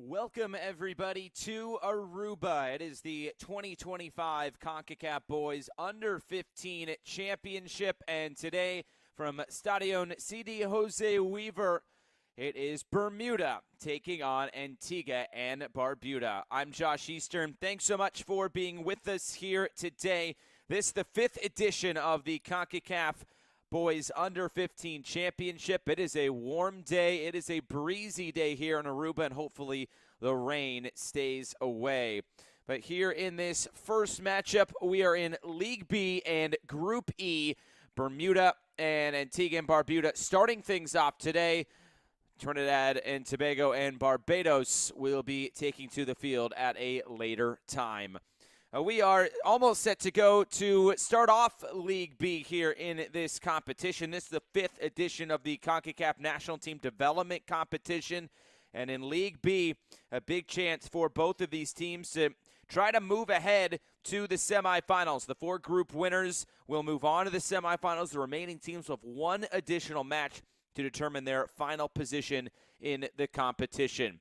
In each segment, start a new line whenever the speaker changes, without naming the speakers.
Welcome, everybody, to Aruba. It is the 2025 Concacaf Boys Under-15 Championship, and today from Stadion C.D. Jose Weaver, it is Bermuda taking on Antigua and Barbuda. I'm Josh Eastern. Thanks so much for being with us here today. This is the 5th edition of the Concacaf Boys Under-15 Championship. It is a warm day. It is a breezy day here in Aruba, and hopefully the rain stays away. But here in this first matchup, we are in League B and Group E. Bermuda and Antigua and Barbuda starting things off today. Trinidad and Tobago and Barbados will be taking to the field at a later time. We are almost set to go to start off League B here in this competition. This is the 5th edition of the CONCACAF National Team Development Competition. And in League B, a big chance for both of these teams to try to move ahead to the semifinals. The 4 group winners will move on to the semifinals. The remaining teams will have one additional match to determine their final position in the competition.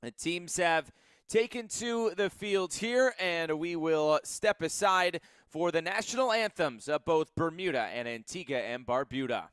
The teams have taken to the field here, and we will step aside for the national anthems of both Bermuda and Antigua and Barbuda.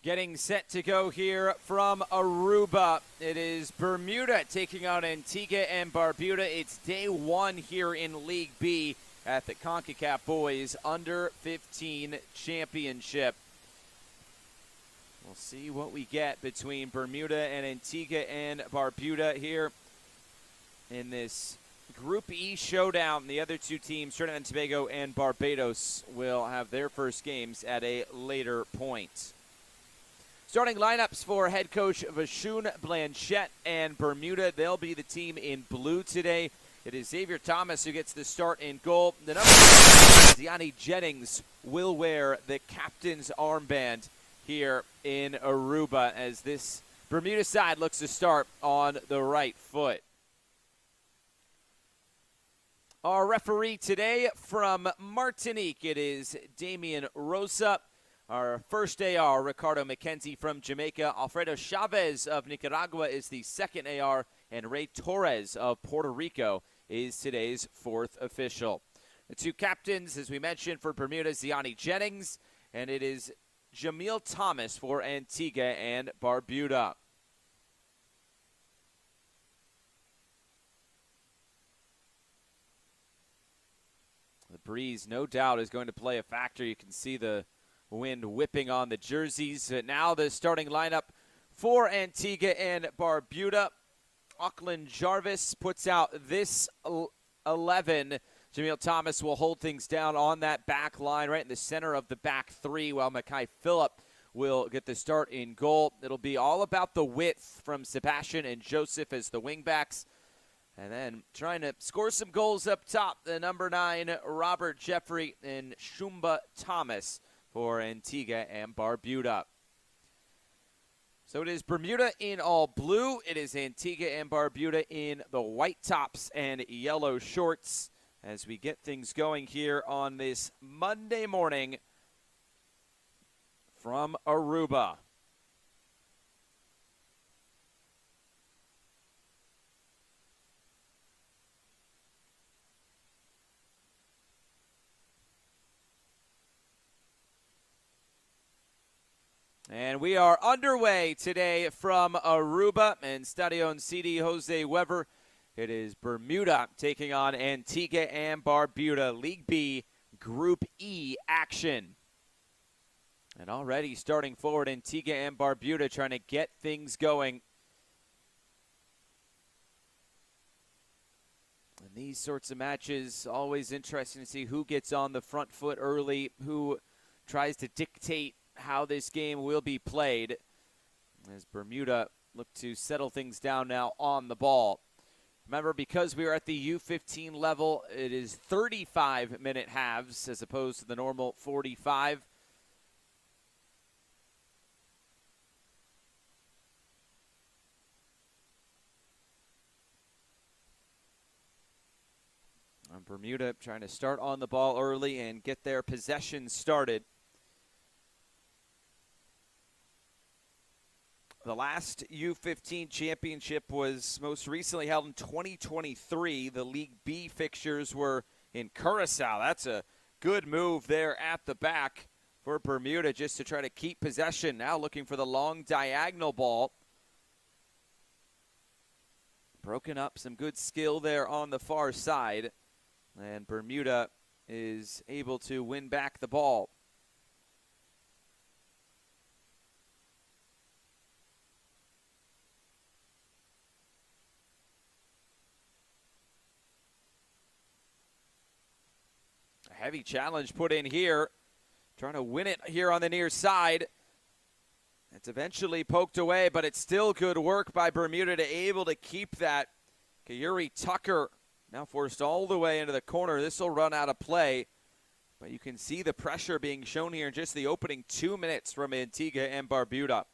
Getting set to go here from Aruba. It is Bermuda taking on Antigua and Barbuda. It's day 1 here in League B at the CONCACAF Boys Under-15 Championship. We'll see what we get between Bermuda and Antigua and Barbuda here in this Group E showdown. The other 2 teams, Trinidad and Tobago and Barbados, will have their first games at a later point. Starting lineups for head coach Vachon Blanchette and Bermuda. They'll be the team in blue today. It is Xavier Thomas who gets the start in goal. The number 1, Ziani Jennings, will wear the captain's armband here in Aruba as this Bermuda side looks to start on the right foot. Our referee today from Martinique, it is Damian Rosa. Our first AR, Ricardo McKenzie from Jamaica. Alfredo Chavez of Nicaragua is the second AR, and Ray Torres of Puerto Rico is today's 4th official. The 2 captains, as we mentioned, for Bermuda, Ziani Jennings, and it is Jamil Thomas for Antigua and Barbuda. breeze, no doubt, is going to play a factor. You can see the wind whipping on the jerseys. Now the starting lineup for Antigua and Barbuda. Auckland Jarvis puts out this 11. Jamil Thomas will hold things down on that back line right in the center of the back three, while Mackay Phillip will get the start in goal. It'll be all about the width from Sebastian and Joseph as the wingbacks. And then trying to score some goals up top, the number 9, Robert Jeffrey and Shumba Thomas for Antigua and Barbuda. So it is Bermuda in all blue. It is Antigua and Barbuda in the white tops and yellow shorts as we get things going here on this Monday morning from Aruba. And we are underway today from Aruba and Stadion CD Jose Weber. It is Bermuda taking on Antigua and Barbuda, League B, Group E action. And already starting forward, Antigua and Barbuda trying to get things going. And these sorts of matches, always interesting to see who gets on the front foot early, who tries to dictate how this game will be played, as Bermuda look to settle things down now on the ball. Remember, because we are at the U-15 level, it is 35-minute halves as opposed to the normal 45. And Bermuda trying to start on the ball early and get their possession started. The last U-15 championship was most recently held in 2023. The League B fixtures were in Curacao. That's a good move there at the back for Bermuda just to try to keep possession. Now looking for the long diagonal ball. Broken up, some good skill there on the far side. And Bermuda is able to win back the ball. Heavy challenge put in here. Trying to win it here on the near side. It's eventually poked away, but it's still good work by Bermuda to able to keep that. Kayuri Tucker now forced all the way into the corner. This will run out of play. But you can see the pressure being shown here in just the opening 2 minutes from Antigua and Barbuda.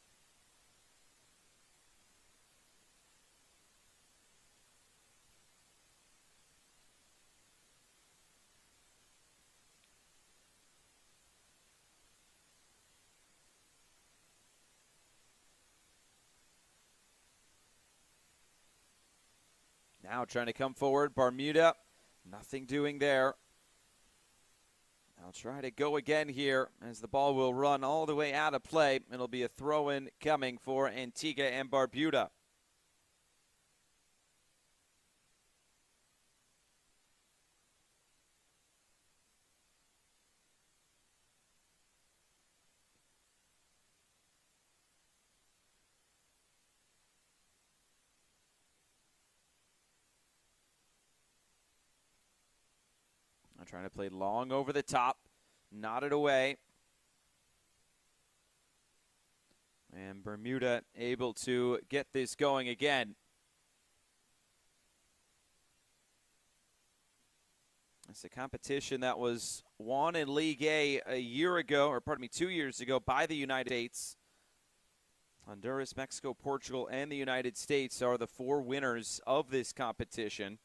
Now trying to come forward, Bermuda, nothing doing there. I'll try to go again here as the ball will run all the way out of play. It'll be a throw-in coming for Antigua and Barbuda. Trying to play long over the top, nodded away. And Bermuda able to get this going again. It's a competition that was won in League A a year ago, or pardon me, 2 years ago by the United States. Honduras, Mexico, Portugal, and the United States are the 4 winners of this competition.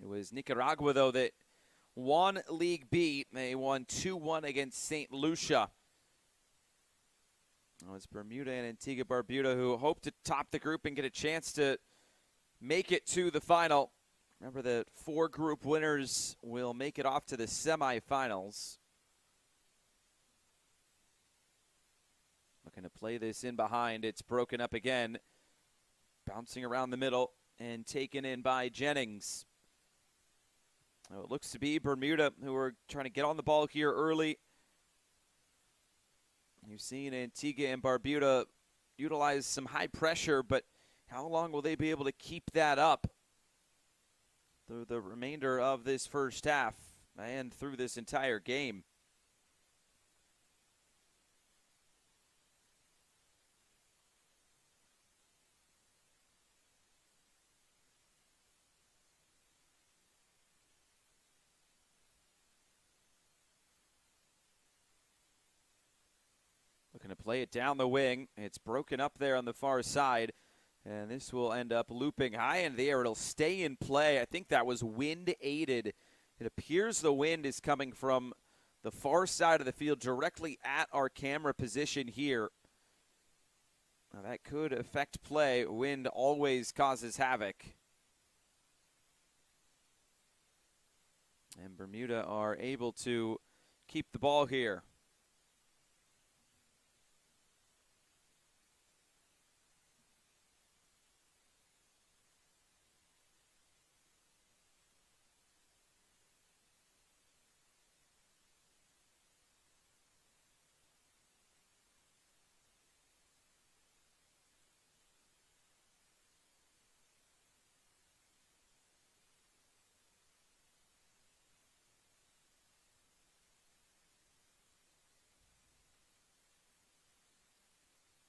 It was Nicaragua, though, that won League B. They won 2-1 against St. Lucia. It was Bermuda and Antigua Barbuda who hope to top the group and get a chance to make it to the final. Remember, the 4 group winners will make it off to the semifinals. Looking to play this in behind. It's broken up again. Bouncing around the middle and taken in by Jennings. It looks to be Bermuda, who are trying to get on the ball here early. You've seen Antigua and Barbuda utilize some high pressure, but how long will they be able to keep that up through the remainder of this first half and through this entire game? Looking to play it down the wing. It's broken up there on the far side. And this will end up looping high in the air. It'll stay in play. I think that was wind aided. It appears the wind is coming from the far side of the field directly at our camera position here. Now that could affect play. Wind always causes havoc. And Bermuda are able to keep the ball here.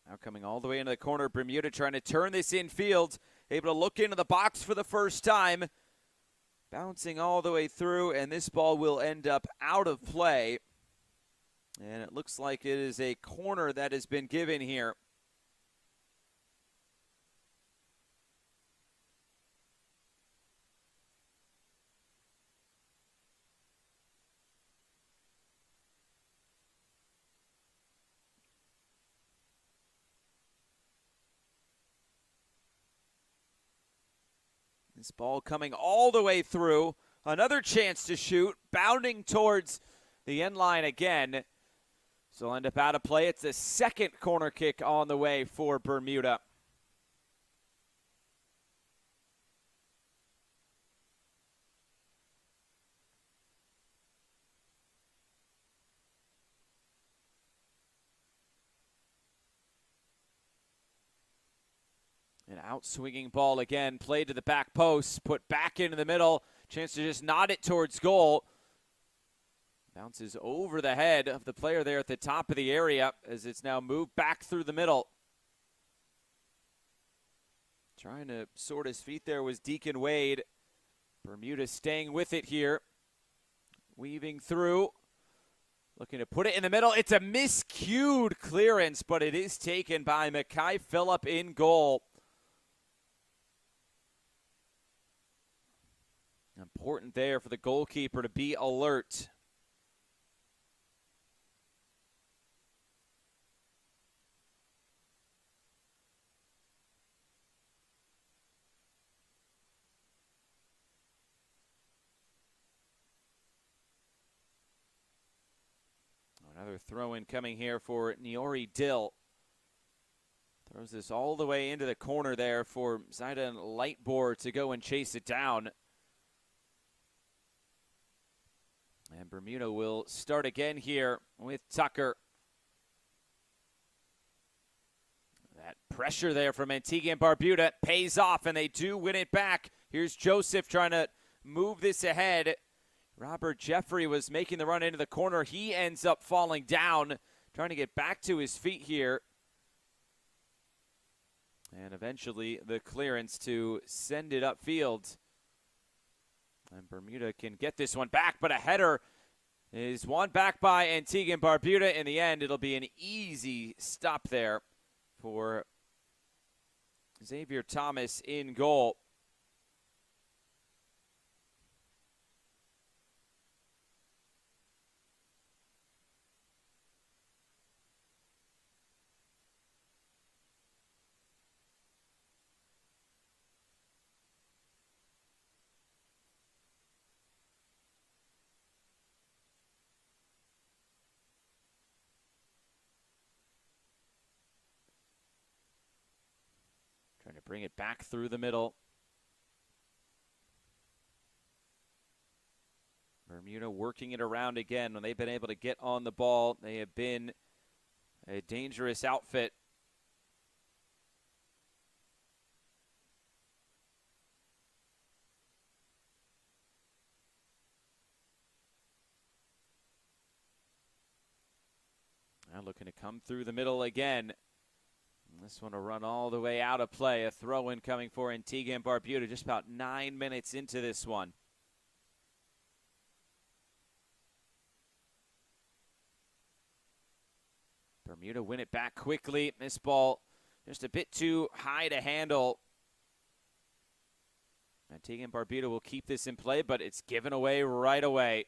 Now coming all the way into the corner, Bermuda trying to turn this infield, able to look into the box for the first time. Bouncing all the way through, and this ball will end up out of play. And it looks like it is a corner that has been given here. This ball coming all the way through. Another chance to shoot, bounding towards the end line again. So it'll end up out of play. It's the second corner kick on the way for Bermuda. An out-swinging ball again, played to the back post, put back into the middle. Chance to just nod it towards goal. Bounces over the head of the player there at the top of the area as it's now moved back through the middle. Trying to sort his feet there was Deacon Wade. Bermuda staying with it here. Weaving through. Looking to put it in the middle. It's a miscued clearance, but it is taken by Mackay Phillip in goal. Important there for the goalkeeper to be alert. Another throw-in coming here for Niori Dill. Throws this all the way into the corner there for Zaidan Lightboard to go and chase it down. And Bermuda will start again here with Tucker. That pressure there from Antigua and Barbuda pays off, and they do win it back. Here's Joseph trying to move this ahead. Robert Jeffrey was making the run into the corner. He ends up falling down, trying to get back to his feet here. And eventually the clearance to send it upfield. And Bermuda can get this one back, but a header is won back by Antigua and Barbuda. In the end, it'll be an easy stop there for Xavier Thomas in goal. Trying to bring it back through the middle. Bermuda working it around again. When they've been able to get on the ball, they have been a dangerous outfit. Now looking to come through the middle again. This one will run all the way out of play. A throw-in coming for Antigua and Barbuda just about 9 minutes into this one. Bermuda win it back quickly. This ball just a bit too high to handle. Antigua and Barbuda will keep this in play, but it's given away right away.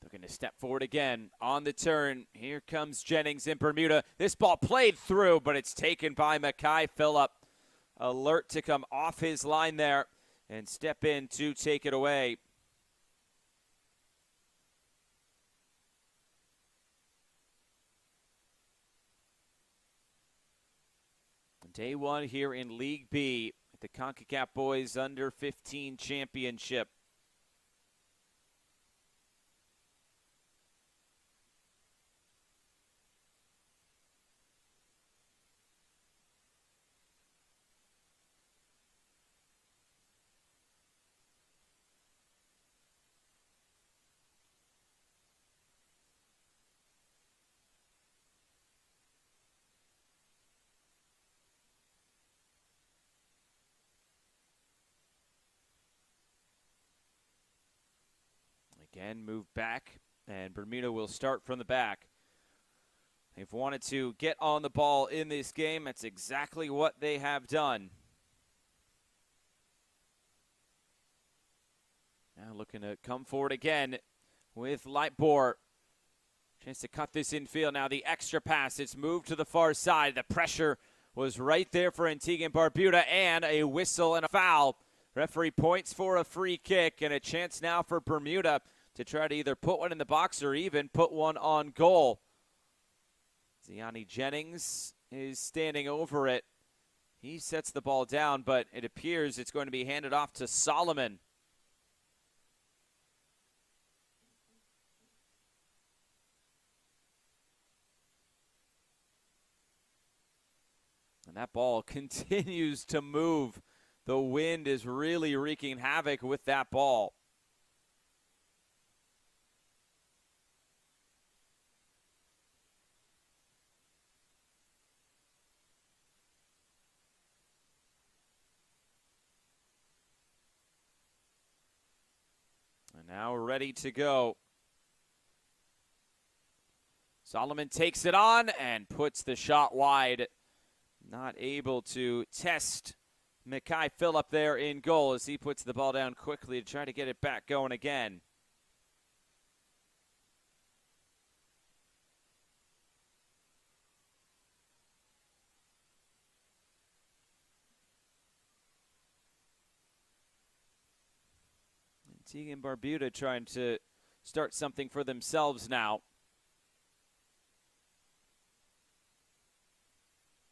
Looking to step forward again on the turn. Here comes Jennings in Bermuda. This ball played through, but it's taken by Mackay Phillip. Alert to come off his line there and step in to take it away. Day one here in League B at the Concacaf Boys Under 15 Championship. Again, move back, and Bermuda will start from the back. They've wanted to get on the ball in this game. That's exactly what they have done. Now looking to come forward again with Lightbore. Chance to cut this infield. Now the extra pass. It's moved to the far side. The pressure was right there for Antigua and Barbuda, and a whistle and a foul. Referee points for a free kick, and a chance now for Bermuda to try to either put one in the box or even put one on goal. Ziani Jennings is standing over it. He sets the ball down, but it appears it's going to be handed off to Solomon. And that ball continues to move. The wind is really wreaking havoc with that ball. And now ready to go. Solomon takes it on and puts the shot wide. Not able to test Mackay Phillip there in goal as he puts the ball down quickly to try to get it back going again. Antigua and Barbuda trying to start something for themselves now.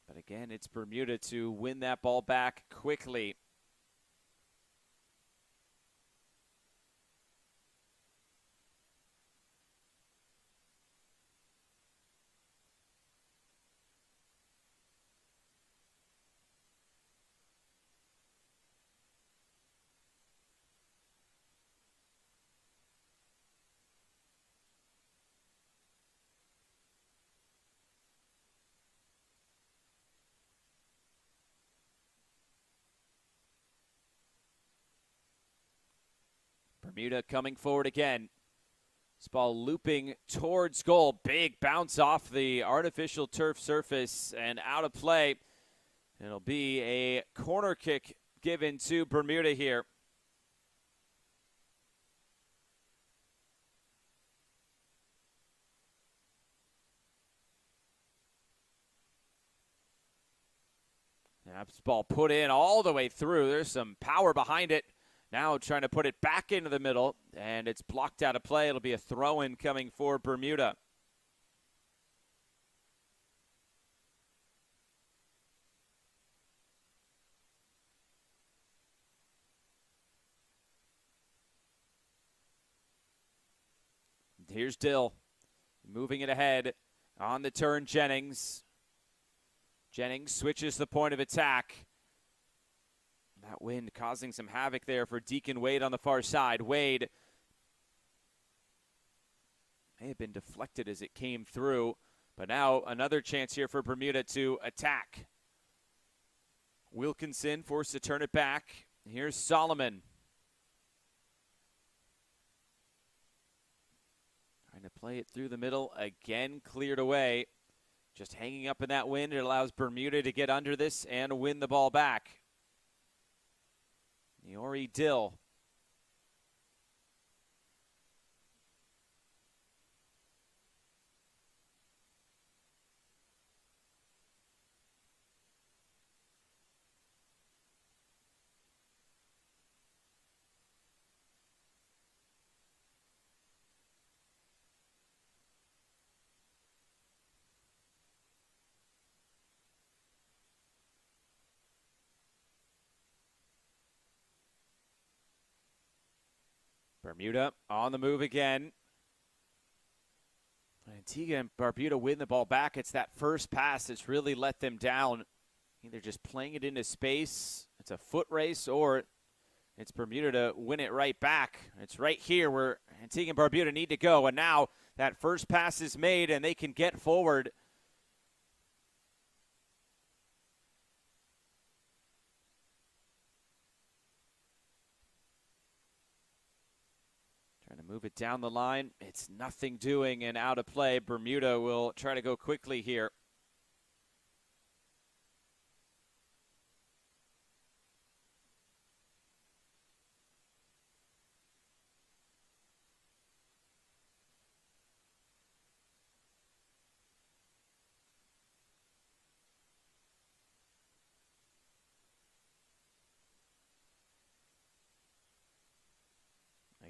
But again, it's Bermuda to win that ball back quickly. Bermuda coming forward again. This ball looping towards goal. Big bounce off the artificial turf surface and out of play. It'll be a corner kick given to Bermuda here. That's ball put in all the way through. There's some power behind it. Now trying to put it back into the middle, and it's blocked out of play. It'll be a throw-in coming for Bermuda. Here's Dill, moving it ahead. On the turn, Jennings. Jennings switches the point of attack. That wind causing some havoc there for Deacon Wade on the far side. Wade may have been deflected as it came through, but now another chance here for Bermuda to attack. Wilkinson forced to turn it back. Here's Solomon. Trying to play it through the middle. Again, cleared away. Just hanging up in that wind. It allows Bermuda to get under this and win the ball back. Niori Dill. Bermuda on the move again. Antigua and Barbuda win the ball back. It's that first pass that's really let them down. Either just playing it into space, it's a foot race, or it's Bermuda to win it right back. It's right here where Antigua and Barbuda need to go. And now that first pass is made and they can get forward. Trying to move it down the line. It's nothing doing and out of play. Bermuda will try to go quickly here.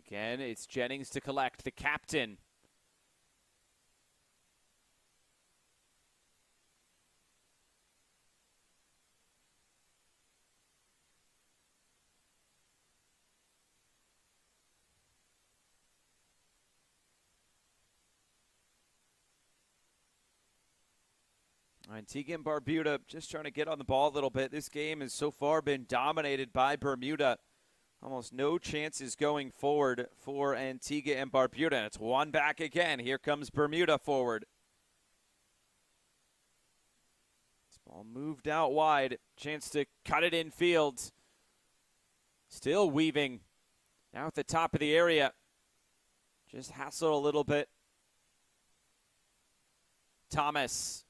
Again, it's Jennings to collect, the captain. Antigua and Barbuda just trying to get on the ball a little bit. This game has so far been dominated by Bermuda. Almost no chances going forward for Antigua and Barbuda. And it's one back again. Here comes Bermuda forward. This ball moved out wide. Chance to cut it in field. Still weaving. Now at the top of the area. Just hassled a little bit. Thomas.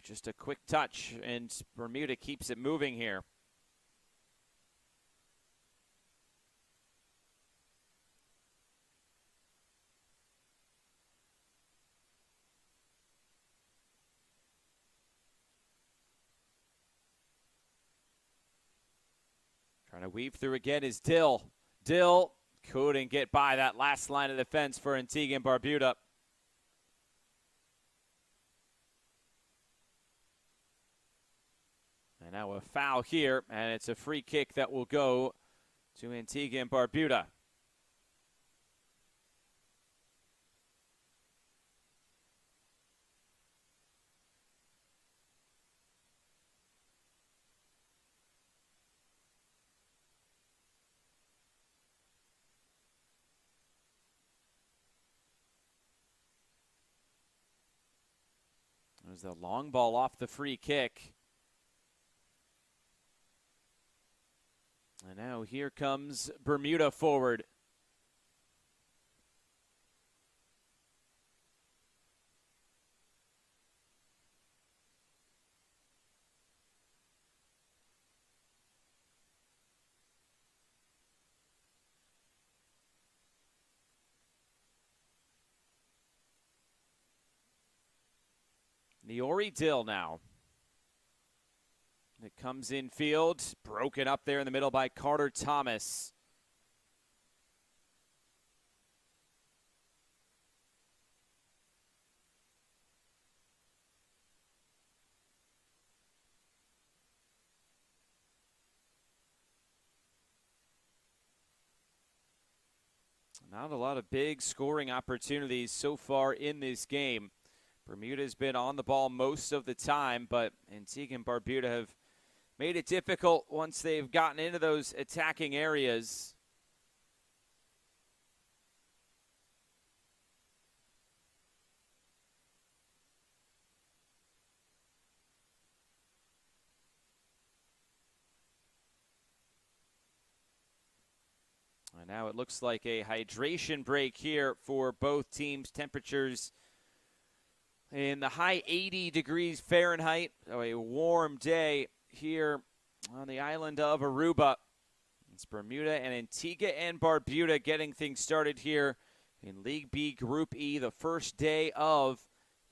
Just a quick touch, and Bermuda keeps it moving here. Trying to weave through again is Dill. Dill couldn't get by that last line of defense for Antigua and Barbuda. And now a foul here, and it's a free kick that will go to Antigua and Barbuda. There's the long ball off the free kick. And now here comes Bermuda forward. Niori Dill now. It comes in field, broken up there in the middle by Carter Thomas. Not a lot of big scoring opportunities so far in this game. Bermuda's been on the ball most of the time, but Antigua and Barbuda have made it difficult once they've gotten into those attacking areas. And now it looks like a hydration break here for both teams. Temperatures in the high 80 degrees Fahrenheit. So a warm day here on the island of Aruba. It's Bermuda and Antigua and Barbuda getting things started here in League B Group E, the first day of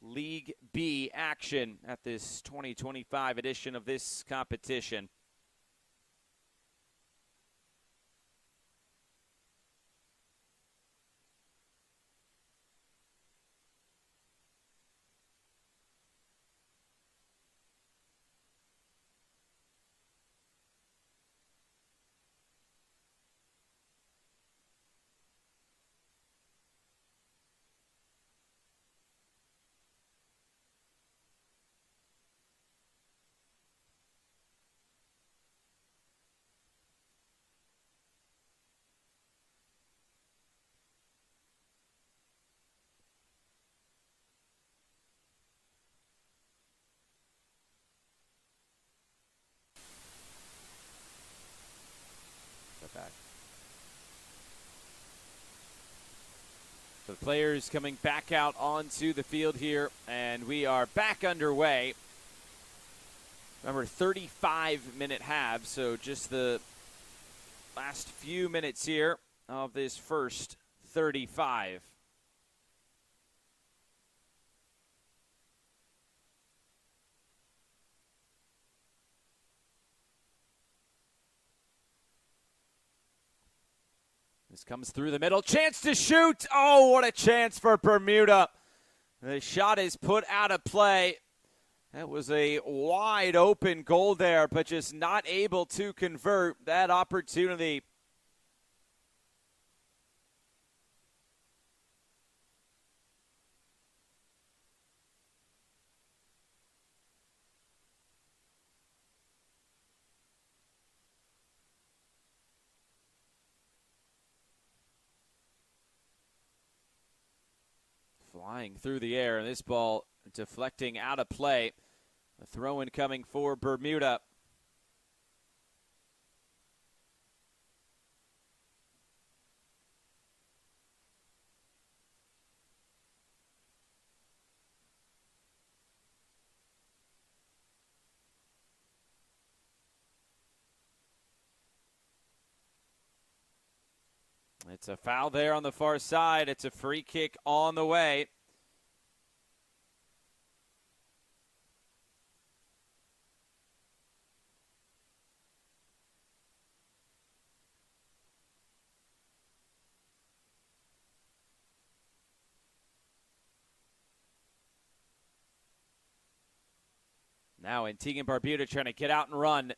League B action at this 2025 edition of this competition. Back. So the players coming back out onto the field here, and we are back underway. Remember, 35-minute halves, so just the last few minutes here of this first 35. This comes through the middle. Chance to shoot. Oh, what a chance for Bermuda. The shot is put out of play. That was a wide open goal there, but just not able to convert that opportunity. Flying through the air, and this ball deflecting out of play. A throw-in coming for Bermuda. It's a foul there on the far side. It's a free kick on the way. Now Antigua and Barbuda trying to get out and run.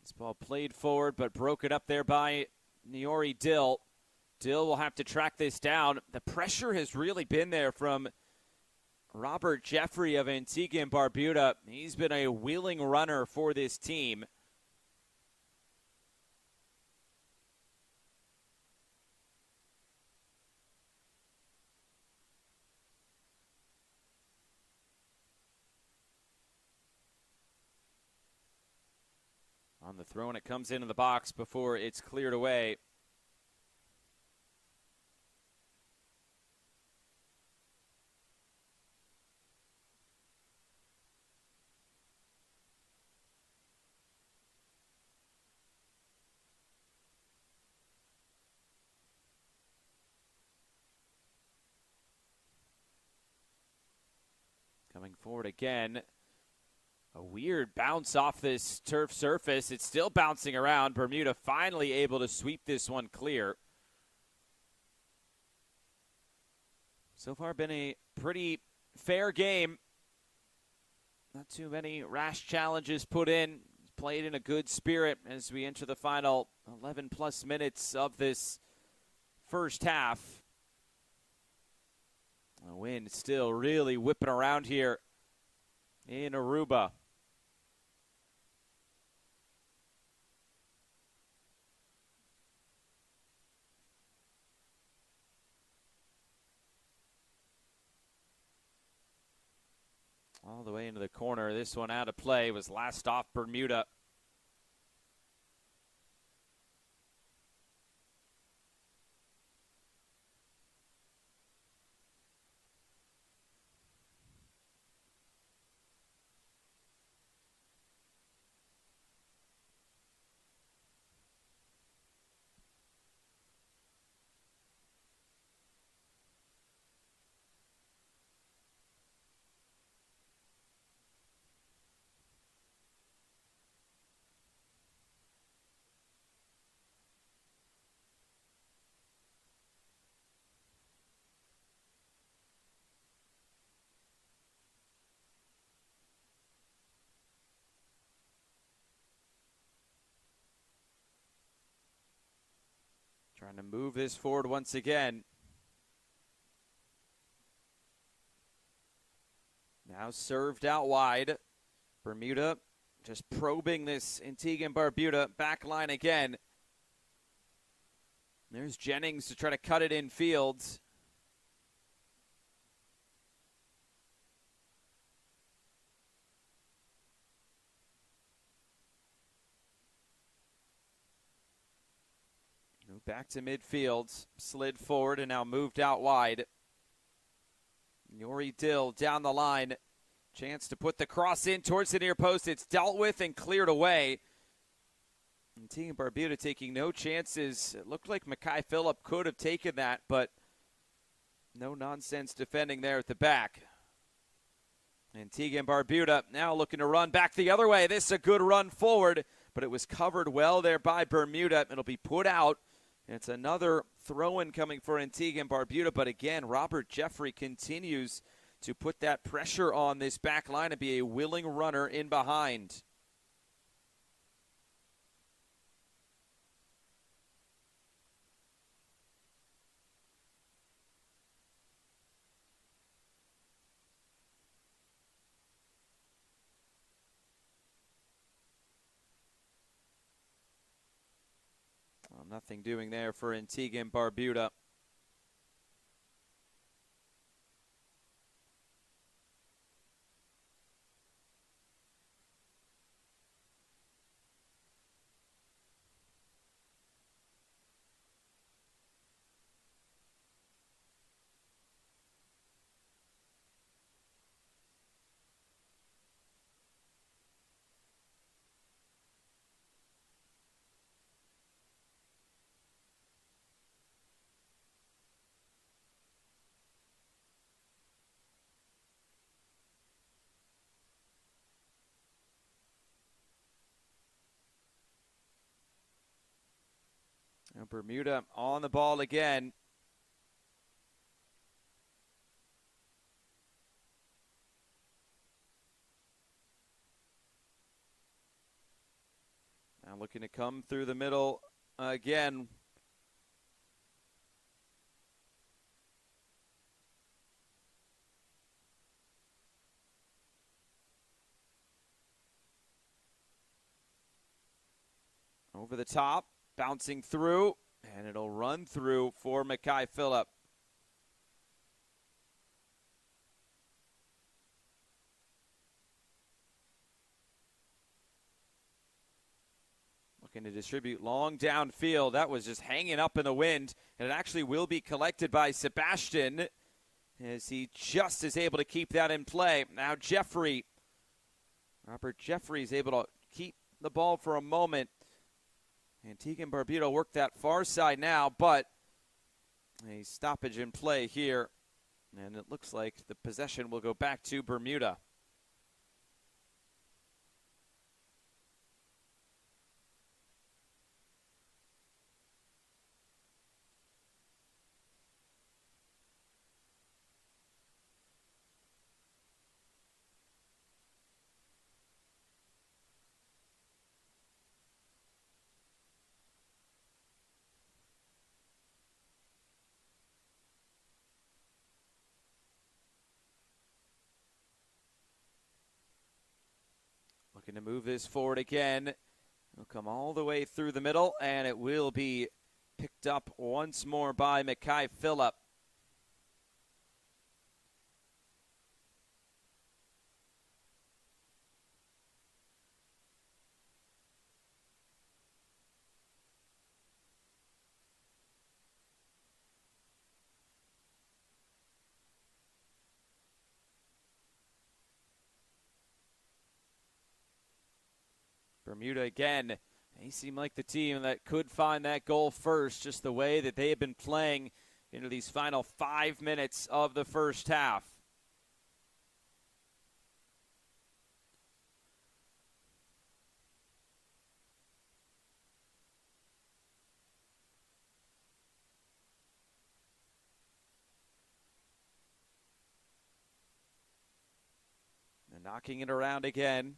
This ball played forward, but broken up there by Niori Dill. Dill will have to track this down. The pressure has really been there from Robert Jeffrey of Antigua and Barbuda. He's been a willing runner for this team. On the throw, and it comes into the box before it's cleared away. Coming forward again A weird bounce off this turf surface. It's still bouncing around. Bermuda finally able to sweep this one clear. So far been a pretty fair game. Not too many rash challenges put in. Played in a good spirit as we enter the final 11-plus minutes of this first half. The wind still really whipping around here in Aruba. All the way into the corner. This one out of play was last off Bermuda. Trying to move this forward once again. Now served out wide. Bermuda just probing this Antigua and Barbuda back line again. There's Jennings to try to cut it in fields. Back to midfield, slid forward and now moved out wide. Yori Dill down the line. Chance to put the cross in towards the near post. It's dealt with and cleared away. And Team Barbuda taking no chances. It looked like Mackay Phillip could have taken that, but no nonsense defending there at the back. Antigua and Barbuda now looking to run back the other way. This is a good run forward, but it was covered well there by Bermuda. It'll be put out. It's another throw-in coming for Antigua and Barbuda, but again, Robert Jeffrey continues to put that pressure on this back line and be a willing runner in behind. Nothing doing there for Antigua and Barbuda. Now Bermuda on the ball again. Now looking to come through the middle again. Over the top. Bouncing through, and it'll run through for Mackay Phillip. Looking to distribute long downfield. That was just hanging up in the wind, and it actually will be collected by Sebastian as he just is able to keep that in play. Now Jeffrey, Robert Jeffrey is able to keep the ball for a moment. Antigua and Barbuda work that far side now, but a stoppage in play here. And it looks like the possession will go back to Bermuda. Looking to move this forward again. It'll come all the way through the middle, and it will be picked up once more by Mackay Phillip. Bermuda again. They seem like the team that could find that goal first, just the way that they have been playing into these final 5 minutes of the first half. They're knocking it around again.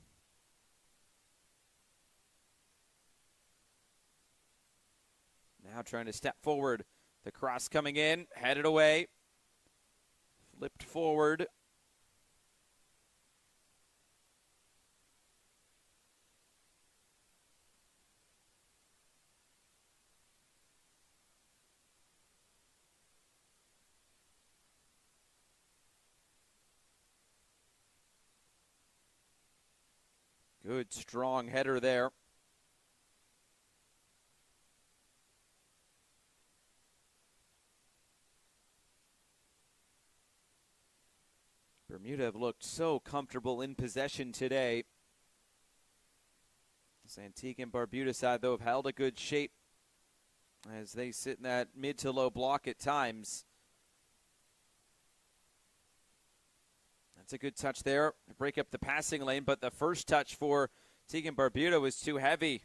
Now trying to step forward. The cross coming in, headed away. Flipped forward. Good, strong header there. Bermuda have looked so comfortable in possession today. This Antigua and Barbuda side, though, have held a good shape as they sit in that mid to low block at times. That's a good touch there. Break up the passing lane, but the first touch for Antigua and Barbuda was too heavy.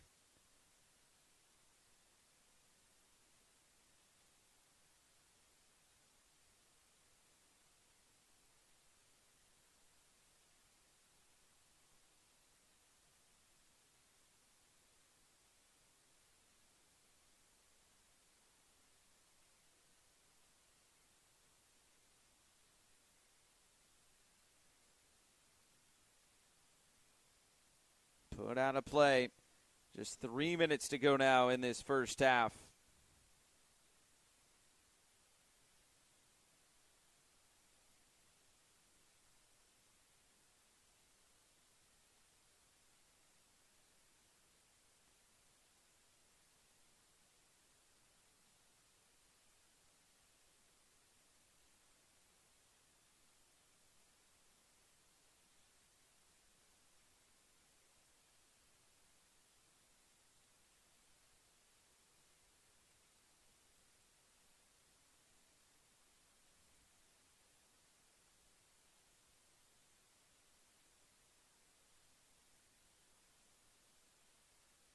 Put out of play. Just 3 minutes to go now in this first half.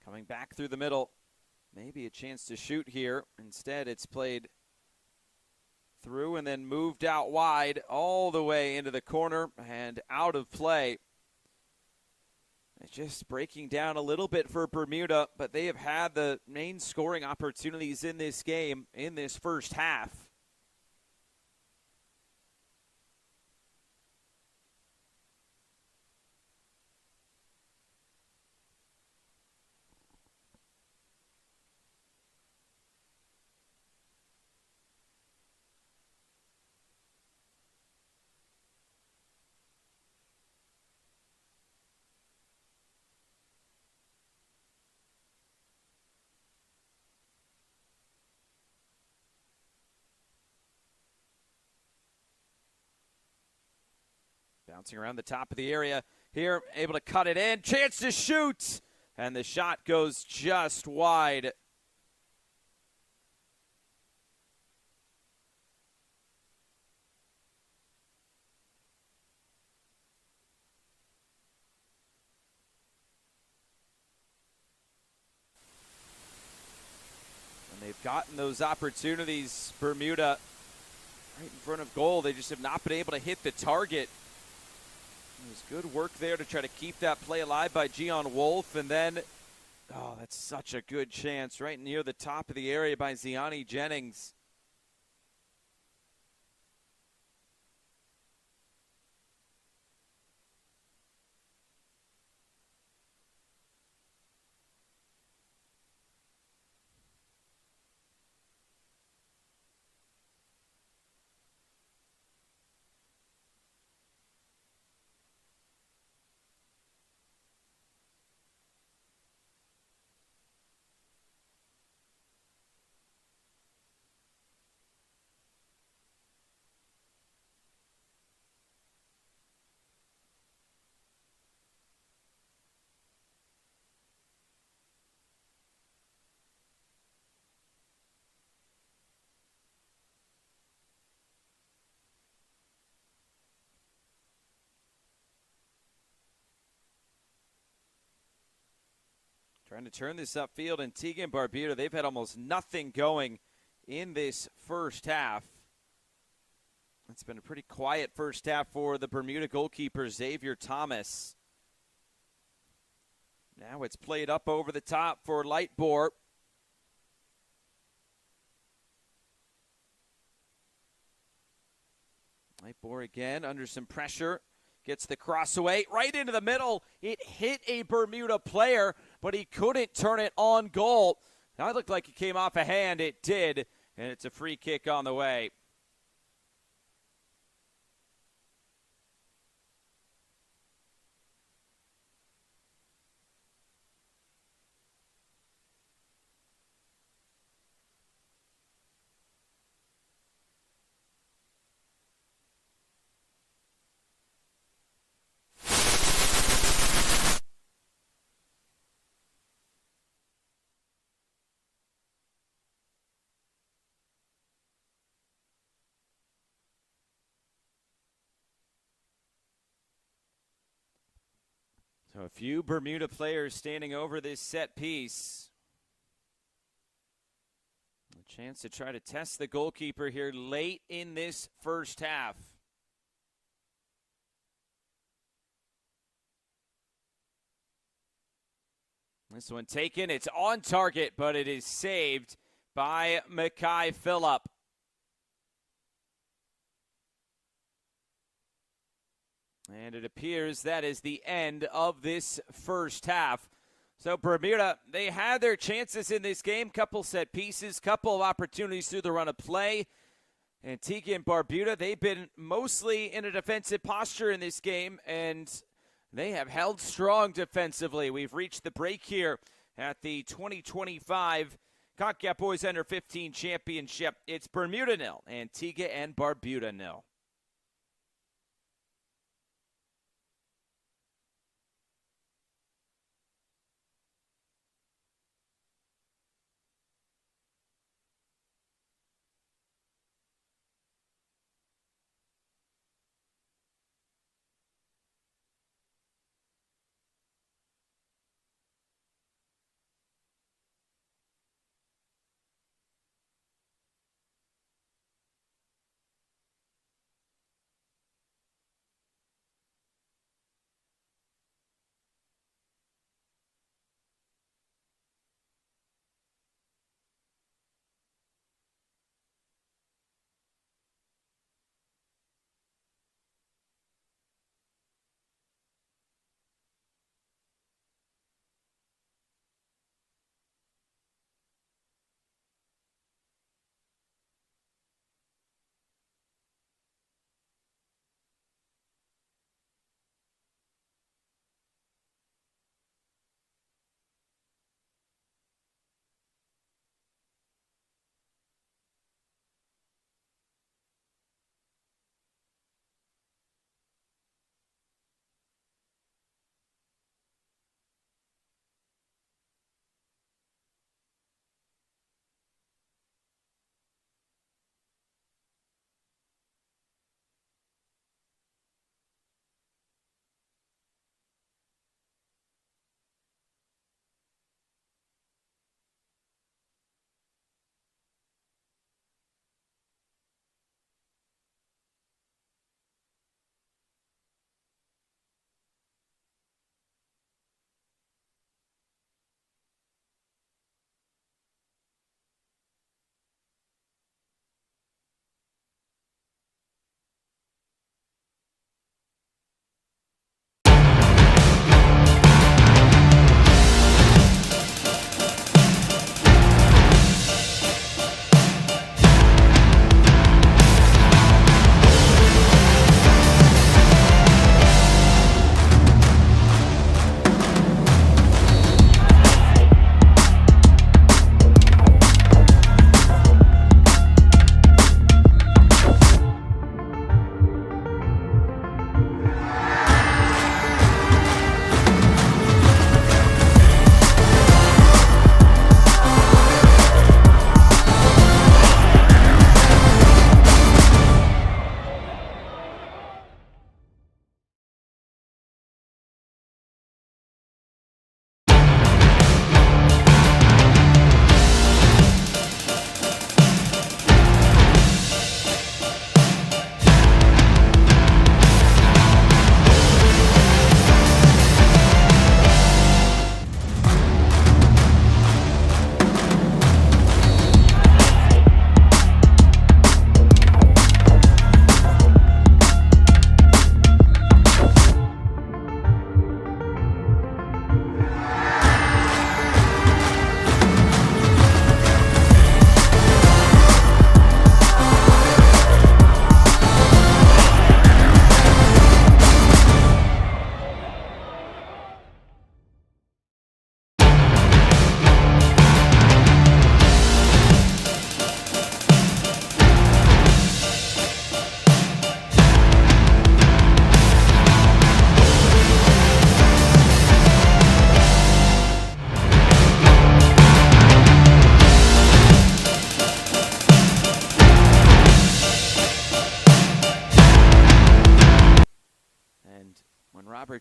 Coming back through the middle. Maybe a chance to shoot here. Instead, it's played through and then moved out wide all the way into the corner and out of play. It's just breaking down a little bit for Bermuda, but they have had the main scoring opportunities in this game in this first half. Bouncing around the top of the area here, able to cut it in. Chance to shoot! And the shot goes just wide. And they've gotten those opportunities, Bermuda, right in front of goal. They just have not been able to hit the target. It was good work there to try to keep that play alive by Gian Wolf. And then, oh, that's such a good chance right near the top of the area by Ziani Jennings. Trying to turn this upfield. Antigua and Barbuda, they've had almost nothing going in this first half. It's been a pretty quiet first half for the Bermuda goalkeeper, Xavier Thomas. Now it's played up over the top for Lightbore. Lightbore again under some pressure. Gets the cross away right into the middle. It hit a Bermuda player, but he couldn't turn it on goal. Now it looked like it came off a hand. It did, and it's a free kick on the way. So a few Bermuda players standing over this set piece. A chance to try to test the goalkeeper here late in this first half. This one taken. It's on target, but it is saved by Mackay Phillip. And it appears that is the end of this first half. So Bermuda, they had their chances in this game. Couple set pieces, couple of opportunities through the run of play. Antigua and Barbuda, they've been mostly in a defensive posture in this game, and they have held strong defensively. We've reached the break here at the 2025 Concacaf Boys Under 15 Championship. It's Bermuda 0, Antigua and Barbuda 0.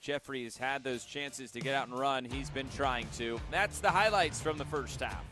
Jeffrey has had those chances to get out and run, he's been trying to. That's the highlights from the first half.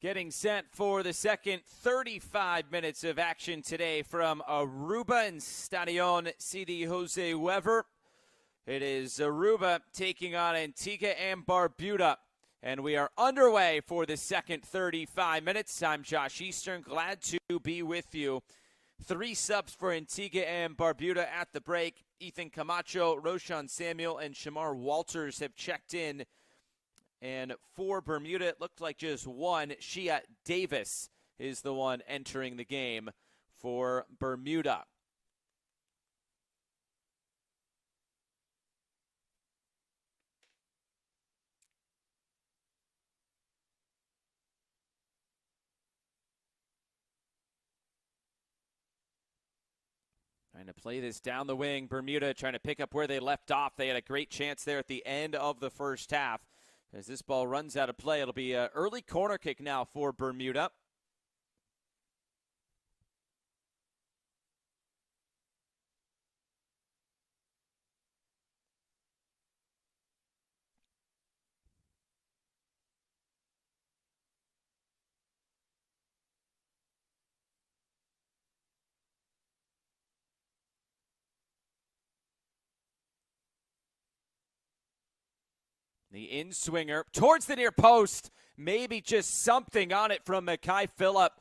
Getting set for the second 35 minutes of action today from Aruba and Stadion CD Jose Weber. It is Aruba taking on Antigua and Barbuda. And we are underway for the second 35 minutes. I'm Josh Eastern, glad to be with you. 3 subs for Antigua and Barbuda at the break. Ethan Camacho, Roshan Samuel, and Shamar Walters have checked in. And for Bermuda, it looked like just one. Shia Davis is the one entering the game for Bermuda. Trying to play this down the wing. Bermuda trying to pick up where they left off. They had a great chance there at the end of the first half. As this ball runs out of play, it'll be an early corner kick now for Bermuda. The in-swinger towards the near post. Maybe just something on it from Mackay Phillip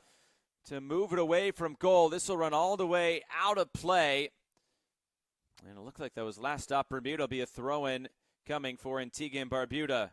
to move it away from goal. This will run all the way out of play. And it looked like that was last stop. Bermuda will be a throw-in coming for Antigua and Barbuda.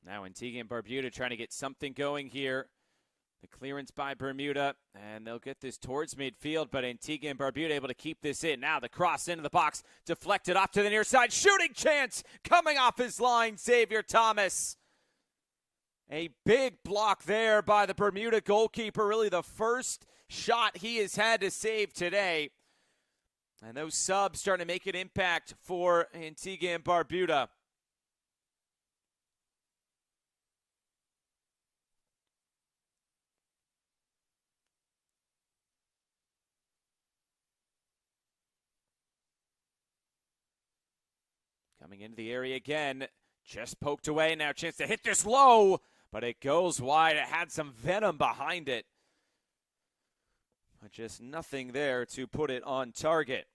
Now Antigua and Barbuda trying to get something going here. The clearance by Bermuda, and they'll get this towards midfield, but Antigua and Barbuda able to keep this in. Now the cross into the box, deflected off to the near side. Shooting chance coming off his line, Xavier Thomas. A big block there by the Bermuda goalkeeper, really the first shot he has had to save today. And those subs starting to make an impact for Antigua and Barbuda. Coming into the area again, just poked away. Now a chance to hit this low, but it goes wide. It had some venom behind it, but just nothing there to put it on target.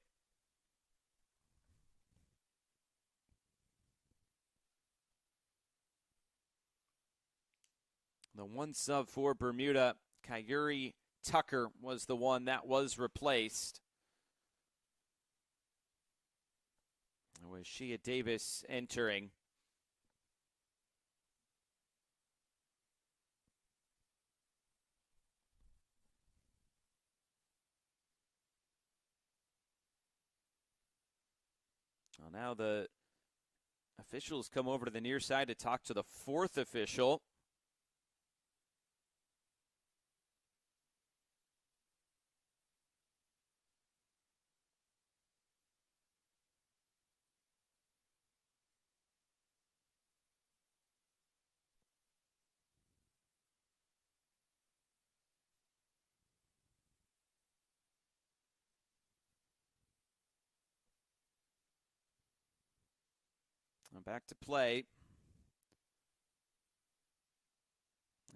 The one sub for Bermuda, Kyuri Tucker, was the one that was replaced. It was Shia Davis entering. Well, now the officials come over to the near side to talk to the fourth official. Back to play.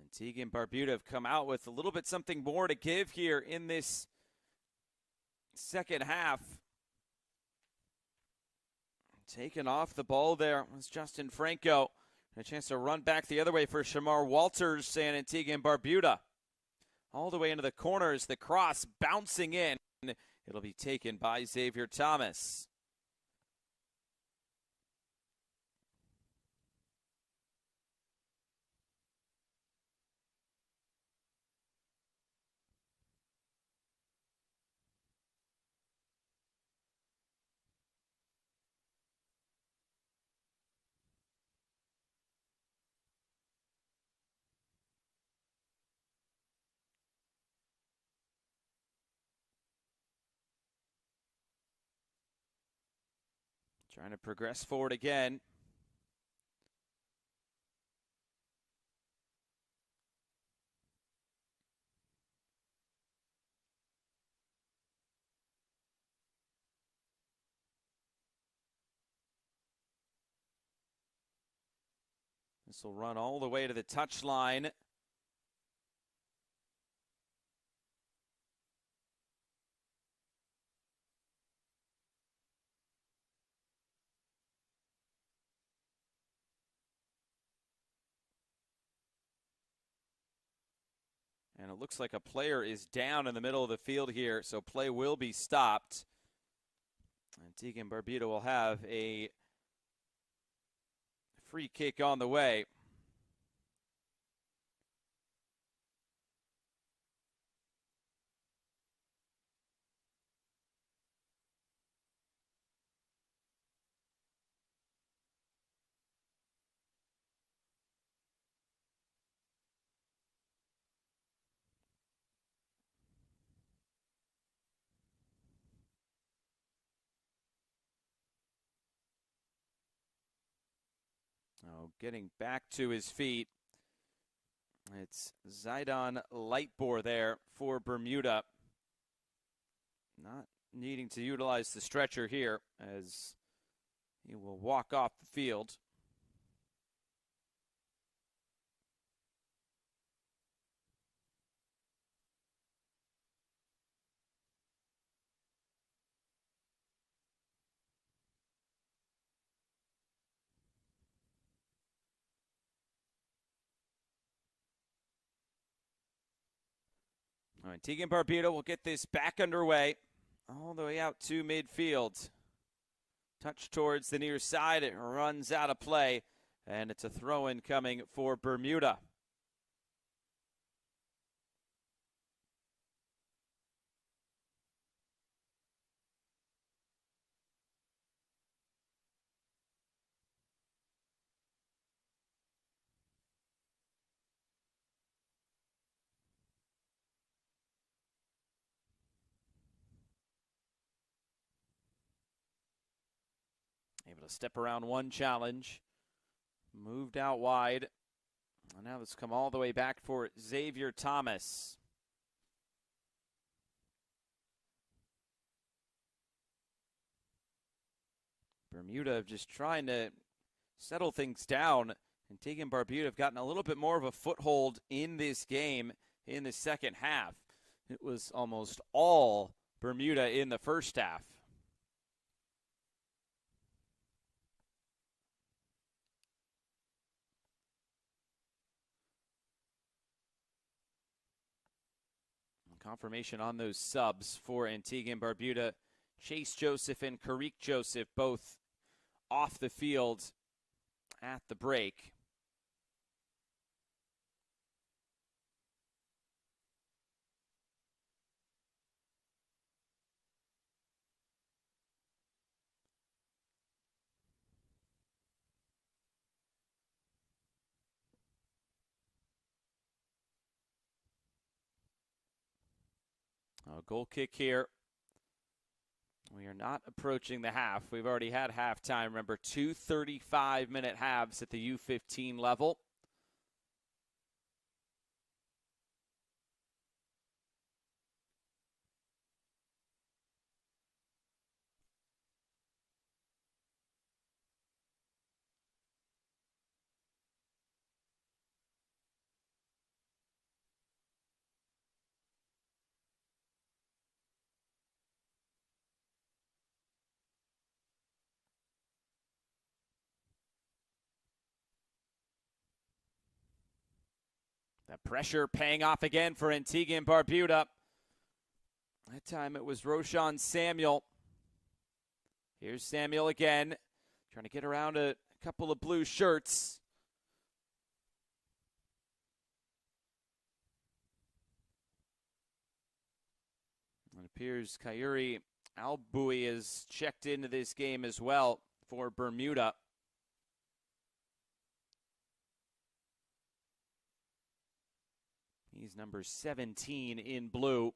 Antigua and Barbuda have come out with a little bit something more to give here in this second half. Taken off the ball there was Justin Franco. A chance to run back the other way for Shamar Walters and Antigua and Barbuda. All the way into the corners, the cross bouncing in. It'll be taken by Xavier Thomas. Trying to progress forward again. This will run all the way to the touchline. And it looks like a player is down in the middle of the field here, so play will be stopped. Antigua and Barbuda will have a free kick on the way. Oh, getting back to his feet. It's Zidon Lightbore there for Bermuda. Not needing to utilize the stretcher here as he will walk off the field. Antigua and Barbuda will get this back underway all the way out to midfield. Touch towards the near side. It runs out of play, and it's a throw-in coming for Bermuda. Able to step around one challenge. Moved out wide. And now this come all the way back for Xavier Thomas. Bermuda just trying to settle things down. Antigua and Barbuda have gotten a little bit more of a foothold in this game in the second half. It was almost all Bermuda in the first half. Confirmation on those subs for Antigua and Barbuda. Chase Joseph and Karik Joseph both off the field at the break. A goal kick here. We are not approaching the half. We've already had halftime. Remember, 2 35-minute halves at the U-15 level. The pressure paying off again for Antigua and Barbuda. That time it was Roshan Samuel. Here's Samuel again, trying to get around a couple of blue shirts. It appears Kayuri Alboui is checked into this game as well for Bermuda. He's number 17 in blue.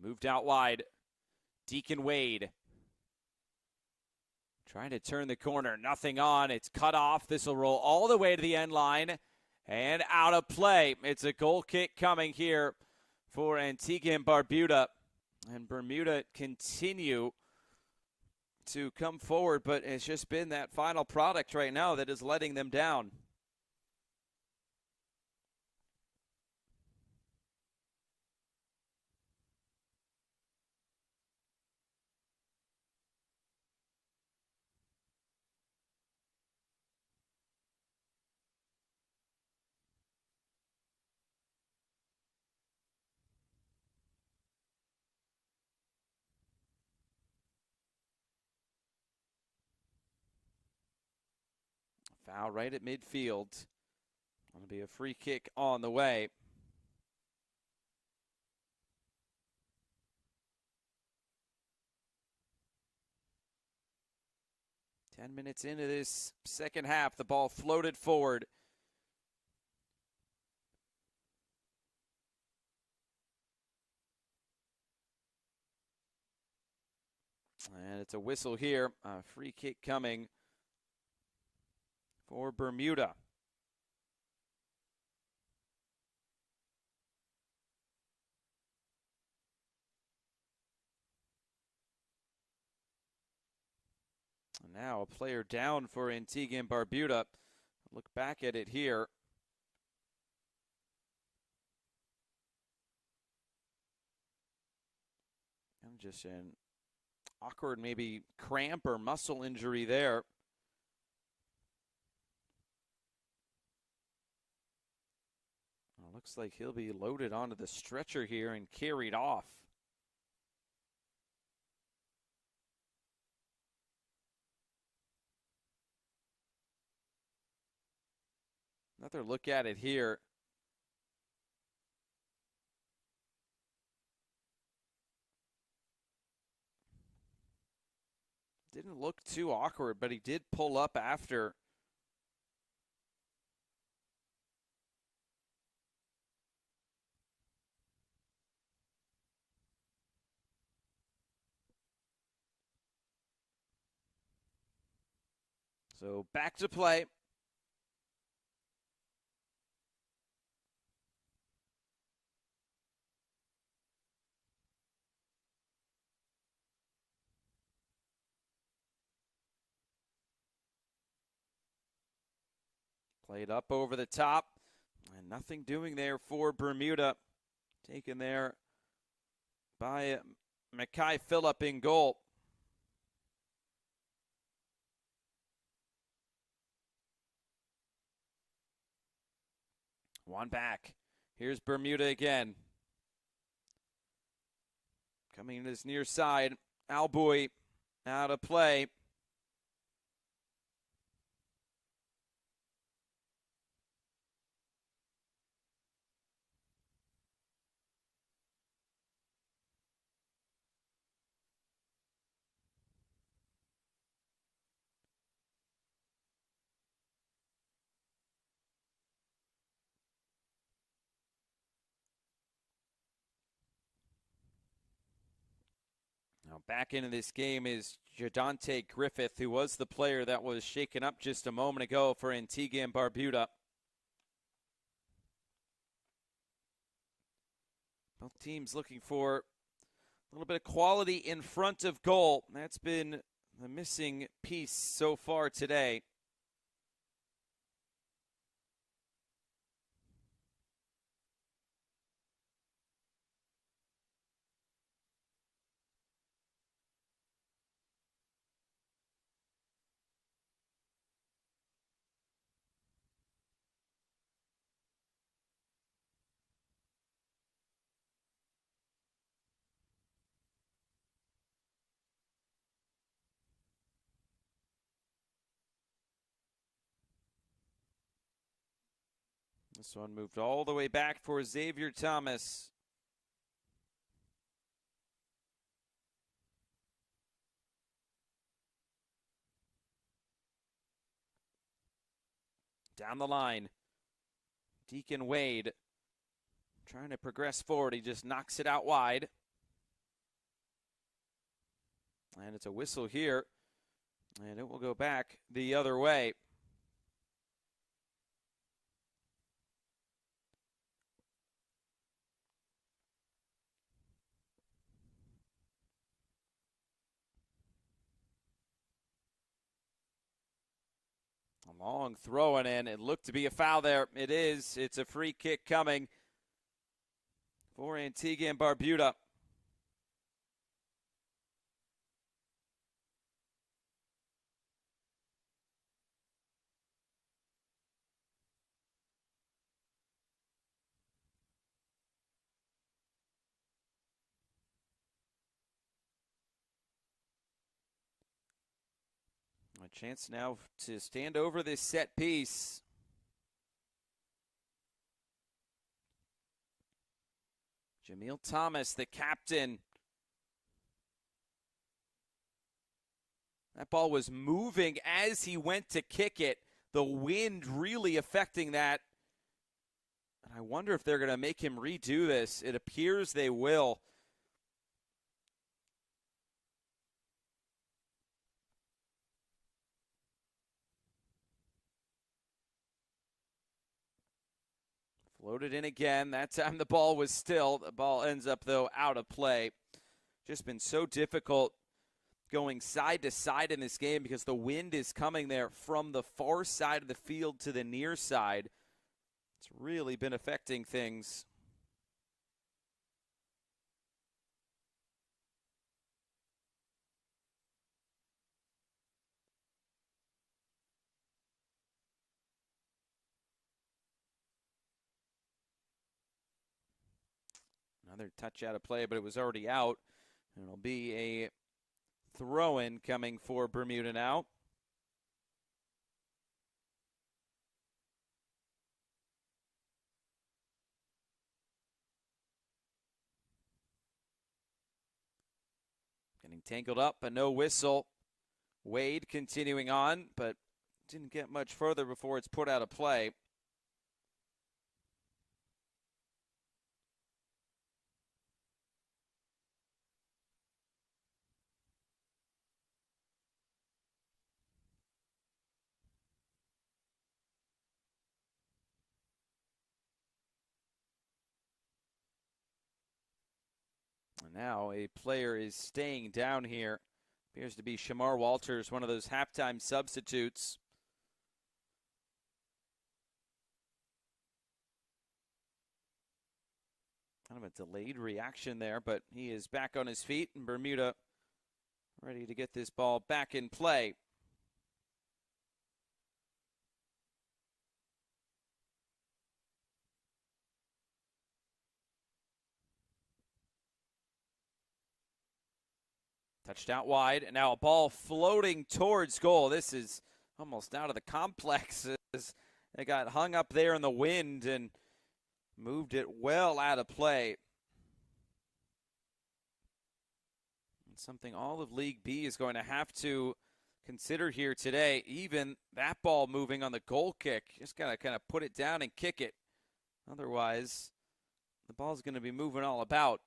Moved out wide. Deacon Wade. Trying to turn the corner. Nothing on. It's cut off. This will roll all the way to the end line and out of play. It's a goal kick coming here for Antigua and Barbuda. And Bermuda continue to come forward, but it's just been that final product right now that is letting them down. Foul right at midfield. It'll be a free kick on the way. Ten minutes into this second half, the ball floated forward. And it's a whistle here. A free kick coming for Bermuda. And now a player down for Antigua and Barbuda. Look back at it here. And just an awkward maybe cramp or muscle injury there. Well, looks like he'll be loaded onto the stretcher here and carried off. Another look at it here. Didn't look too awkward, but he did pull up after. So back to play. Played up over the top, and nothing doing there for Bermuda. Taken there by Mackay Phillip in goal. One back. Here's Bermuda again. Coming to his near side. Alboui out of play. Now back into this game is Jadante Griffith, who was the player that was shaken up just a moment ago for Antigua and Barbuda. Both teams looking for a little bit of quality in front of goal. That's been the missing piece so far today. This one moved all the way back for Xavier Thomas. Down the line, Deacon Wade trying to progress forward. He just knocks it out wide. And it's a whistle here, and it will go back the other way. A long throw in. It looked to be a foul there. It is. It's a free kick coming for Antigua and Barbuda. A chance now to stand over this set piece. Jamil Thomas, the captain. That ball was moving as he went to kick it. The wind really affecting that. And I wonder if they're going to make him redo this. It appears they will. Floated in again. That time the ball was still. The ball ends up, though, out of play. Just been so difficult going side to side in this game because the wind is coming there from the far side of the field to the near side. It's really been affecting things. Another touch out of play, but it was already out. And it'll be a throw-in coming for Bermuda now. Getting tangled up, but no whistle. Wade continuing on, but didn't get much further before it's put out of play. And now a player is staying down here. Appears to be Shamar Walters, one of those halftime substitutes. Kind of a delayed reaction there, but he is back on his feet, and Bermuda ready to get this ball back in play. Touched out wide, and now a ball floating towards goal. This is almost out of the complex. It got hung up there in the wind and moved it well out of play. And something all of League B is going to have to consider here today. Even that ball moving on the goal kick, just got to kind of put it down and kick it. Otherwise, the ball's going to be moving all about.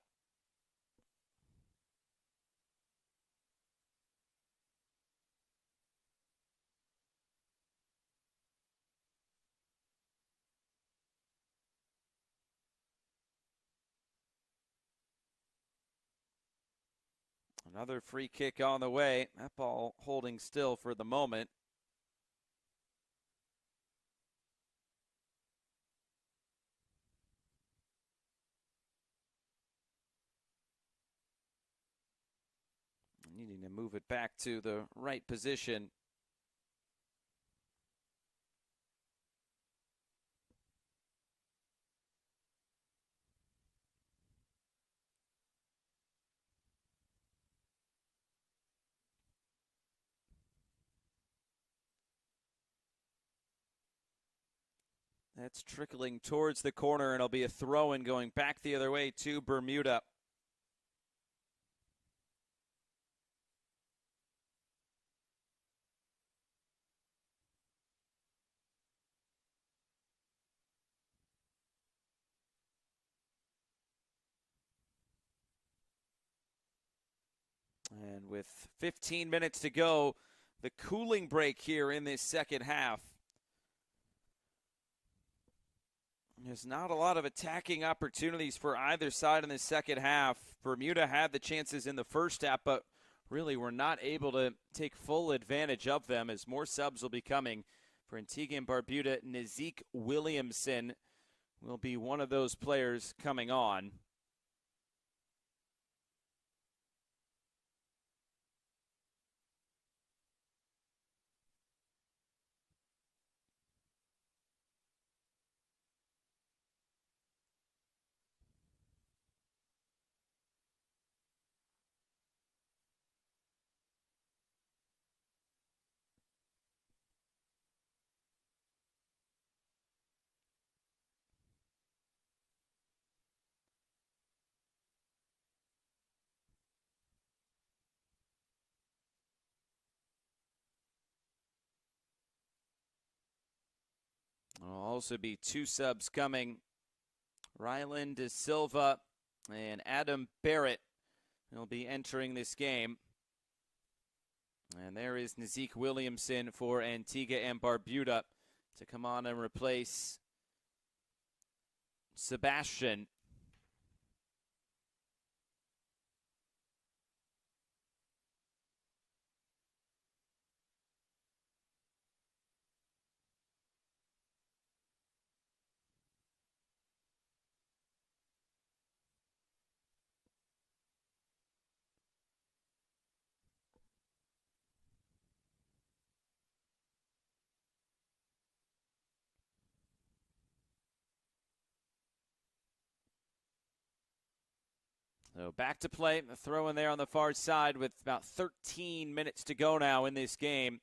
Another free kick on the way. That ball holding still for the moment. Needing to move it back to the right position. That's trickling towards the corner, and it'll be a throw-in going back the other way to Bermuda. And with 15 minutes to go, the cooling break here in this second half. There's not a lot of attacking opportunities for either side in the second half. Bermuda had the chances in the first half, but really were not able to take full advantage of them, as more subs will be coming for Antigua and Barbuda. Nezik Williamson will be one of those players coming on. There'll also be two subs coming. Rylan De Silva and Adam Barrett will be entering this game. And there is Nezik Williamson for Antigua and Barbuda to come on and replace Sebastian. So back to play, a throw in there on the far side with about 13 minutes to go now in this game.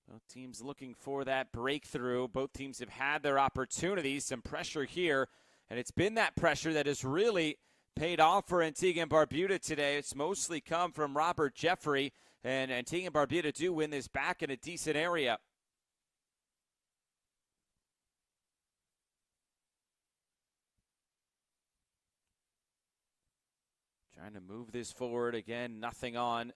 Both teams looking for that breakthrough. Both teams have had their opportunities, some pressure here, and it's been that pressure that has really paid off for Antigua and Barbuda today. It's mostly come from Robert Jeffrey, and Antigua and Barbuda do win this back in a decent area. Trying to move this forward again, nothing on.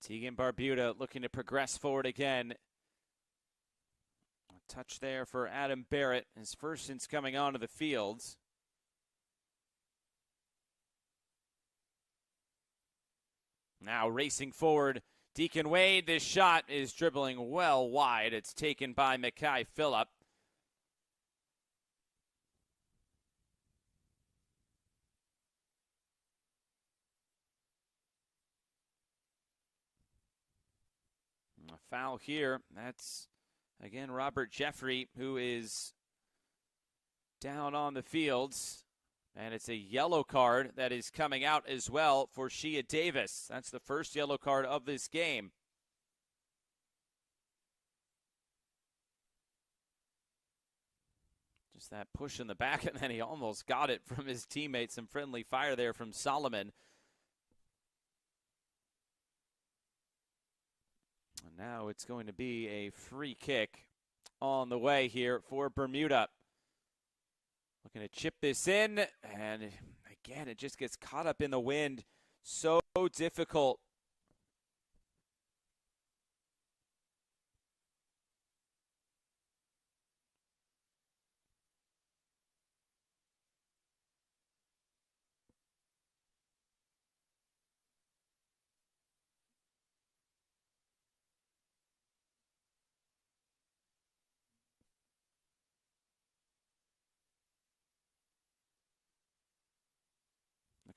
Antigua and Barbuda looking to progress forward again. A touch there for Adam Barrett, his first since coming onto the field. Now racing forward, Deacon Wade. This shot is dribbling well wide. It's taken by Mackay Phillip. A foul here. That's, again, Robert Jeffrey, who is down on the fields. And it's a yellow card that is coming out as well for Shea Davis. That's the first yellow card of this game. Just that push in the back, and then he almost got it from his teammate. Some friendly fire there from Solomon. And now it's going to be a free kick on the way here for Bermuda. Looking to chip this in, and again, it just gets caught up in the wind. So difficult.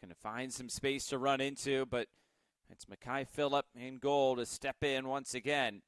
Going to find some space to run into, but it's Mackay Phillip in goal to step in once again.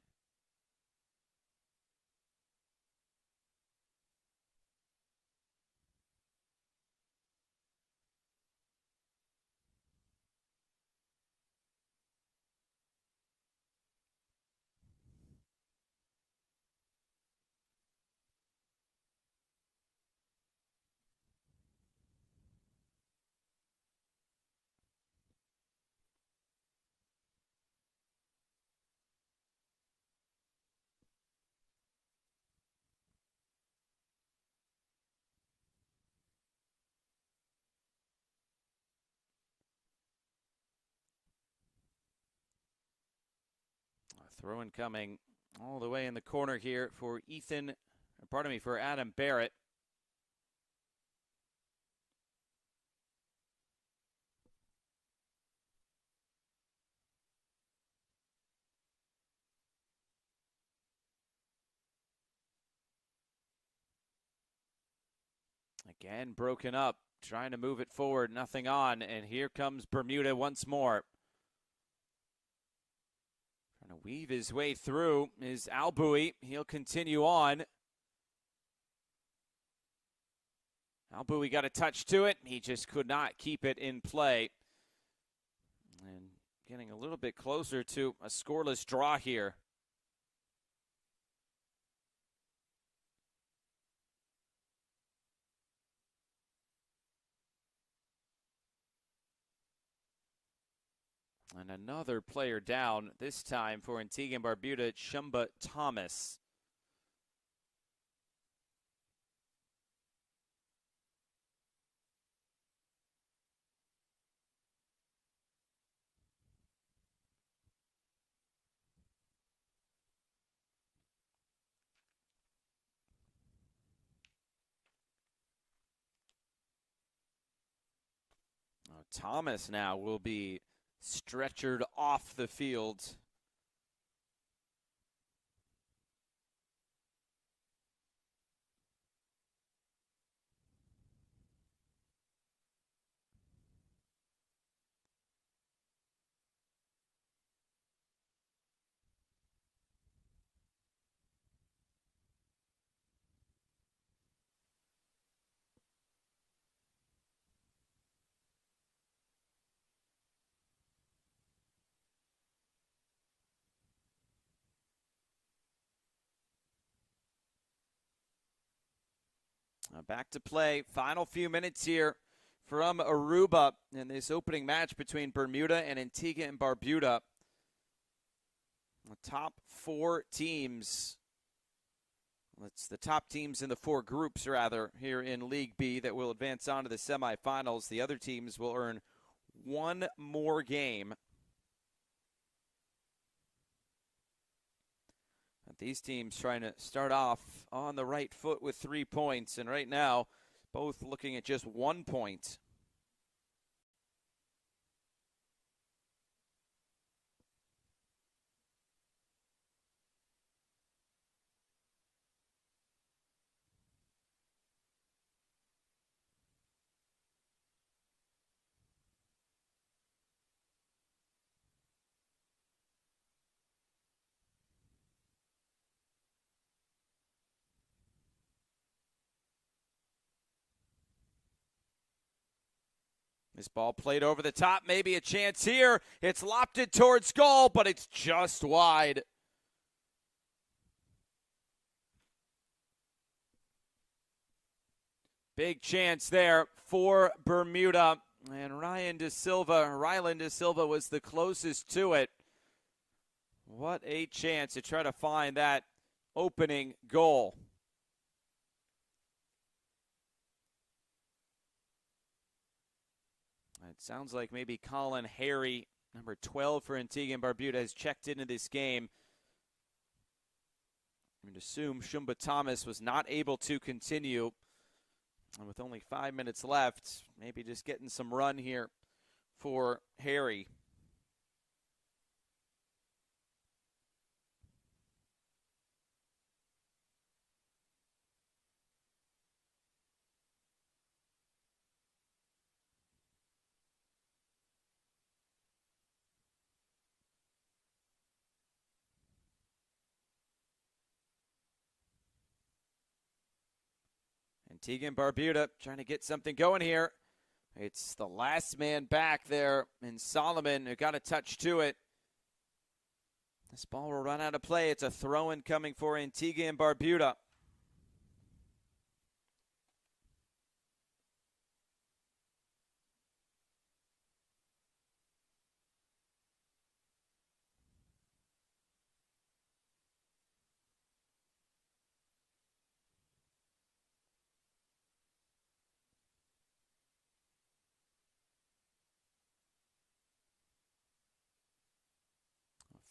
Throw in coming all the way in the corner here for for Adam Barrett. Again, broken up, trying to move it forward, nothing on, and here comes Bermuda once more. Trying to weave his way through is Albury. He'll continue on. Albury got a touch to it. He just could not keep it in play. And getting a little bit closer to a scoreless draw here. And another player down, this time for Antigua and Barbuda, Shumba Thomas. Thomas now will be stretchered off the field. Back to play. Final few minutes here from Aruba in this opening match between Bermuda and Antigua and Barbuda. The top four teams. It's the top teams in the four groups, rather, here in League B that will advance on to the semifinals. The other teams will earn one more game. These teams trying to start off on the right foot with 3 points, and right now, both looking at just 1 point. This ball played over the top, maybe a chance here. It's lofted towards goal, but it's just wide. Big chance there for Bermuda. And Ryland De Silva was the closest to it. What a chance to try to find that opening goal. It sounds like maybe Colin Harry, number 12 for Antigua and Barbuda, has checked into this game. I would assume Shumba Thomas was not able to continue. And with only 5 minutes left, maybe just getting some run here for Harry. Antigua and Barbuda trying to get something going here. It's the last man back there in Solomon who got a touch to it. This ball will run out of play. It's a throw-in coming for Antigua and Barbuda.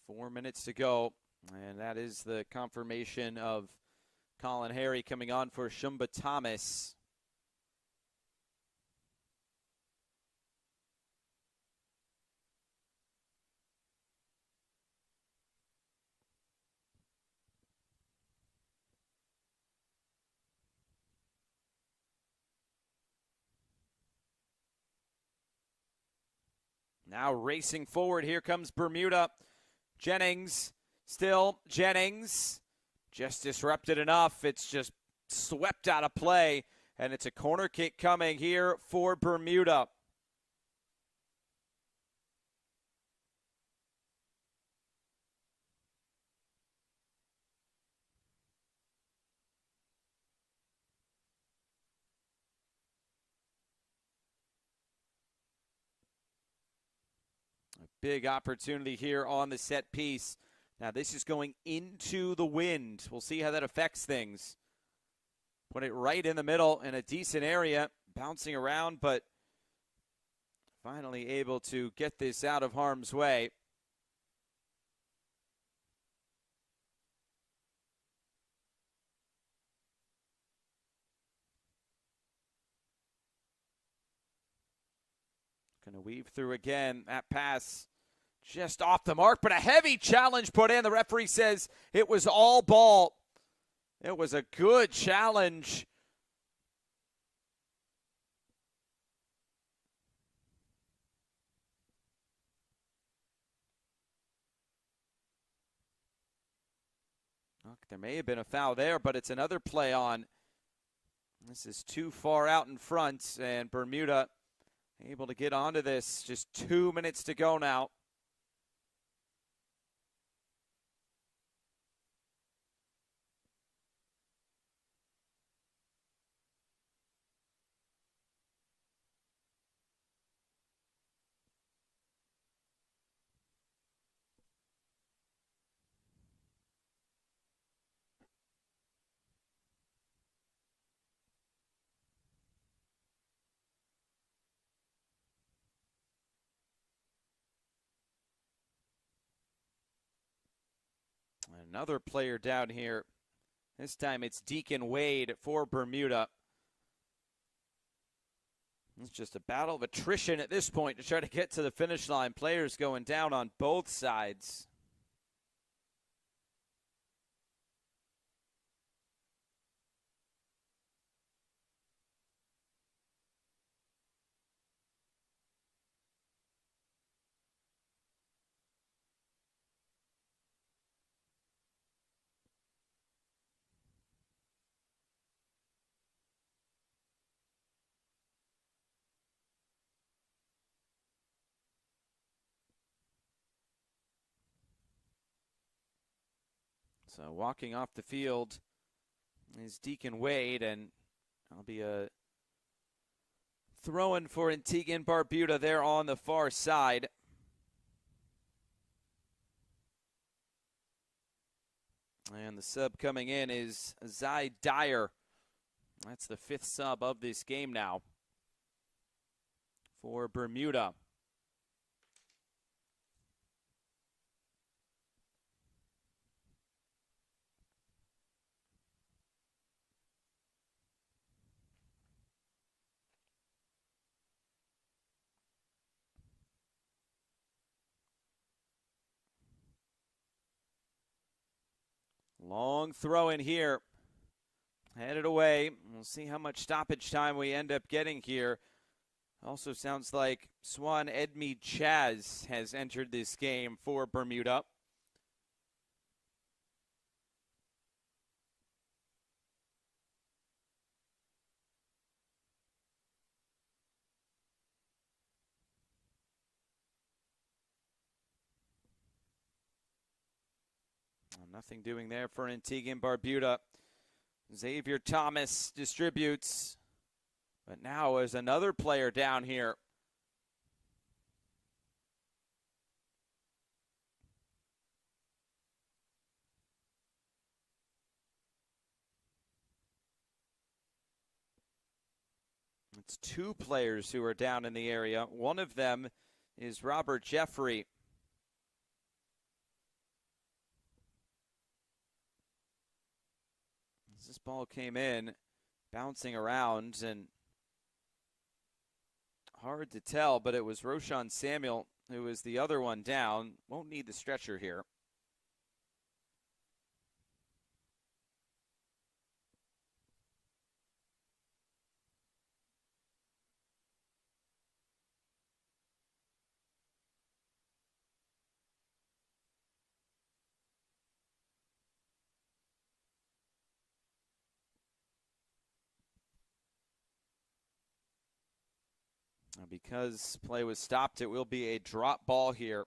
Four minutes to go, and that is the confirmation of Colin Harry coming on for Shumba Thomas. Now racing forward, here comes Bermuda. Jennings, still Jennings, just disrupted enough. It's just swept out of play, and it's a corner kick coming here for Bermuda. Big opportunity here on the set piece. Now this is going into the wind. We'll see how that affects things. Put it right in the middle in a decent area, bouncing around, but finally able to get this out of harm's way. Going to weave through again. That pass just off the mark, but a heavy challenge put in. The referee says it was all ball. It was a good challenge. Look, there may have been a foul there, but it's another play on. This is too far out in front, and Bermuda able to get onto this. Just 2 minutes to go now. Another player down here. This time it's Deacon Wade for Bermuda. It's just a battle of attrition at this point to try to get to the finish line. Players going down on both sides. So walking off the field is Deacon Wade, and that'll be a throw-in for Antigua and Barbuda there on the far side. And the sub coming in is Zai Dyer. That's the 5th sub of this game now for Bermuda. Long throw in here. Headed away. We'll see how much stoppage time we end up getting here. Also sounds like Swan Edme Chaz has entered this game for Bermuda. Nothing doing there for Antigua and Barbuda. Xavier Thomas distributes. But now there's another player down here. It's two players who are down in the area. One of them is Robert Jeffrey. As this ball came in, bouncing around, and hard to tell, but it was Roshan Samuel who was the other one down. Won't need the stretcher here. Because play was stopped, it will be a drop ball here.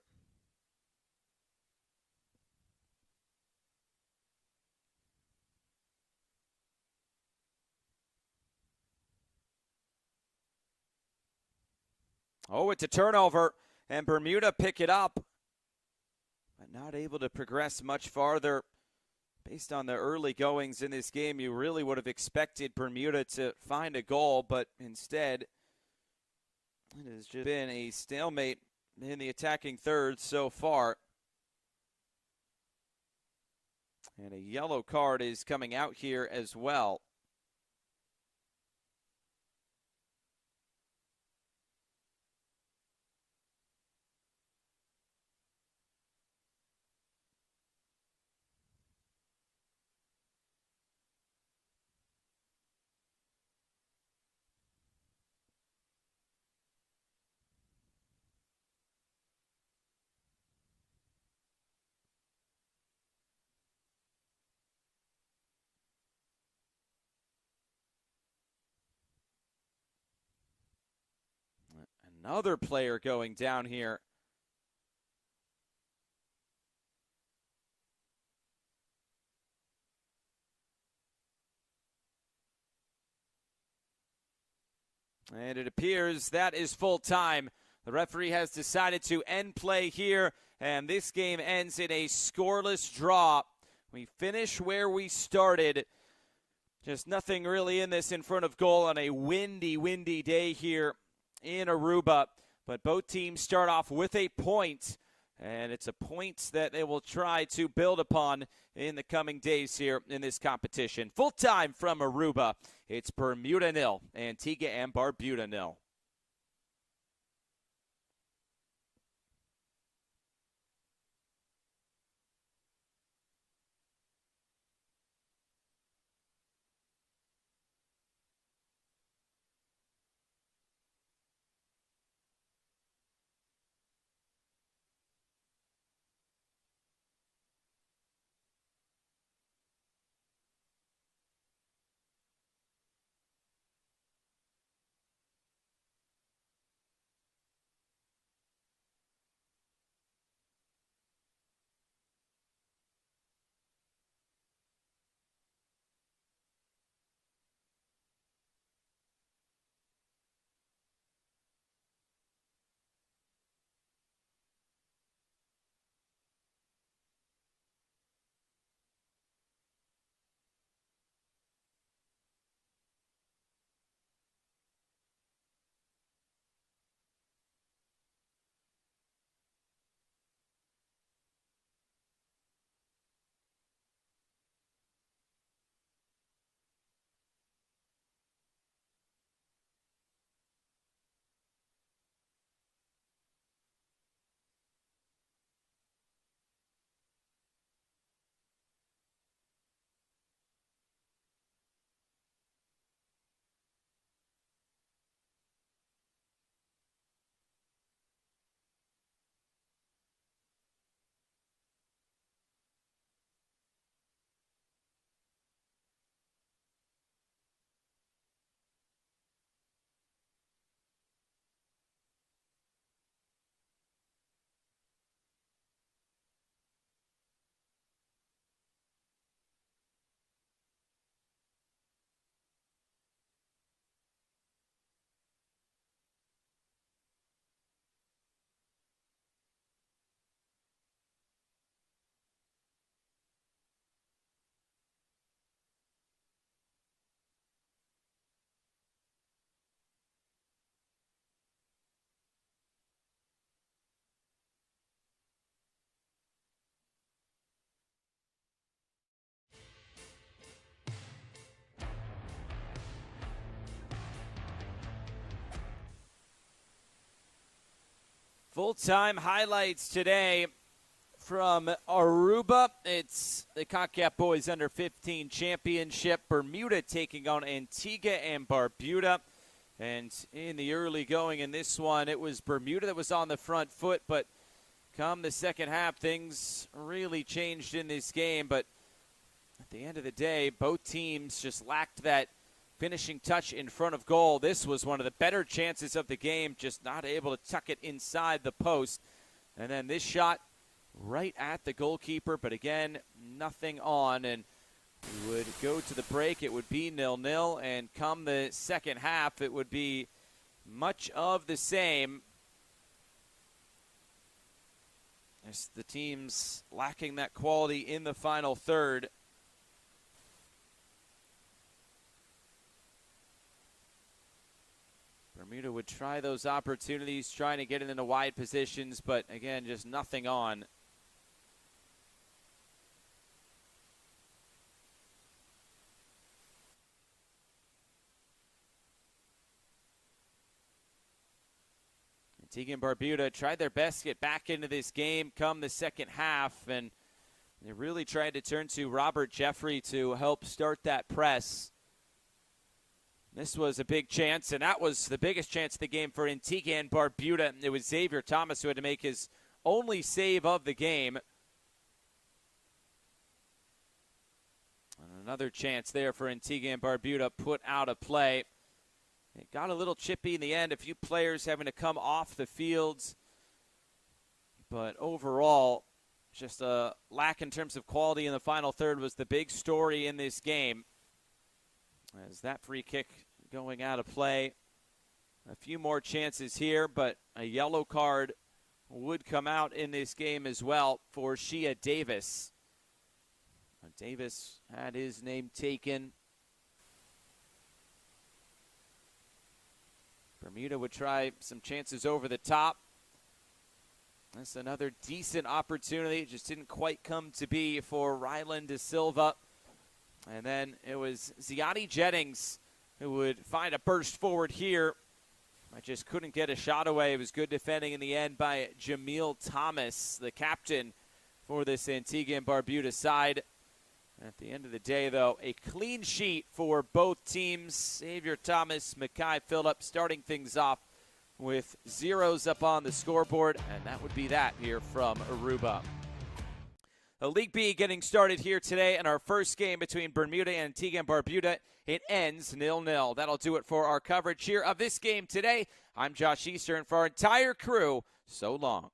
Oh, it's a turnover, and Bermuda pick it up, but not able to progress much farther. Based on the early goings in this game, you really would have expected Bermuda to find a goal, but instead, it has just been a stalemate in the attacking third so far. And a yellow card is coming out here as well. Another player going down here. And it appears that is full time. The referee has decided to end play here, and this game ends in a scoreless draw. We finish where we started. Just nothing really in this in front of goal on a windy day here in Aruba. But both teams start off with a point, and it's a point that they will try to build upon in the coming days here in this competition. Full time from Aruba, it's Bermuda 0, Antigua and Barbuda 0. Full-time highlights today from Aruba. It's the Concacaf Boys Under-15 Championship. Bermuda taking on Antigua and Barbuda. And in the early going in this one, it was Bermuda that was on the front foot. But come the second half, things really changed in this game. But at the end of the day, both teams just lacked that finishing touch in front of goal. This was one of the better chances of the game, just not able to tuck it inside the post. And then this shot right at the goalkeeper, but again, nothing on. And we would go to the break. It would be 0-0, and come the second half, it would be much of the same. As the teams lacking that quality in the final third. Bermuda would try those opportunities, trying to get it into wide positions, but again, just nothing on. Antigua and Barbuda tried their best to get back into this game come the second half, and they really tried to turn to Robert Jeffrey to help start that press. This was a big chance, and that was the biggest chance of the game for Antigua and Barbuda. It was Xavier Thomas who had to make his only save of the game. And another chance there for Antigua and Barbuda put out of play. It got a little chippy in the end, a few players having to come off the fields. But overall, just a lack in terms of quality in the final third was the big story in this game. As that free kick going out of play. A few more chances here, but a yellow card would come out in this game as well for Shea Davis. Davis had his name taken. Bermuda would try some chances over the top. That's another decent opportunity. It just didn't quite come to be for Ryland De Silva. And then it was Ziani Jennings who would find a burst forward here. I just couldn't get a shot away. It was good defending in the end by Jamil Thomas, the captain for this Antigua and Barbuda side. At the end of the day, though, a clean sheet for both teams. Xavier Thomas, Mackay Phillip starting things off with zeros up on the scoreboard, and that would be that here from Aruba. The League B getting started here today, and our first game between Bermuda and Antigua and Barbuda, it ends 0-0. That'll do it for our coverage here of this game today. I'm Josh Easter, and for our entire crew, so long.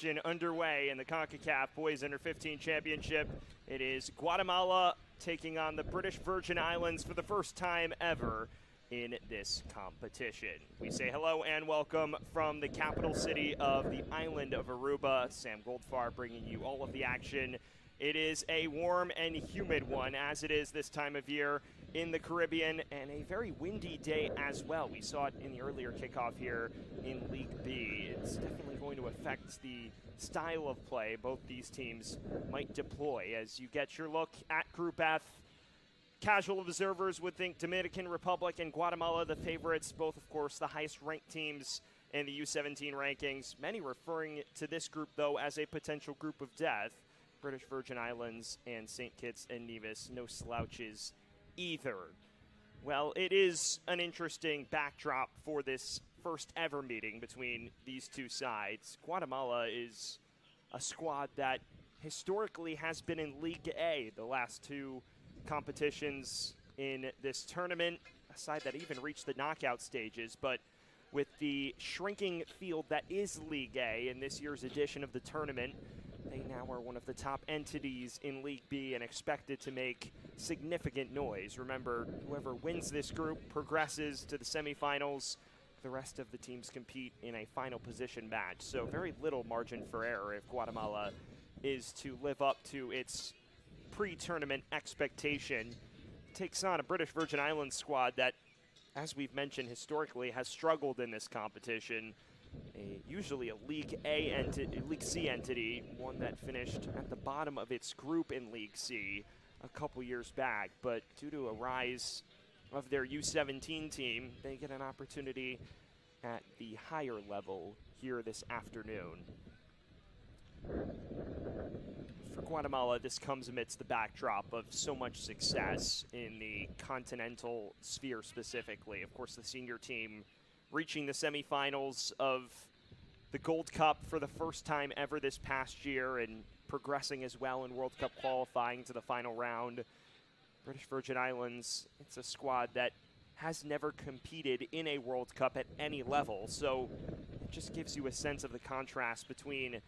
action underway in the Concacaf Boys Under-15 Championship. It is Guatemala taking on the British Virgin Islands for the first time ever in this competition. We say hello and welcome from the capital city of the island of Aruba. Sam Goldfarb bringing you all of the action. It is a warm and humid one, as it is this time of year in the Caribbean, and a very windy day as well. We saw it in the earlier kickoff here in League B. It's definitely going to affect the style of play both these teams might deploy as you get your look at Group F. Casual observers would think Dominican Republic and Guatemala the favorites, both, of course, the highest-ranked teams in the U-17 rankings. Many referring to this group, though, as a potential group of death. British Virgin Islands and St. Kitts and Nevis, no slouches either. Well, it is an interesting backdrop for this first-ever meeting between these two sides. Guatemala is a squad that historically has been in League A the last two competitions in this tournament, a side that even reached the knockout stages, but with the shrinking field that is League A in this year's edition of the tournament, they now are one of the top entities in League B and expected to make significant noise. Remember, whoever wins this group progresses to the semifinals. The rest of the teams compete in a final position match, so very little margin for error if Guatemala is to live up to its pre-tournament expectation. Takes on a British Virgin Islands squad that, as we've mentioned historically, has struggled in this competition. Usually a League C entity, one that finished at the bottom of its group in League C a couple years back, but due to a rise of their U-17 team, they get an opportunity at the higher level here this afternoon. For Guatemala, this comes amidst the backdrop of so much success in the continental sphere specifically. Of course, the senior team reaching the semifinals of the Gold Cup for the first time ever this past year and progressing as well in World Cup qualifying to the final round. British Virgin Islands, it's a squad that has never competed in a World Cup at any level, so it just gives you a sense of the contrast between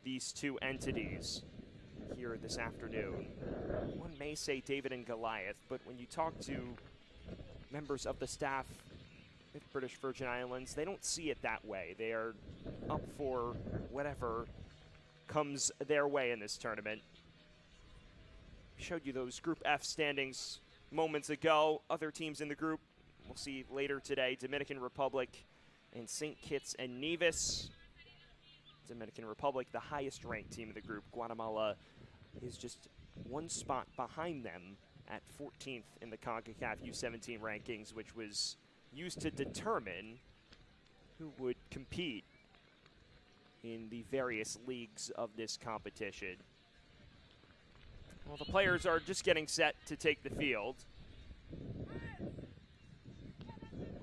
these two entities here this afternoon. One may say David and Goliath, but when you talk to members of the staff at British Virgin Islands, they don't see it that way. They are up for whatever comes their way in this tournament. Showed you those Group F standings moments ago. Other teams in the group we'll see later today: Dominican Republic and St. Kitts and Nevis. Dominican Republic, the highest ranked team in the group. Guatemala is just one spot behind them at 14th in the Concacaf U-17 rankings, which was used to determine who would compete in the various leagues of this competition. Well, the players are just getting set to take the field.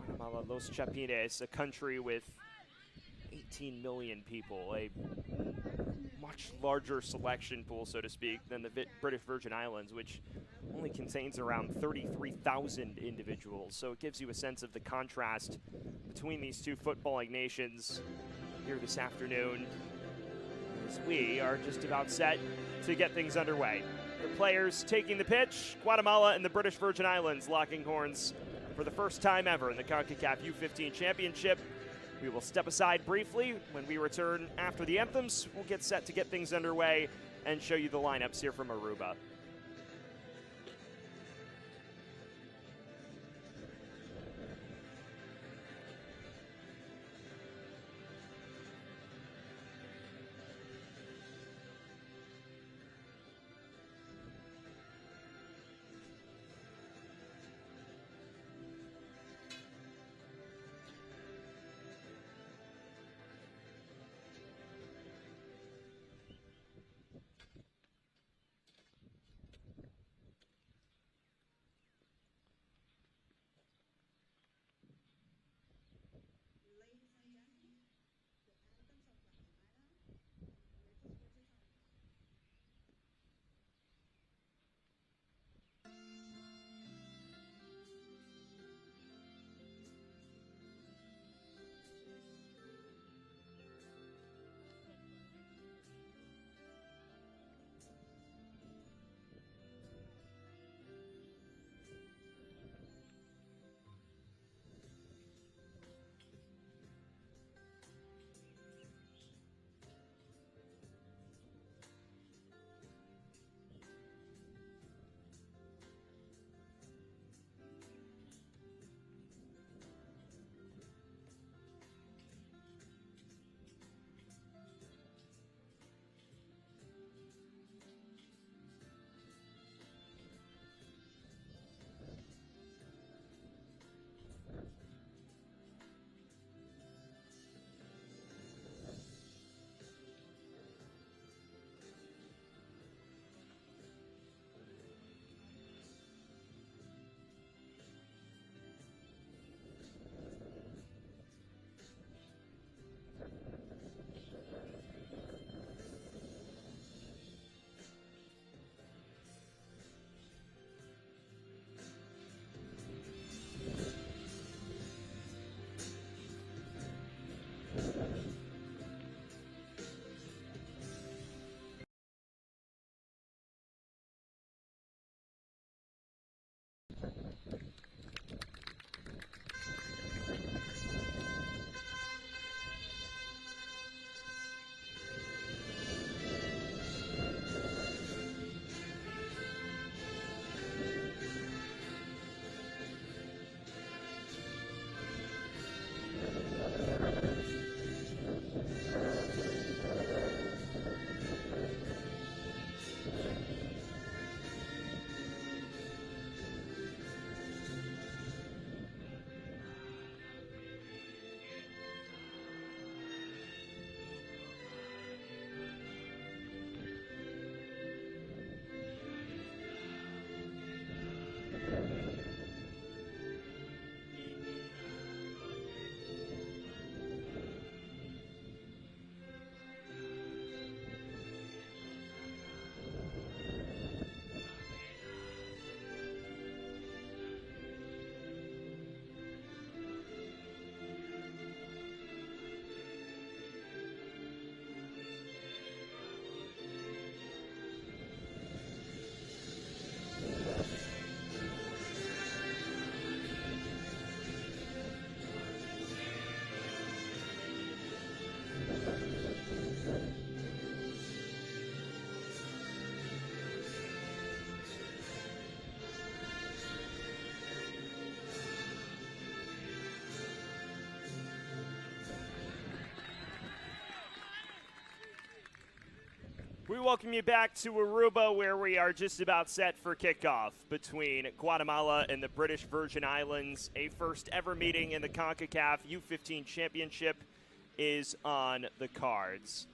Guatemala, Los Chapines, a country with 18 million people, a much larger selection pool, so to speak, than the British Virgin Islands, which only contains around 33,000 individuals. So it gives you a sense of the contrast between these two footballing nations here this afternoon, as we are just about set to get things underway. The players taking the pitch, Guatemala and the British Virgin Islands locking horns for the first time ever in the Concacaf U-15 Championship. We will step aside briefly. When we return after the anthems, we'll get set to get things underway and show you the lineups here from Aruba. We welcome you back to Aruba, where we are just about set for kickoff between Guatemala and the British Virgin Islands. A first ever meeting in the Concacaf U-15 Championship is on the cards.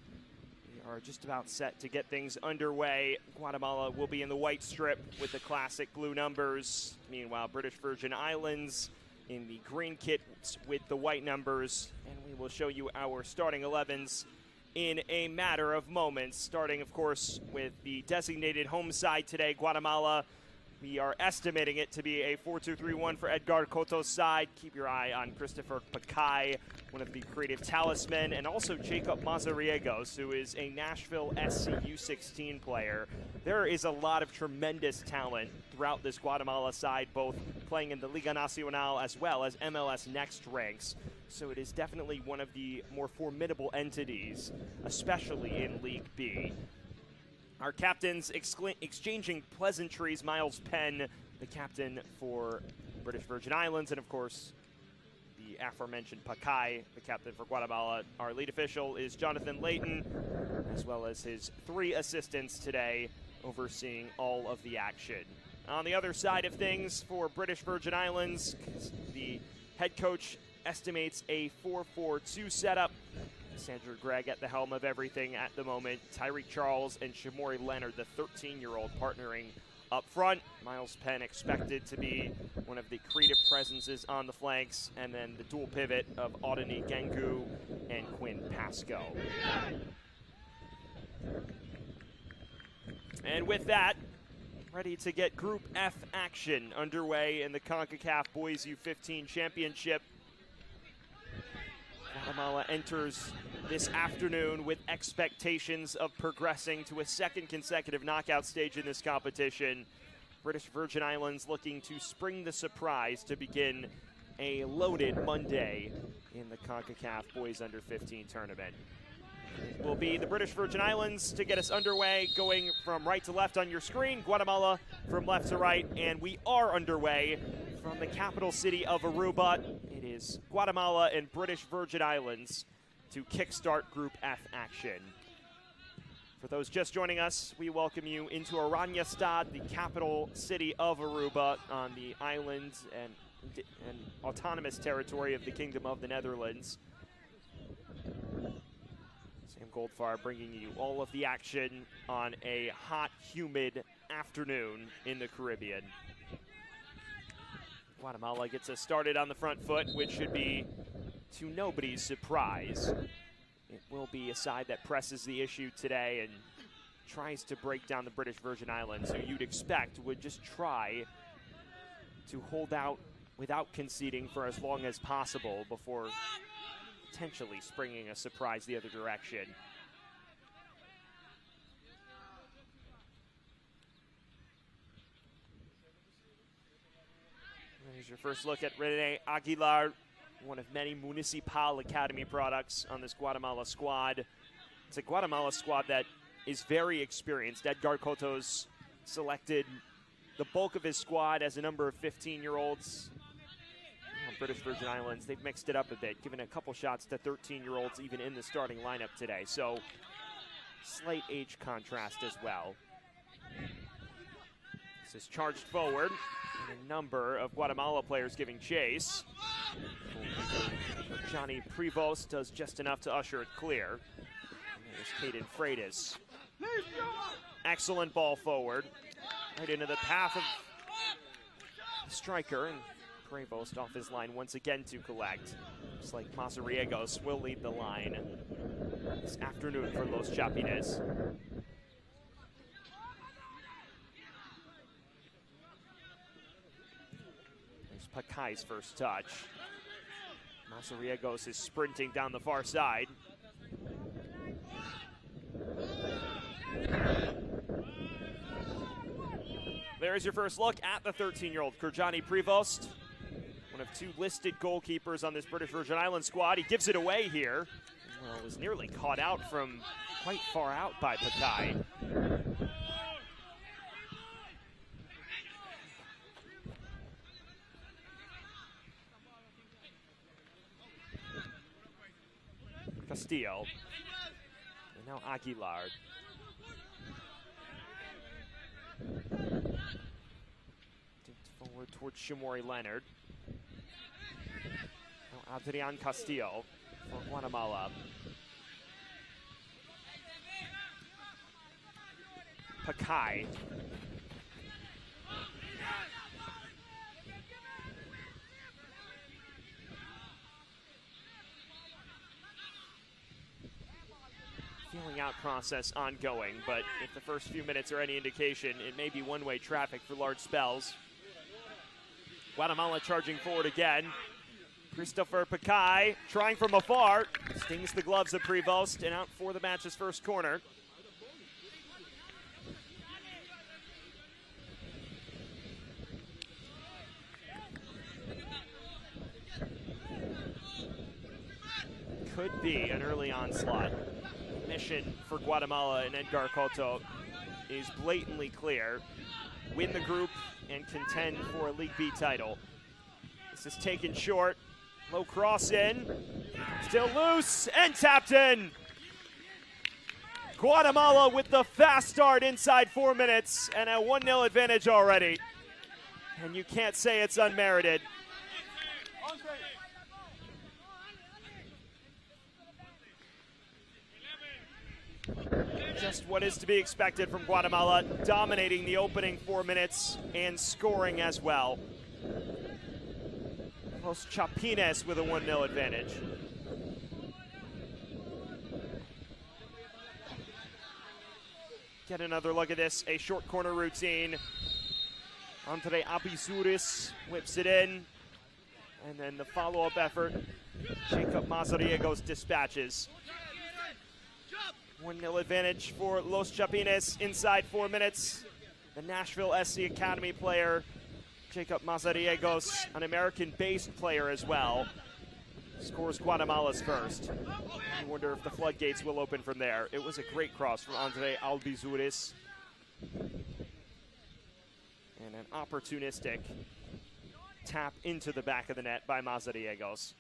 We are just about set to get things underway. Guatemala will be in the white strip with the classic blue numbers. Meanwhile, British Virgin Islands in the green kit with the white numbers. And we will show you our starting 11s in a matter of moments, starting, of course, with the designated home side today, Guatemala. We are estimating it to be a 4-2-3-1 for Edgar Coto's side. Keep your eye on Christopher Pacay, one of the creative talisman, and also Jacob Mazariegos, who is a Nashville SC U-16 player. There is a lot of tremendous talent throughout this Guatemala side, both playing in the Liga Nacional as well as MLS Next ranks. So it is definitely one of the more formidable entities, especially in League B. Our captains exchanging pleasantries. Miles Penn, the captain for British Virgin Islands, and of course, the aforementioned Pacay, the captain for Guatemala. Our lead official is Jonathan Layton, as well as his 3 assistants today, overseeing all of the action. On the other side of things for British Virgin Islands, the head coach estimates a 4-4-2 setup. Sandra Gregg at the helm of everything at the moment. Tyreek Charles and Shamori Leonard, the 13-year-old, partnering up front. Miles Penn expected to be one of the creative presences on the flanks, and then the dual pivot of Audini Gengu and Quinn Pasco. And with that, ready to get Group F action underway in the Concacaf Boys U-15 Championship. Guatemala enters this afternoon with expectations of progressing to a second consecutive knockout stage in this competition. British Virgin Islands looking to spring the surprise to begin a loaded Monday in the Concacaf Boys Under 15 tournament. It will be the British Virgin Islands to get us underway, going from right to left on your screen, Guatemala from left to right, and we are underway from the capital city of Aruba. It is Guatemala and British Virgin Islands to kickstart Group F action. For those just joining us, we welcome you into Oranjestad, the capital city of Aruba on the island and autonomous territory of the Kingdom of the Netherlands. Sam Goldfarb bringing you all of the action on a hot, humid afternoon in the Caribbean. Guatemala gets us started on the front foot, which should be to nobody's surprise. It will be a side that presses the issue today and tries to break down the British Virgin Islands, who you'd expect would just try to hold out without conceding for as long as possible before potentially springing a surprise the other direction. Here's your first look at Rene Aguilar, one of many Municipal Academy products on this Guatemala squad. It's a Guatemala squad that is very experienced. Edgar Coto's selected the bulk of his squad as a number of 15-year-olds. British Virgin Islands, they've mixed it up a bit, giving a couple shots to 13-year-olds even in the starting lineup today. So slight age contrast as well. This is charged forward. A number of Guatemala players giving chase. Johnny Prevost does just enough to usher it clear. There's Caden Freitas. Excellent ball forward. Right into the path of the striker, and Prevost off his line once again to collect. Looks like Mazariegos will lead the line this afternoon for Los Chapines. Pacay's first touch. Mazariegos is sprinting down the far side. There's your first look at the 13-year-old Kurjani Prevost, one of 2 listed goalkeepers on this British Virgin Islands squad. He gives it away here. Well, was nearly caught out from quite far out by Pacay. Castillo. And now Aguilar. Dipped forward towards Shimori Leonard. Now Adrian Castillo for Guatemala. Pakai. Feeling out process ongoing, but if the first few minutes are any indication, it may be one-way traffic for large spells. Guatemala charging forward again. Christopher Pakai trying from afar. Stings the gloves of Prevost and out for the match's first corner. Could be an early onslaught. Mission for Guatemala and Edgar Cotto is blatantly clear. Win the group and contend for a League B title. This is taken short. Low cross in. Still loose and tapped in. Guatemala with the fast start inside 4 minutes and a 1-0 advantage already. And you can't say it's unmerited. Just what is to be expected from Guatemala, dominating the opening 4 minutes and scoring as well. Los Chapines with a 1-0 advantage. Get another look at this, a short corner routine. Andre Abizuris whips it in. And then the follow-up effort, Jacob Mazariegos dispatches. 1-0 advantage for Los Chapines inside 4 minutes. The Nashville SC Academy player, Jacob Mazariegos, an American-based player as well, scores Guatemala's first. I wonder if the floodgates will open from there. It was a great cross from Andre Albizuris. And an opportunistic tap into the back of the net by Mazariegos.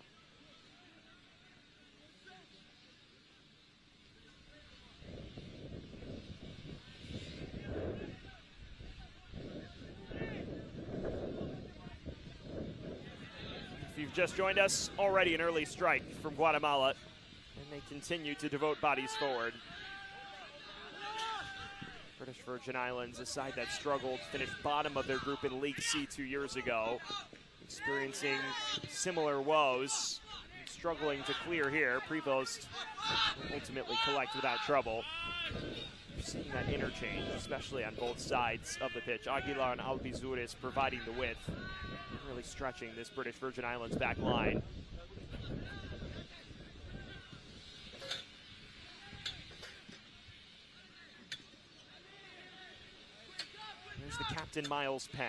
If you've just joined us, already an early strike from Guatemala, and they continue to devote bodies forward. British Virgin Islands, a side that struggled, finished bottom of their group in League C 2 years ago, experiencing similar woes, struggling to clear here. Prevost ultimately collect without trouble. You're seeing that interchange, especially on both sides of the pitch. Aguilar and Albizuris providing the width, really stretching this British Virgin Islands back line. There's the captain, Miles Penn,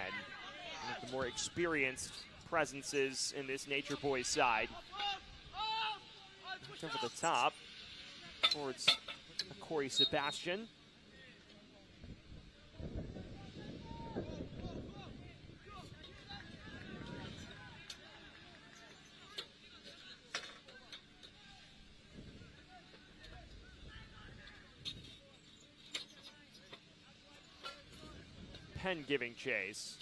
one of the more experienced presences in this Nature Boys side. Over the top towards Corey Sebastian. Penn giving chase.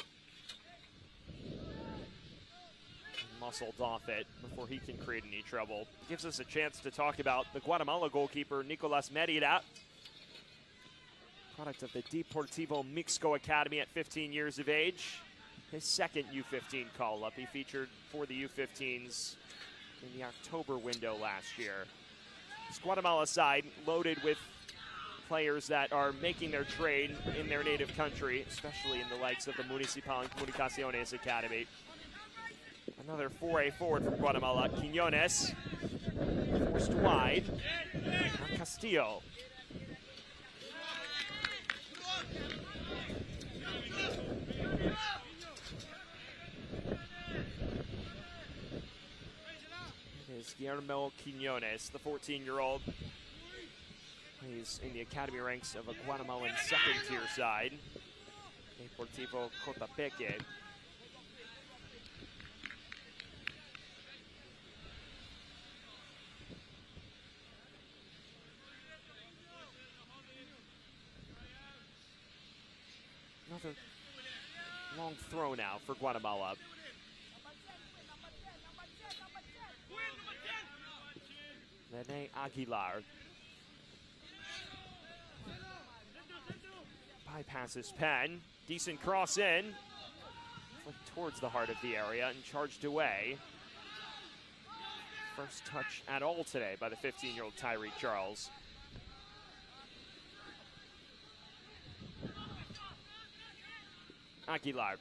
Muscled off it before he can create any trouble. Gives us a chance to talk about the Guatemala goalkeeper, Nicolas Merida. Product of the Deportivo Mixco Academy at 15 years of age. His second U-15 call-up. He featured for the U-15s in the October window last year. This Guatemala side loaded with players that are making their trade in their native country, especially in the likes of the Municipal and Comunicaciones Academy. Another foray forward from Guatemala. Quiñones forced wide. Now Castillo. It is Guillermo Quiñones, the 14-year-old. He's in the academy ranks of a Guatemalan second-tier side, Deportivo Cotapeque. Another long throw now for Guatemala. Rene Aguilar bypasses Penn. Decent cross in. Flicked towards the heart of the area and charged away. First touch at all today by the 15-year-old Tyreek Charles. Aguilar.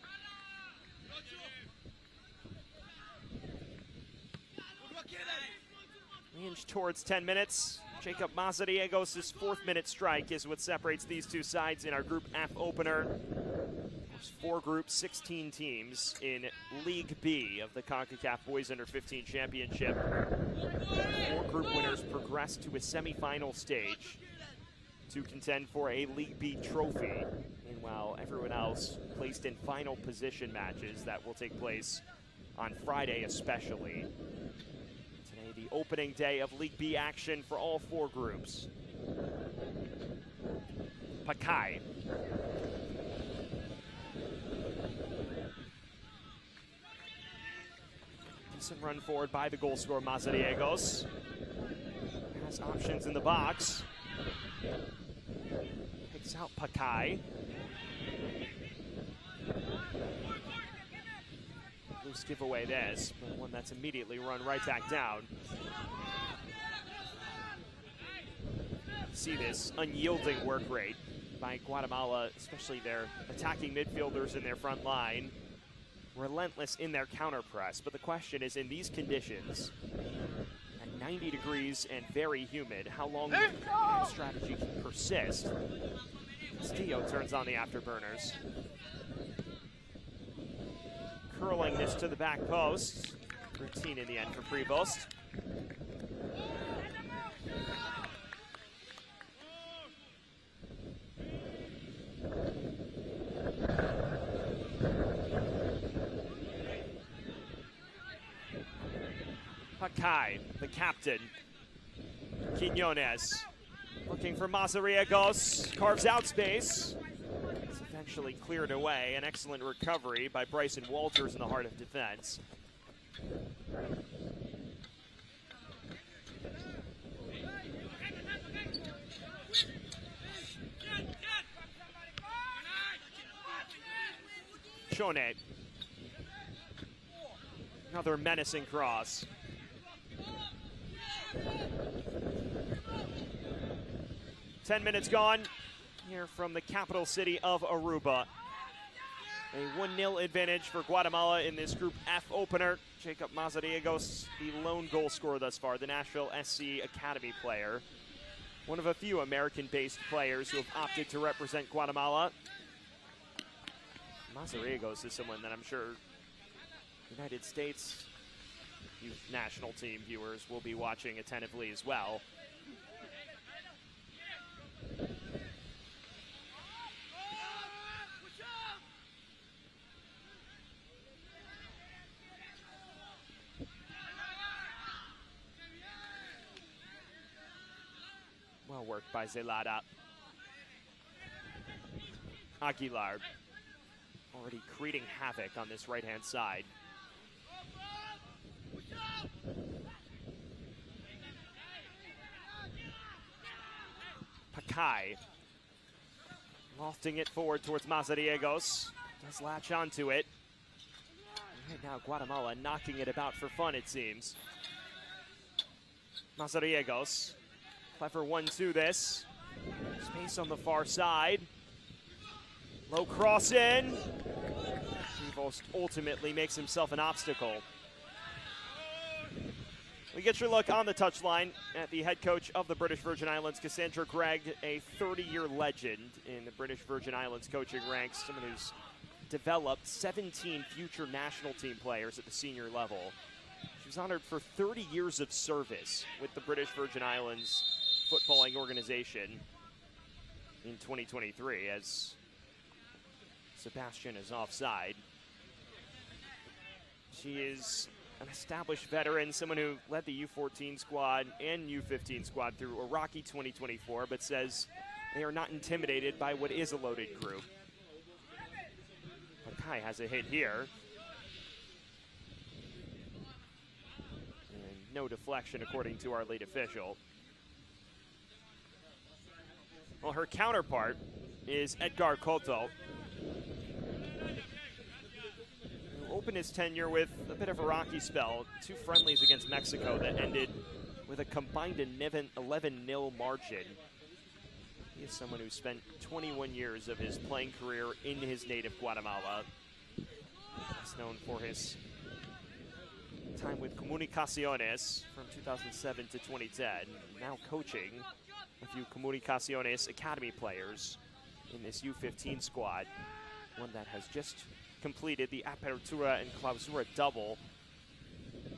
We inch towards 10 minutes. Jacob Mazariegos' 4th-minute strike is what separates these two sides in our Group F opener. There's 4 groups, 16 teams in League B of the Concacaf Boys Under 15 Championship. 4 group winners progress to a semifinal stage to contend for a League B trophy. Meanwhile, everyone else placed in final position matches that will take place on Friday especially. Today, the opening day of League B action for all 4 groups. Pakai. Decent run forward by the goal scorer, Mazariegos. Has options in the box. Picks out Pakai. Loose giveaway this, but one that's immediately run right back down. See this unyielding work rate by Guatemala, especially their attacking midfielders in their front line. Relentless in their counter press, but the question is, in these conditions, at 90 degrees and very humid, how long that strategy can persist? Castillo turns on the afterburners. Curling this to the back post. Routine in the end for Prevost. Pakai, the captain. Quinones looking for Mazariegos, carves out space. It's eventually cleared away. An excellent recovery by Bryson Walters in the heart of defense. Shone. Another menacing cross. Ten minutes gone here from the capital city of Aruba. A 1-0 advantage for Guatemala in this Group F opener. Jacob Mazariegos, the lone goal scorer thus far, the Nashville SC Academy player. One of a few American-based players who have opted to represent Guatemala. Mazariegos is someone that I'm sure United States youth national team viewers will be watching attentively as well. Well worked by Zelada. Aguilar already creating havoc on this right-hand side. Pakai lofting it forward towards Mazariegos. Does latch onto it. And right now Guatemala knocking it about for fun, it seems. Mazariegos. Clever 1-2 this. Space on the far side. Low cross in. Prevost ultimately makes himself an obstacle. We get your look on the touchline at the head coach of the British Virgin Islands, Cassandra Gregg, a 30-year legend in the British Virgin Islands coaching ranks, someone who's developed 17 future national team players at the senior level. She was honored for 30 years of service with the British Virgin Islands footballing organization in 2023 as Sebastian is offside. She is an established veteran, someone who led the U-14 squad and U-15 squad through a rocky 2024, but says they are not intimidated by what is a loaded group. Pakai has a hit here. And no deflection according to our lead official. Well, her counterpart is Edgar Coto, who opened his tenure with a bit of a rocky spell. 2 friendlies against Mexico that ended with a combined 11-0 margin. He is someone who spent 21 years of his playing career in his native Guatemala. He's known for his time with Comunicaciones from 2007 to 2010, now coaching a few Comunicaciones Academy players in this U-15 squad, one that has just completed the Apertura and Clausura double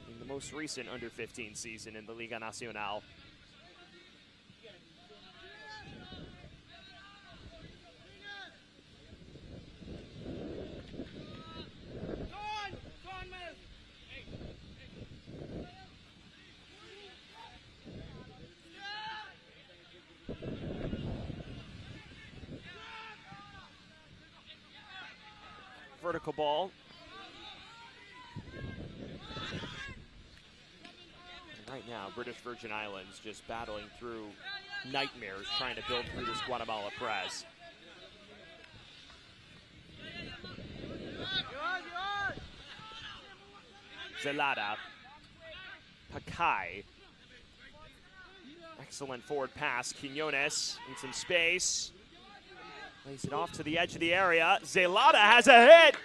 in the most recent under-15 season in the Liga Nacional. Vertical ball. And right now, British Virgin Islands just battling through nightmares trying to build through this Guatemala press. Zelada. Pakai. Excellent forward pass. Quinones in some space. Lays it off to the edge of the area. Zelada has a hit.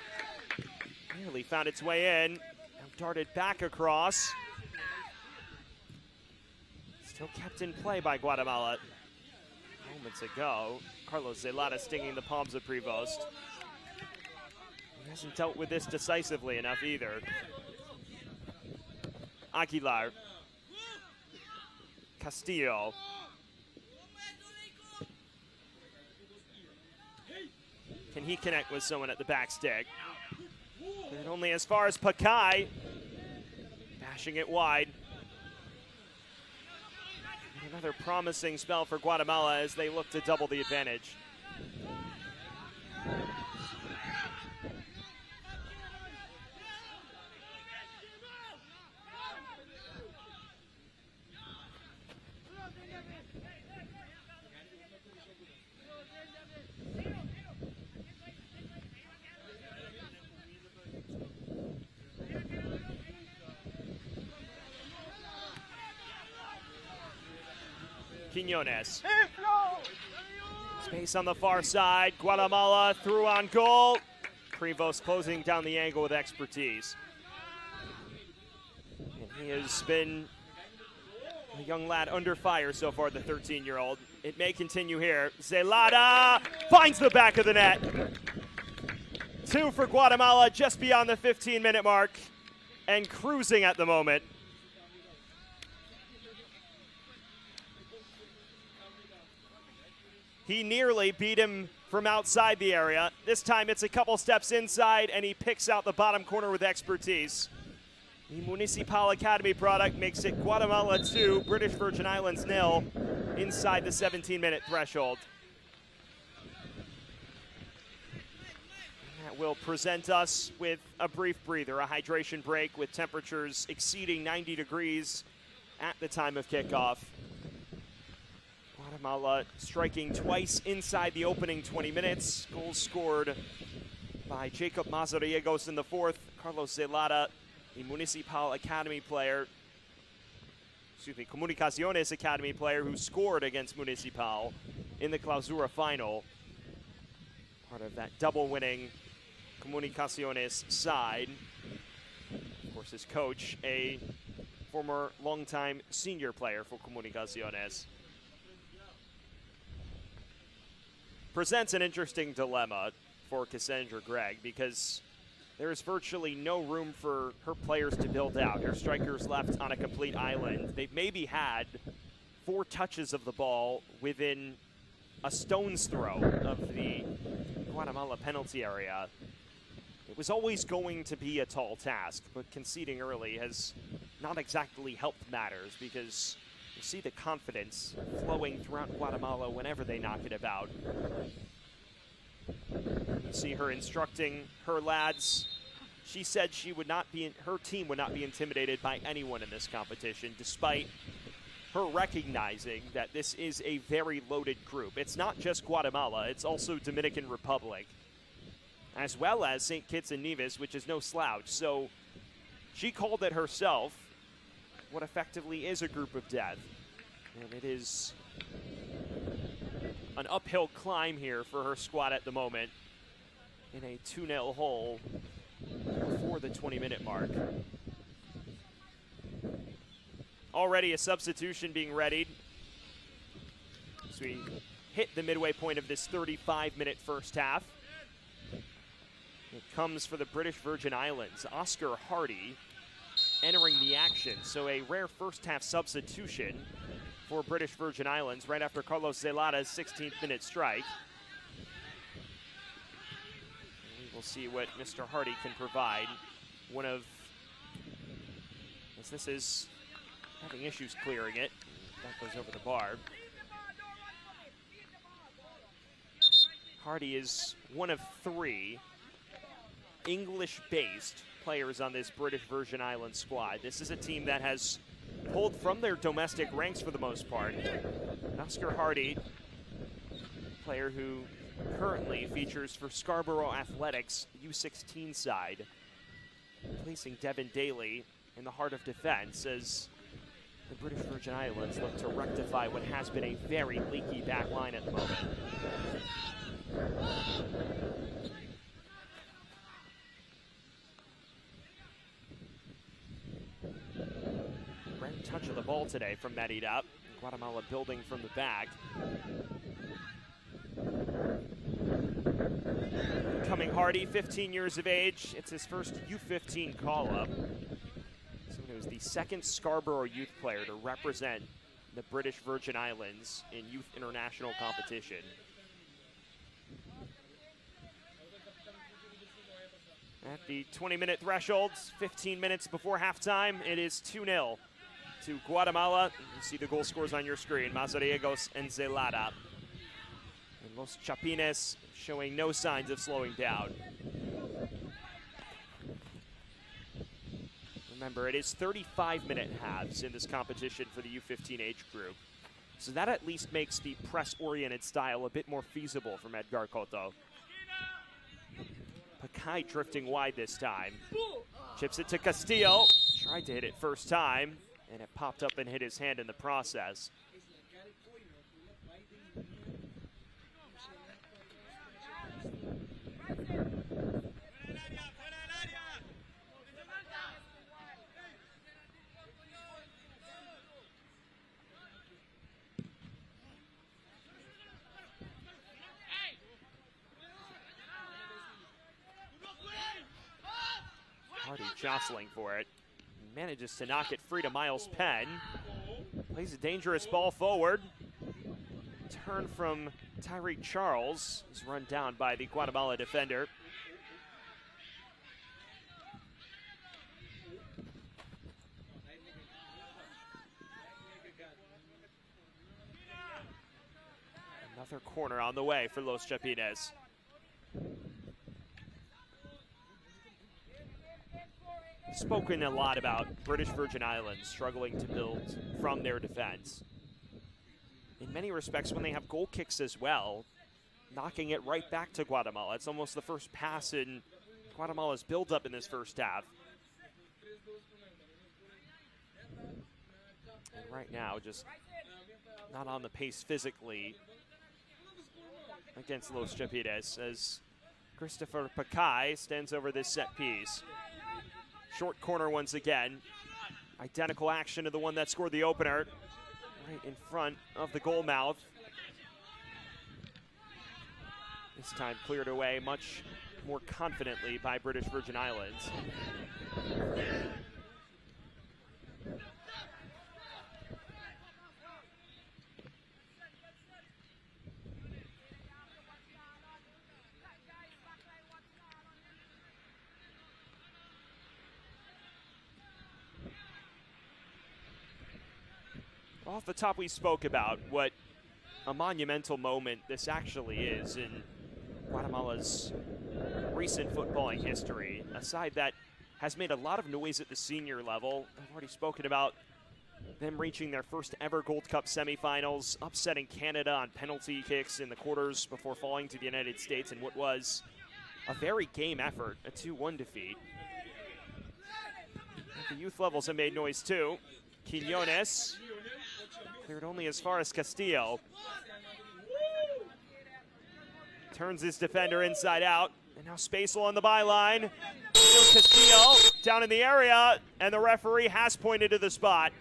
Nearly found its way in. Now darted back across. Still kept in play by Guatemala. Moments ago, Carlos Zelada stinging the palms of Prevost. He hasn't dealt with this decisively enough either. Aguilar. Castillo. Can he connect with someone at the back stick? And only as far as Pakai. Bashing it wide. And another promising spell for Guatemala as they look to double the advantage. Quinones. Space on the far side. Guatemala through on goal. Prevost closing down the angle with expertise. And he has been a young lad under fire so far, the 13-year-old. It may continue here. Zelada finds the back of the net. 2 for Guatemala just beyond the 15-minute mark and cruising at the moment. He nearly beat him from outside the area. This time it's a couple steps inside, and he picks out the bottom corner with expertise. The Municipal Academy product makes it Guatemala 2, British Virgin Islands 0, inside the 17-minute threshold. And that will present us with a brief breather, a hydration break with temperatures exceeding 90 degrees at the time of kickoff. Guatemala striking twice inside the opening 20 minutes. Goals scored by Jacob Mazariegos in the 4th. Carlos Zelada, the Municipal Academy player, Comunicaciones Academy player who scored against Municipal in the Clausura final. Part of that double winning Comunicaciones side. Of course, his coach, a former longtime senior player for Comunicaciones. Presents an interesting dilemma for Cassandra Gregg because there is virtually no room for her players to build out. Her strikers left on a complete island. They've maybe had 4 touches of the ball within a stone's throw of the Guatemala penalty area. It was always going to be a tall task, but conceding early has not exactly helped matters because you see the confidence flowing throughout Guatemala whenever they knock it about. You see her instructing her lads. She said her team would not be intimidated by anyone in this competition, despite her recognizing that this is a very loaded group. It's not just Guatemala, it's also Dominican Republic, as well as St. Kitts and Nevis, which is no slouch. So she called it herself what effectively is a group of death. And it is an uphill climb here for her squad at the moment in a 2-0 hole before the 20-minute mark. Already a substitution being readied as we hit the midway point of this 35-minute first half. It comes for the British Virgin Islands. Oscar Hardy entering the action. So a rare first half substitution for British Virgin Islands right after Carlos Zelada's 16th minute strike. And we will see what Mr. Hardy can provide. As this is having issues clearing it. That goes over the bar. Hardy is one of 3 English-based players on this British Virgin Islands squad. This is a team that has pulled from their domestic ranks for the most part. Oscar Hardy, player who currently features for Scarborough Athletics U-16 side, placing Devin Daly in the heart of defense as the British Virgin Islands look to rectify what has been a very leaky back line at the moment. Great touch of the ball today from Merida. Guatemala building from the back. Coming Hardy, 15 years of age. It's his first U-15 call-up. Someone who is the second Scarborough youth player to represent the British Virgin Islands in youth international competition. At the 20-minute threshold, 15 minutes before halftime, it is 2-0 to Guatemala. You see the goal scores on your screen, Mazariegos and Zelada. And Los Chapines showing no signs of slowing down. Remember, it is 35-minute halves in this competition for the U-15 age group. So that at least makes the press-oriented style a bit more feasible from Edgar Cotto. Pakai drifting wide this time. Chips it to Castillo. Tried to hit it first time, and it popped up and hit his hand in the process. Hardy jostling for it. Manages to knock it free to Miles Penn. Plays a dangerous ball forward. Turn from Tyreek Charles. Is run down by the Guatemala defender. Another corner on the way for Los Chapines. Spoken a lot about British Virgin Islands struggling to build from their defense. In many respects, when they have goal kicks as well, knocking it right back to Guatemala. It's almost the first pass in Guatemala's build-up in this first half. And right now, just not on the pace physically against Los Chapines as Christopher Pakai stands over this set piece. Short corner once again. Identical action to the one that scored the opener. Right in front of the goal mouth. This time cleared away much more confidently by British Virgin Islands. Off the top, we spoke about what a monumental moment this actually is in Guatemala's recent footballing history, a side that has made a lot of noise at the senior level. I've already spoken about them reaching their first ever Gold Cup semifinals, upsetting Canada on penalty kicks in the quarters before falling to the United States in what was a very game effort, a 2-1 defeat. At the youth levels have made noise too. Quiñones cleared only as far as Castillo. Turns his defender inside out, and now Spacel on the byline. Still Castillo down in the area, and the referee has pointed to the spot.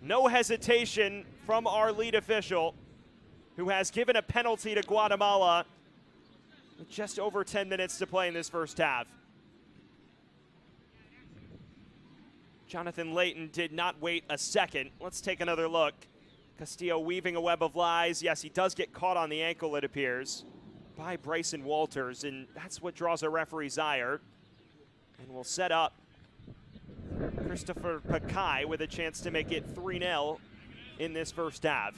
No hesitation from our lead official, who has given a penalty to Guatemala with just over 10 minutes to play in this first half. Jonathan Layton did not wait a second. Let's take another look. Castillo weaving a web of lies. Yes, he does get caught on the ankle, it appears, by Bryson Walters, and that's what draws a referee's ire. And will set up Christopher Pakai with a chance to make it 3-0 in this first half.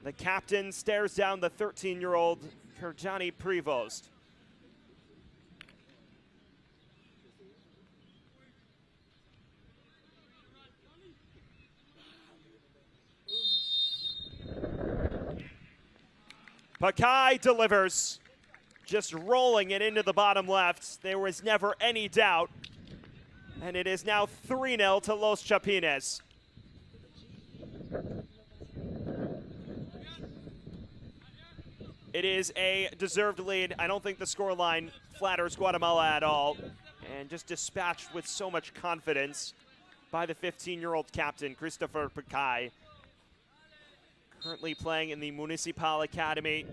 The captain stares down the 13-year-old Kerjani Prevost. Pakai delivers, just rolling it into the bottom left. There was never any doubt. And it is now 3-0 to Los Chapines. It is a deserved lead. I don't think the scoreline flatters Guatemala at all. And just dispatched with so much confidence by the 15-year-old captain, Christopher Pakai. Currently playing in the Municipal Academy.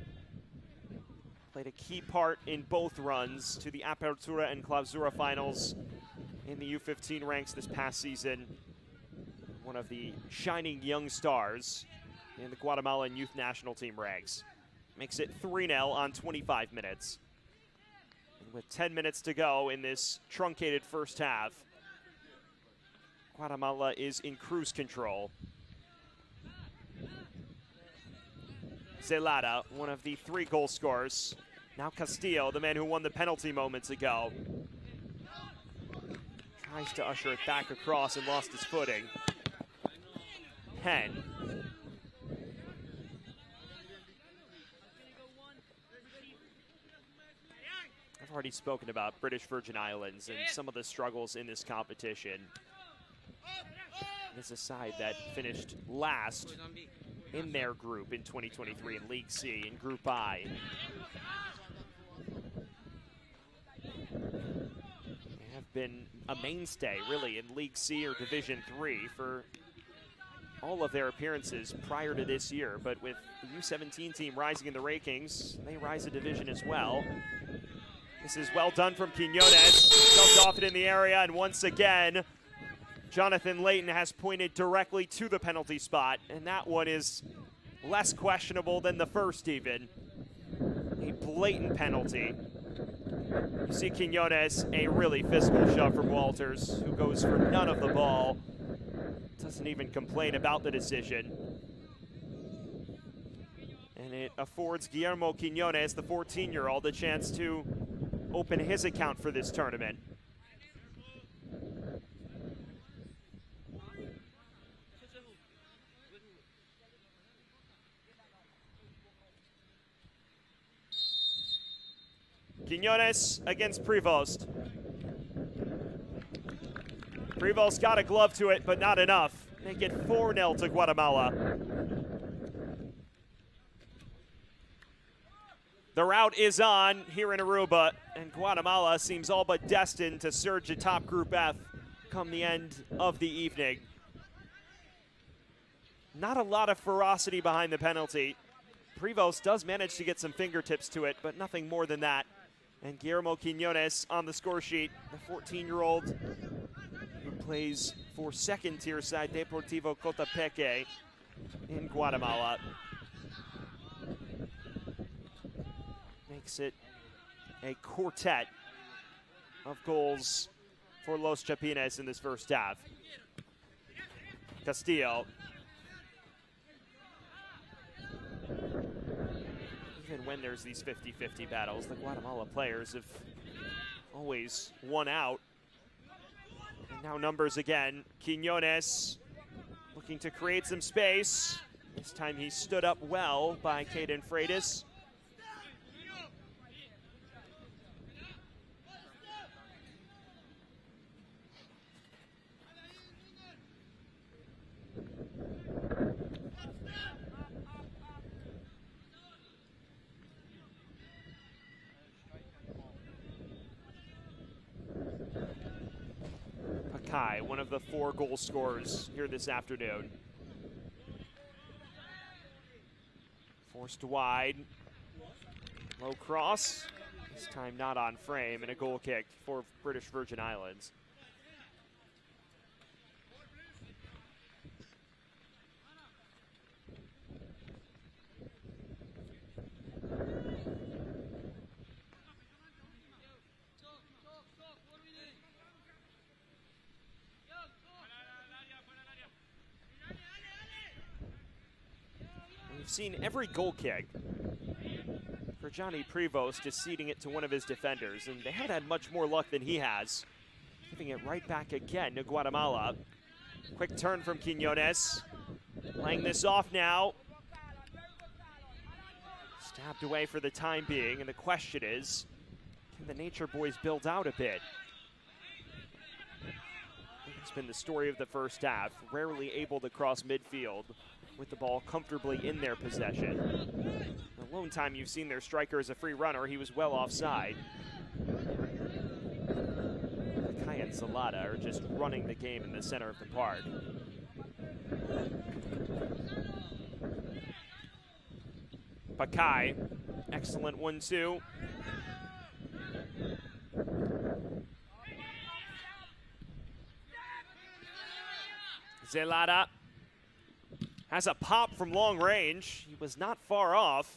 Played a key part in both runs to the Apertura and Clausura finals in the U-15 ranks this past season. One of the shining young stars in the Guatemalan youth national team ranks. Makes it 3-0 on 25 minutes. And with 10 minutes to go in this truncated first half, Guatemala is in cruise control. Zelada, one of the 3 goal scorers. Now Castillo, the man who won the penalty moments ago. Tries to usher it back across and lost his footing. Penn. I've already spoken about British Virgin Islands and some of the struggles in this competition. This is a side that finished last in their group in 2023 in League C, in Group I. They have been a mainstay, really, in League C or Division III for all of their appearances prior to this year. But with the U-17 team rising in the rankings, they rise a division as well. This is well done from Quiñones. Jumped off it in the area, and once again, Jonathan Layton has pointed directly to the penalty spot, and that one is less questionable than the first even. A blatant penalty. You see Quiñones, a really physical shove from Walters, who goes for none of the ball. Doesn't even complain about the decision. And it affords Guillermo Quiñones, the 14-year-old, a chance to open his account for this tournament. Quiñones against Prevost. Prevost got a glove to it, but not enough. Make it 4-0 to Guatemala. The route is on here in Aruba, and Guatemala seems all but destined to surge atop Group F come the end of the evening. Not a lot of ferocity behind the penalty. Prevost does manage to get some fingertips to it, but nothing more than that. And Guillermo Quiñones on the score sheet, the 14-year-old who plays for second-tier side Deportivo Cotapeque in Guatemala. Makes it a quartet of goals for Los Chapines in this first half. Castillo. Even when there's these 50-50 battles. The Guatemala players have always won out. And now numbers again. Quiñones looking to create some space. This time he stood up well by Caden Freitas. One of the 4 goal scorers here this afternoon. Forced wide. Low cross. This time not on frame, and a goal kick for British Virgin Islands. We've seen every goal kick for Johnny Prevost just ceding it to one of his defenders, and they haven't had much more luck than he has. Giving it right back again to Guatemala. Quick turn from Quiñones. Laying this off now. Stabbed away for the time being, and the question is, can the Nature Boys build out a bit? It's been the story of the first half. Rarely able to cross midfield with the ball comfortably in their possession. The lone time you've seen their striker as a free runner, he was well offside. Kai and Salada are just running the game in the center of the park. Pakai, excellent 1-2. Zelada has a pop from long range. He was not far off.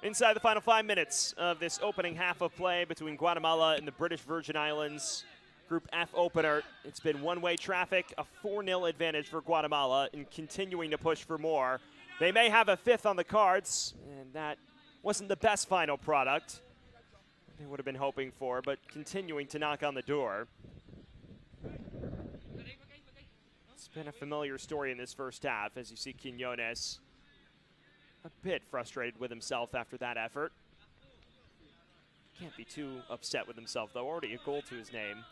Inside the final 5 minutes of this opening half of play between Guatemala and the British Virgin Islands. Group F opener. It's been one-way traffic, a 4-0 advantage for Guatemala, and continuing to push for more. They may have a 5th on the cards, and that wasn't the best final product they would have been hoping for, but continuing to knock on the door. It's been a familiar story in this first half, as you see Quiñones a bit frustrated with himself after that effort. Can't be too upset with himself, though. Already a goal to his name.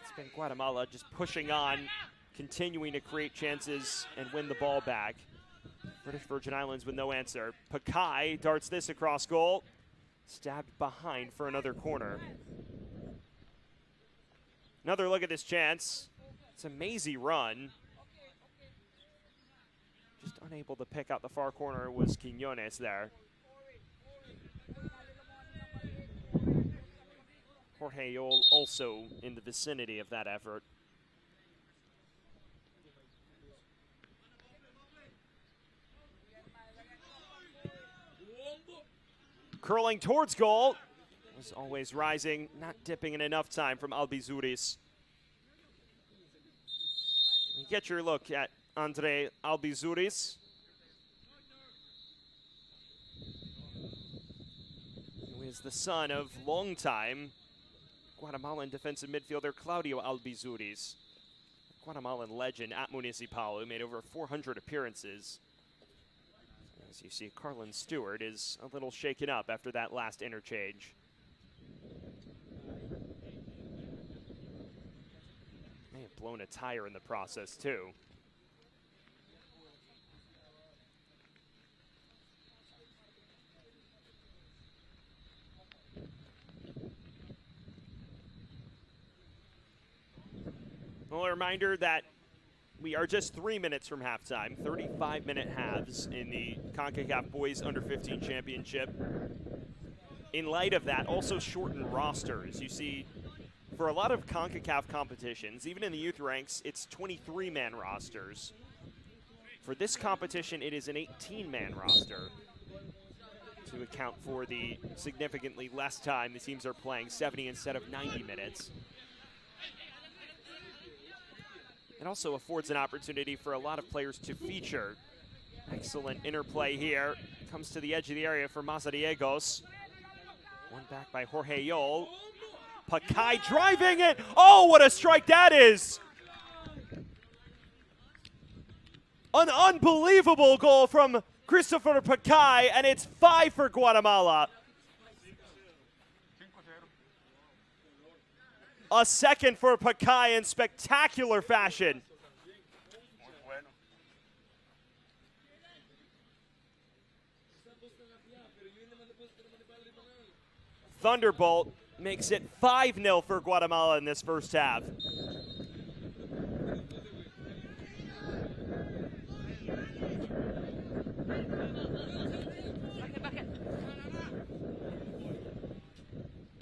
It's been Guatemala just pushing on, continuing to create chances and win the ball back. British Virgin Islands with no answer. Pakai darts this across goal. Stabbed behind for another corner. Another look at this chance. It's a mazy run. Just unable to pick out the far corner was Quiñones there. Jorge also in the vicinity of that effort. Curling towards goal. Was always rising, not dipping in enough time from Albizuris. Get your look at Andre Albizuris, who is the son of longtime Guatemalan defensive midfielder Claudio Albizuris, Guatemalan legend at Municipal, who made over 400 appearances. As you see, Carlin Stewart is a little shaken up after that last interchange. May have blown a tire in the process, too. Well, a reminder that we are just 3 minutes from halftime, 35-minute halves in the Concacaf Boys Under-15 Championship. In light of that, also shortened rosters. You see For a lot of Concacaf competitions, even in the youth ranks, it's 23-man rosters. For this competition, it is an 18-man roster to account for the significantly less time the teams are playing, 70 instead of 90 minutes. It also affords an opportunity for a lot of players to feature. Excellent interplay here. Comes to the edge of the area for Mazariegos. One back by Jorge Yol. Pakai driving it. Oh, what a strike that is! An unbelievable goal from Christopher Pakai, and it's 5 for Guatemala. A second for Pakai in spectacular fashion. Thunderbolt makes it 5-0 for Guatemala in this first half.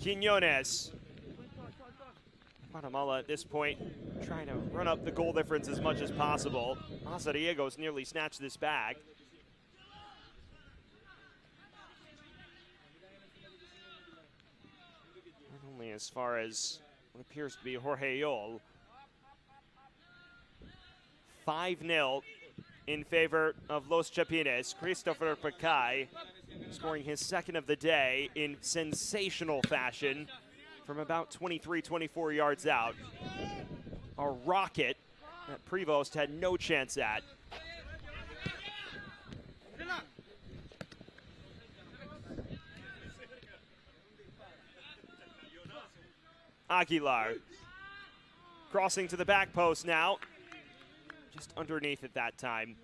Quiñones. Guatemala at this point trying to run up the goal difference as much as possible. Mazariegos nearly snatched this back. Not only as far as what appears to be Jorge Yol. 5-0 in favor of Los Chapines. Christopher Pakai scoring his second of the day in sensational fashion from about 23, 24 yards out. A rocket that Prevost had no chance at. Aguilar crossing to the back post now. Just underneath at that time.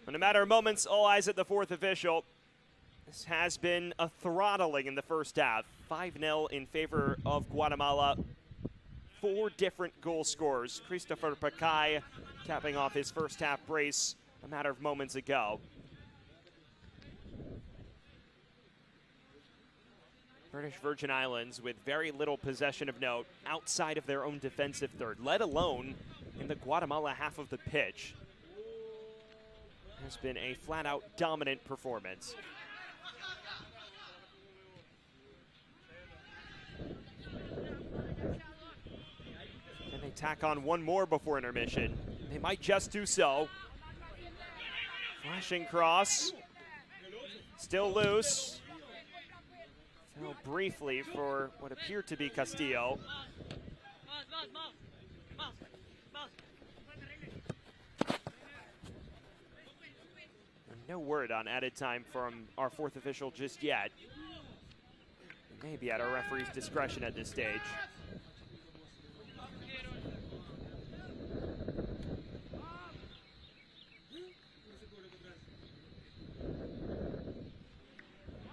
In a matter of moments, all eyes at the fourth official. This has been a throttling in the first half. 5-0 in favor of Guatemala. 4 different goal scorers. Christopher Pakai capping off his first half brace a matter of moments ago. British Virgin Islands with very little possession of note outside of their own defensive third, let alone in the Guatemala half of the pitch. Has been a flat-out dominant performance. Can they tack on one more before intermission? They might just do so. Flashing cross. Still loose. Fell briefly for what appeared to be Castillo. No word on added time from our fourth official just yet. Maybe at our referee's discretion at this stage.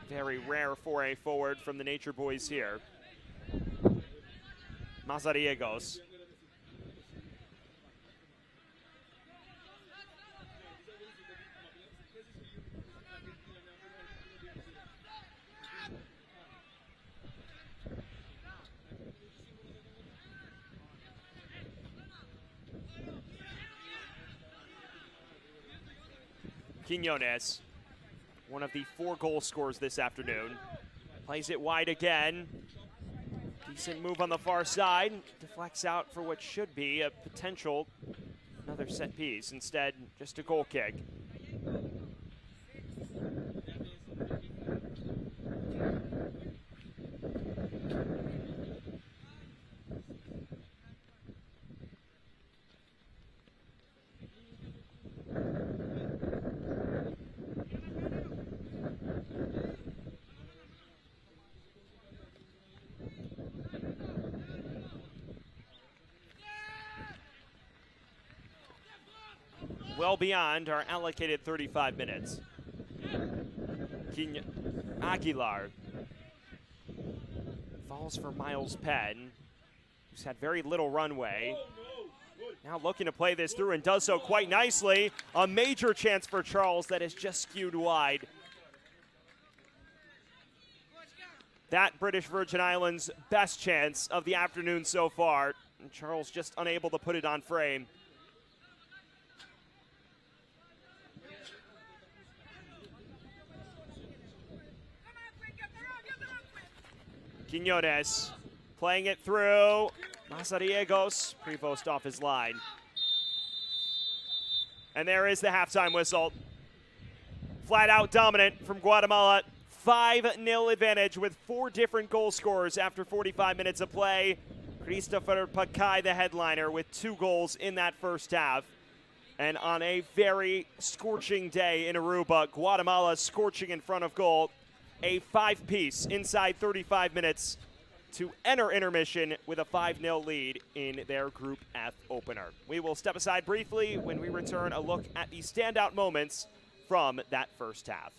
Very rare foray forward from the Nature Boys here. Mazariegos. Quiñones, one of the 4 goal scorers this afternoon, plays it wide again. Decent move on the far side, deflects out for what should be a potential another set piece. Instead, just a goal kick. Well beyond our allocated 35 minutes. Aguilar falls for Miles Penn, who's had very little runway. Now looking to play this through and does so quite nicely. A major chance for Charles that is just skewed wide. that British Virgin Islands' best chance of the afternoon so far. And Charles just unable to put it on frame. Quiñones playing it through. Mazariegos, Prevost off his line. And there is the halftime whistle. Flat out dominant from Guatemala. 5-0 advantage with 4 different goal scorers after 45 minutes of play. Christopher Pacay, the headliner, with 2 goals in that first half. And on a very scorching day in Aruba, Guatemala scorching in front of goal. A 5-piece inside 35 minutes to enter intermission with a 5-0 lead in their Group F opener. We will step aside briefly. When we return, a look at the standout moments from that first half.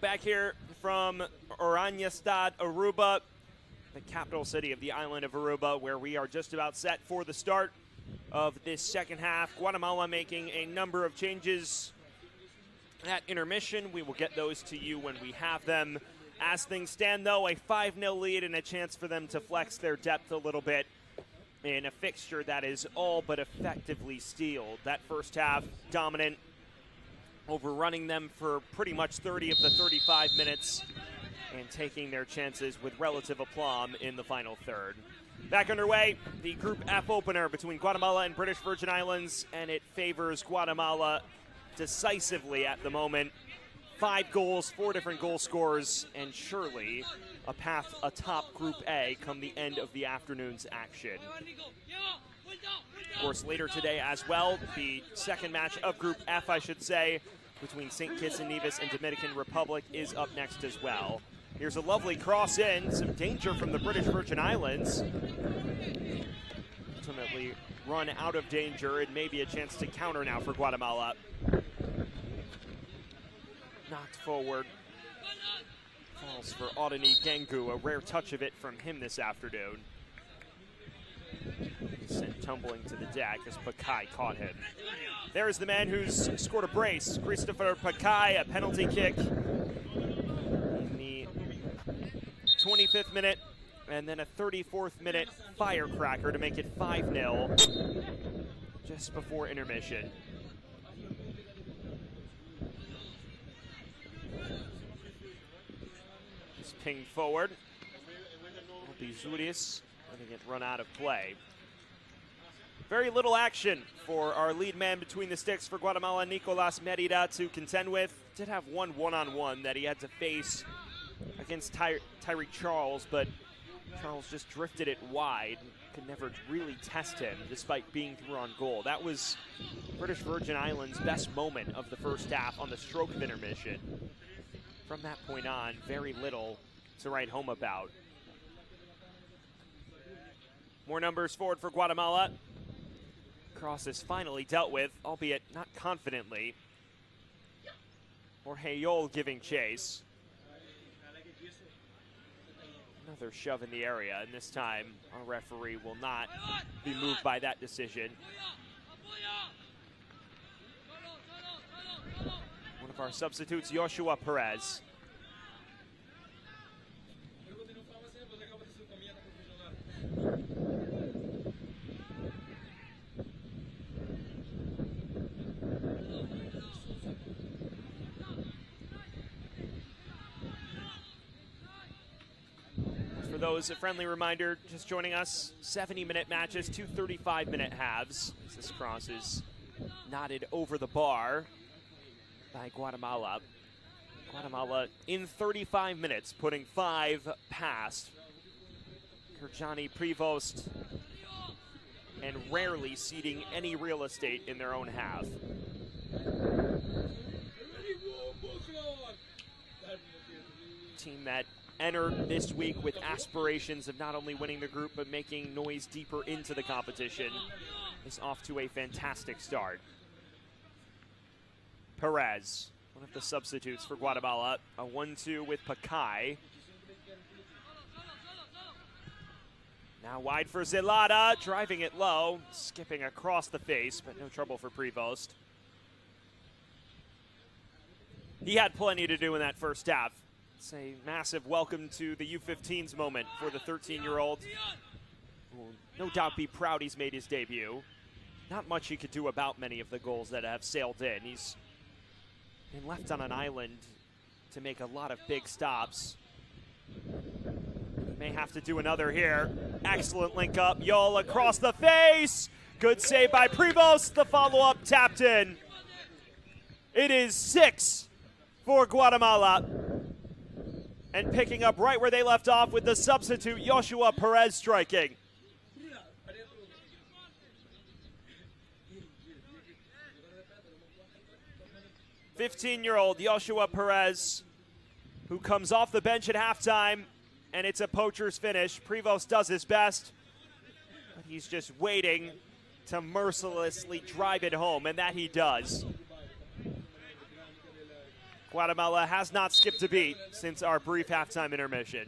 back here from Oranjestad, Aruba, the capital city of the island of Aruba, where we are just about set for the start of this second half. Guatemala making a number of changes at intermission. We will get those to you when we have them. As things stand, though, a 5-0 lead and a chance for them to flex their depth a little bit in a fixture that is all but effectively steeled. That first half, dominant, overrunning them for pretty much 30 of the 35 minutes and taking their chances with relative aplomb in the final third. Back underway, the Group F opener between Guatemala and British Virgin Islands, and it favors Guatemala decisively at the moment. 5 goals, 4 different goal scorers, and surely a path atop Group A come the end of the afternoon's action. Of course, later today as well, the second match of Group F, I should say, between St. Kitts and Nevis and Dominican Republic is up next as well. Here's a lovely cross in, some danger from the British Virgin Islands. Ultimately run out of danger, and maybe a chance to counter now for Guatemala. Knocked forward. Falls for Audini Gengu, a rare touch of it from him this afternoon. Sent tumbling to the deck as Pakai caught him. There is the man who's scored a brace, Christopher Pakai, a penalty kick in the 25th minute, and then a 34th minute firecracker to make it 5-0 just before intermission. Just pinged forward. It'll be Zuriz letting it run out of play. Very little action for our lead man between the sticks for Guatemala, Nicolas Merida, to contend with. Did have one-on-one that he had to face against Tyreek Charles, but Charles just drifted it wide. Could never really test him despite being through on goal. That was British Virgin Islands' best moment of the first half on the stroke of intermission. From that point on, very little to write home about. More numbers forward for Guatemala. Cross is finally dealt with, albeit not confidently. Jorge Yol giving chase. Another shove in the area, and this time our referee will not be moved by that decision. One of our substitutes, Joshua Perez. For those, a friendly reminder, just joining us, 70-minute matches, 2 35-minute halves. As this cross is knotted over the bar by Guatemala. Guatemala in 35 minutes, putting 5 past Kerjani Prevost and rarely ceding any real estate in their own half. Team that entered this week with aspirations of not only winning the group but making noise deeper into the competition is off to a fantastic start. Perez, one of the substitutes for Guatemala, a 1-2 with Pakai. Now wide for Zelada, driving it low, skipping across the face, but no trouble for Prevost. He had plenty to do in that first half. It's a massive welcome to the U-15's moment for the 13-year-old. Will no doubt be proud he's made his debut. Not much he could do about many of the goals that have sailed in. He's been left on an island to make a lot of big stops. May have to do another here. Excellent link up. Yol across the face. Good save by Prevost. The follow-up tapped in. It is 6 for Guatemala. And picking up right where they left off with the substitute, Joshua Perez, striking. '15-year-old Joshua Perez, who comes off the bench at halftime, and it's a poacher's finish. Prevost does his best, but he's just waiting to mercilessly drive it home, and that he does. Guatemala has not skipped a beat since our brief halftime intermission.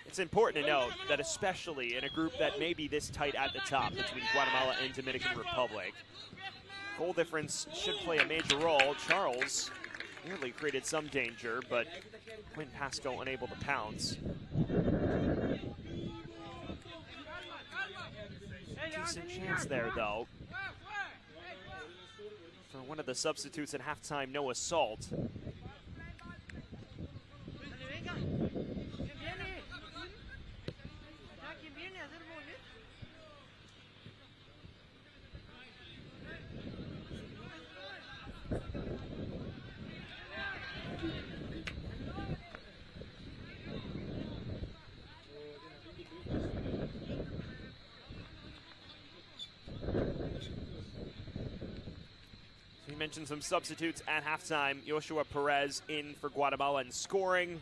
It's important to note that especially in a group that may be this tight at the top between Guatemala and Dominican Republic, goal difference should play a major role. Charles nearly created some danger, but Quinn Pasco unable to pounce. Decent chance there, though, for one of the substitutes at halftime, no assault. We mentioned some substitutes at halftime. Joshua Perez in for Guatemala and scoring.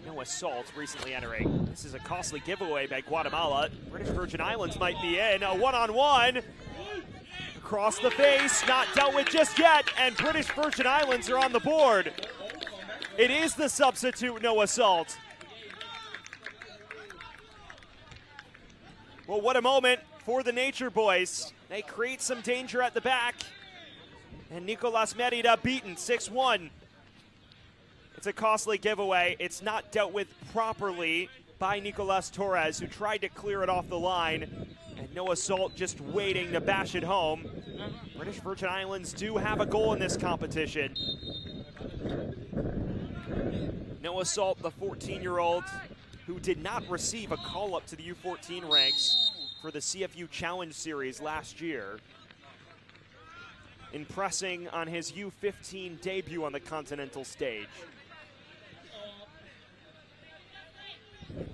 No assault recently entering. This is a costly giveaway by Guatemala. British Virgin Islands might be in. A one-on-one. Across the face, not dealt with just yet, and British Virgin Islands are on the board. It is the substitute, no assault. Well, what a moment for the Nature Boys. They create some danger at the back. And Nicolas Merida beaten 6-1. It's a costly giveaway. It's not dealt with properly by Nicolas Torres, who tried to clear it off the line. And no assault, just waiting to bash it home. British Virgin Islands do have a goal in this competition. No assault, the 14-year-old who did not receive a call-up to the U-14 ranks for the CFU Challenge Series last year, impressing on his U-15 debut on the continental stage.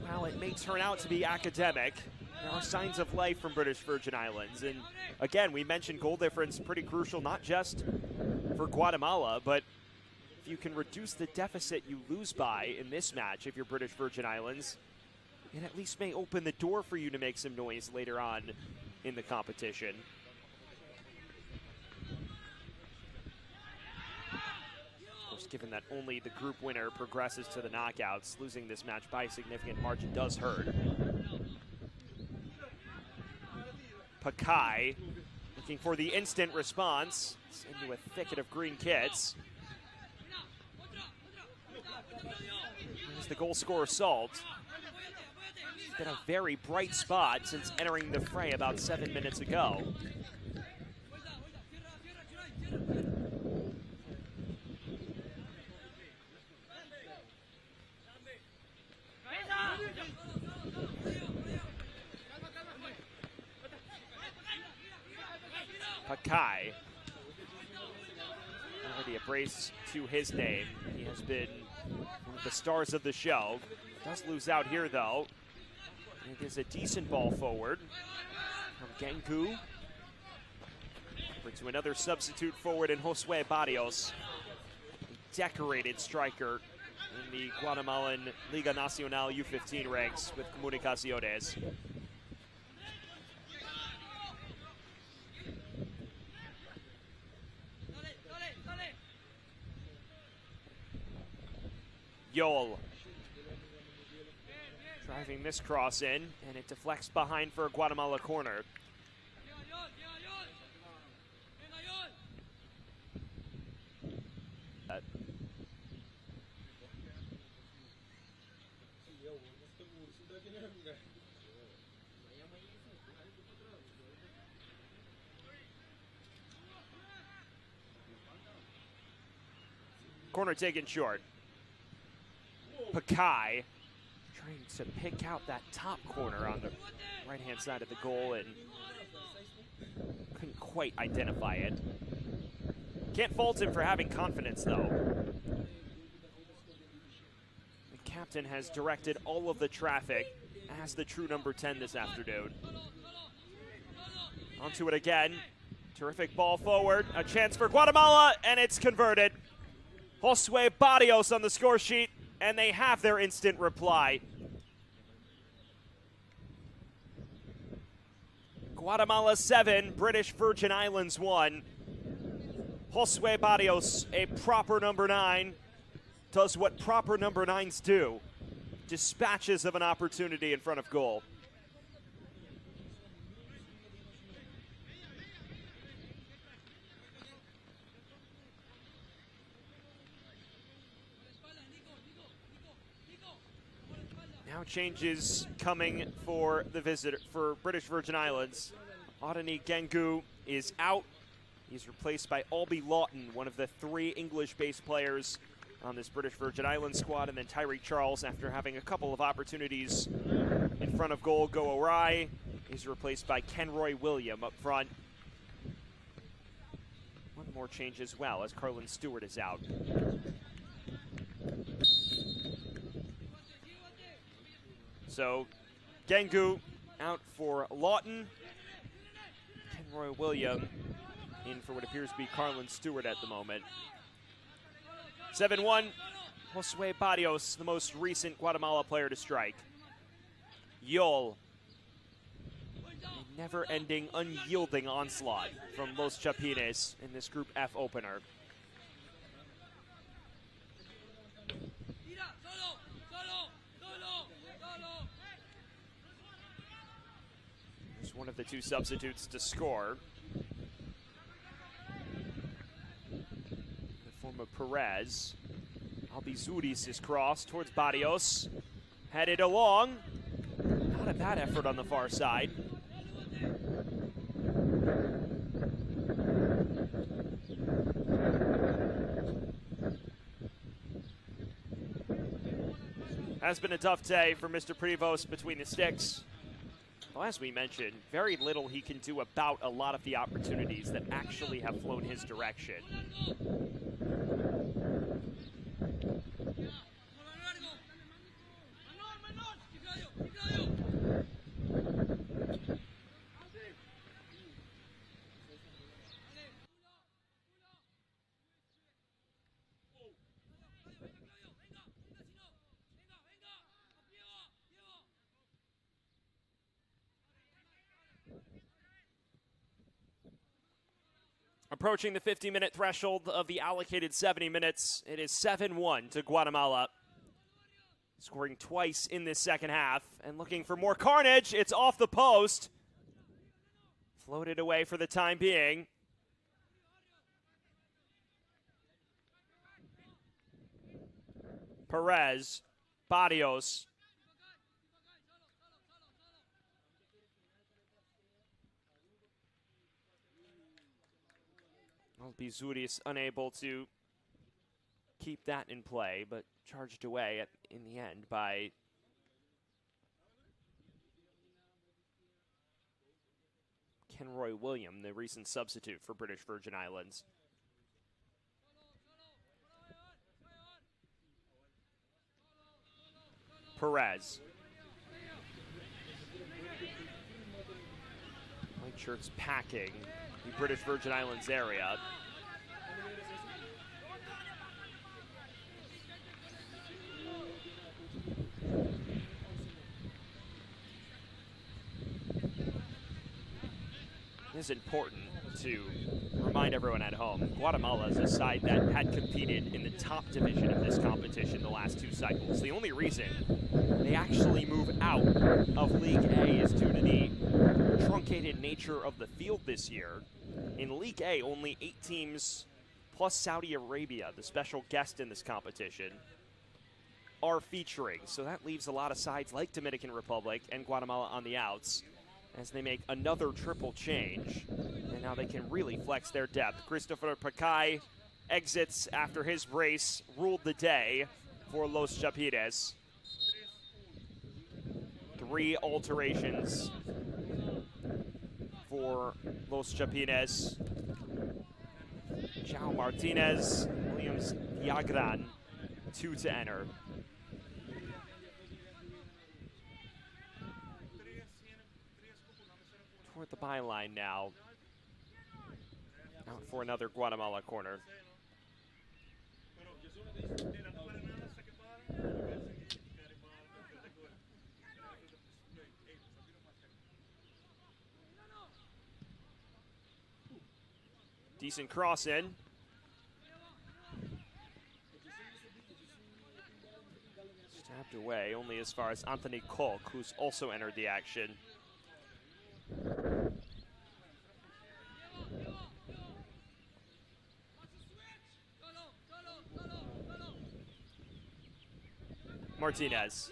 While it may turn out to be academic, there are signs of life from British Virgin Islands. And again, we mentioned goal difference, pretty crucial, not just for Guatemala, but if you can reduce the deficit you lose by in this match, if you're British Virgin Islands, it at least may open the door for you to make some noise later on in the competition. Given that only the group winner progresses to the knockouts, losing this match by a significant margin does hurt. Pakai looking for the instant response. It's into a thicket of green kits. Here's the goal scorer, Salt. It's been a very bright spot since entering the fray about 7 minutes ago. Pakai, already a brace to his name. He has been one of the stars of the show. Does lose out here, though. It is a decent ball forward from Gengu. Over to another substitute forward in Josue Barrios, a decorated striker in the Guatemalan Liga Nacional U-15 ranks with Comunicaciones. Yol driving this cross in, and it deflects behind for a Guatemala corner. Corner taken short. Pakai trying to pick out that top corner on the right-hand side of the goal and couldn't quite identify it. Can't fault him for having confidence, though. The captain has directed all of the traffic as the true number 10 this afternoon. Onto it again. Terrific ball forward. A chance for Guatemala, and it's converted. Josue Barrios on the score sheet, and they have their instant reply. Guatemala 7, British Virgin Islands 1. Josue Barrios, a proper number 9, does what proper number 9s do. Dispatches of an opportunity in front of goal. Now changes coming for the visitor for British Virgin Islands. Adoni Gengu is out. He's replaced by Albie Lawton, one of the 3 English-based players on this British Virgin Islands squad, and then Tyreek Charles, after having a couple of opportunities in front of goal go awry, is replaced by Kenroy William up front. One more change as well, as Carlin Stewart is out. So, Gengu out for Lawton. Kenroy William in for what appears to be Carlin Stewart at the moment. 7-1, Josue Barrios, the most recent Guatemala player to strike. Yol, a never-ending, unyielding onslaught from Los Chapines in this Group F opener. Here's one of the 2 substitutes to score. Of Perez. Albizuris is crossed towards Barrios. Headed along. Not a bad effort on the far side. Has been a tough day for Mr. Prevost between the sticks. Well, as we mentioned, very little he can do about a lot of the opportunities that actually have flown his direction. Approaching the 50-minute threshold of the allocated 70 minutes, it is 7-1 to Guatemala. Scoring twice in this second half and looking for more carnage. It's off the post. Floated away for the time being. Perez, Barrios. Albizuris unable to keep that in play, but charged away in the end by Kenroy William, the recent substitute for British Virgin Islands. Perez. White shirts packing the British Virgin Islands area. It is important to remind everyone at home, Guatemala is a side that had competed in the top division of this competition the last 2 cycles. The only reason they actually move out of League A is due to the truncated nature of the field this year. In League A, only 8 teams, plus Saudi Arabia, the special guest in this competition, are featuring. So that leaves a lot of sides like Dominican Republic and Guatemala on the outs as they make another triple change. And now they can really flex their depth. Christopher Pacay exits after his race ruled the day for Los Chapines. 3 alterations for Los Chapines. João Martinez, Williams Viagran, 2 to enter. Toward the byline now. Out for another Guatemala corner. Decent cross in. Stabbed away only as far as Anthony Kolk, who's also entered the action. Martinez.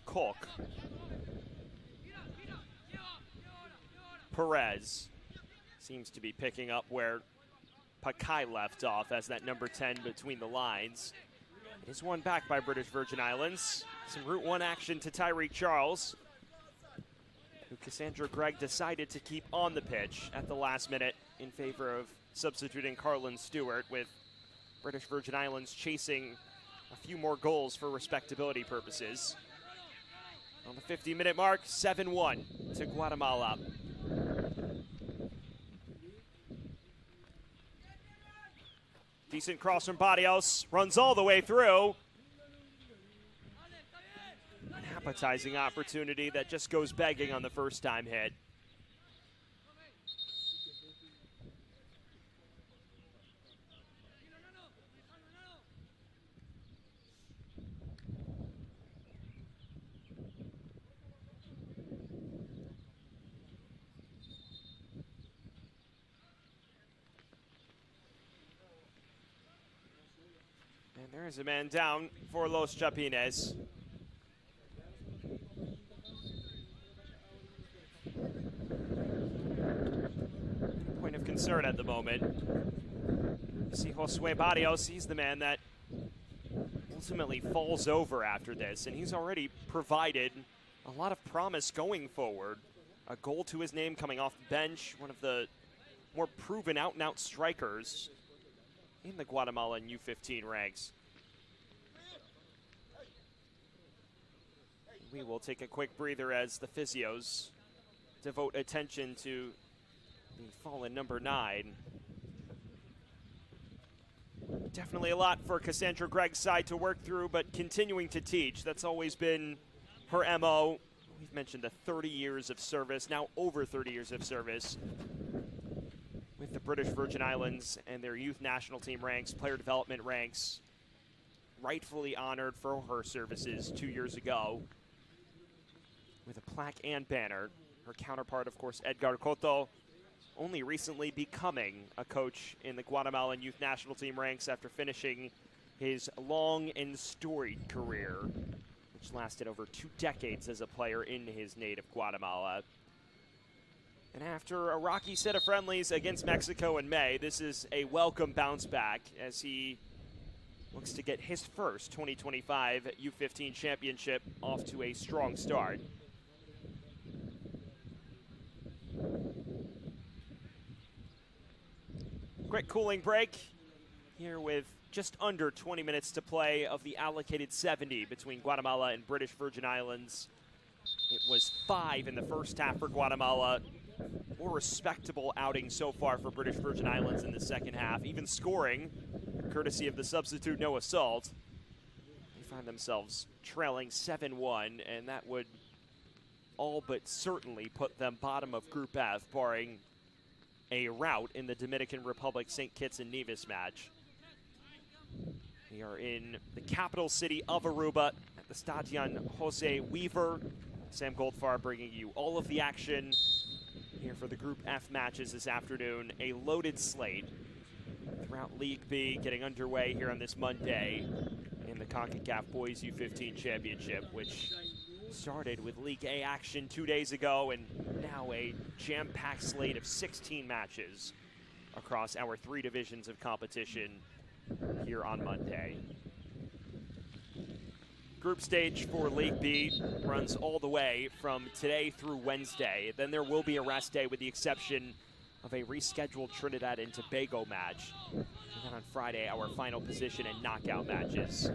Kolk. Perez seems to be picking up where Pakai left off as that number 10 between the lines. It is won back by British Virgin Islands. Some Route 1 action to Tyreek Charles, who Cassandra Gregg decided to keep on the pitch at the last minute in favor of substituting Carlin Stewart, with British Virgin Islands chasing a few more goals for respectability purposes. On the 50-minute mark, 7-1 to Guatemala. Decent cross from Barrios, runs all the way through. An appetizing opportunity that just goes begging on the first time hit. And there is a man down for Los Chapines. Point of concern at the moment. You see Josue Barrios, he's the man that ultimately falls over after this, and he's already provided a lot of promise going forward. A goal to his name coming off the bench, one of the more proven out-and-out strikers in the Guatemalan U-15 ranks. We will take a quick breather as the physios devote attention to the fallen number 9. Definitely a lot for Cassandra Gregg's side to work through, but continuing to teach. That's always been her MO. We've mentioned the 30 years of service, now over 30 years of service with the British Virgin Islands and their youth national team ranks, player development ranks. Rightfully honored for her services 2 years ago with a plaque and banner. Her counterpart, of course, Edgar Cotto, only recently becoming a coach in the Guatemalan youth national team ranks after finishing his long and storied career, which lasted over 2 decades as a player in his native Guatemala. And after a rocky set of friendlies against Mexico in May, this is a welcome bounce back as he looks to get his first 2025 U-15 championship off to a strong start. Quick cooling break here with just under 20 minutes to play of the allocated 70 between Guatemala and British Virgin Islands. It was 5 in the first half for Guatemala. More respectable outing so far for British Virgin Islands in the second half, even scoring, courtesy of the substitute Noah Salt. They find themselves trailing 7-1, and that would all but certainly put them bottom of Group F, barring a rout in the Dominican Republic St. Kitts and Nevis match. We are in the capital city of Aruba at the Stadion Jose Weaver. Sam Goldfarb bringing you all of the action here for the Group F matches this afternoon. A loaded slate throughout League B getting underway here on this Monday in the Concacaf Boys U-15 Championship, which started with League A action 2 days ago, and now a jam-packed slate of 16 matches across our 3 divisions of competition here on Monday. Group stage for League B runs all the way from today through Wednesday. Then there will be a rest day with the exception of a rescheduled Trinidad and Tobago match. And then on Friday, our final position and knockout matches.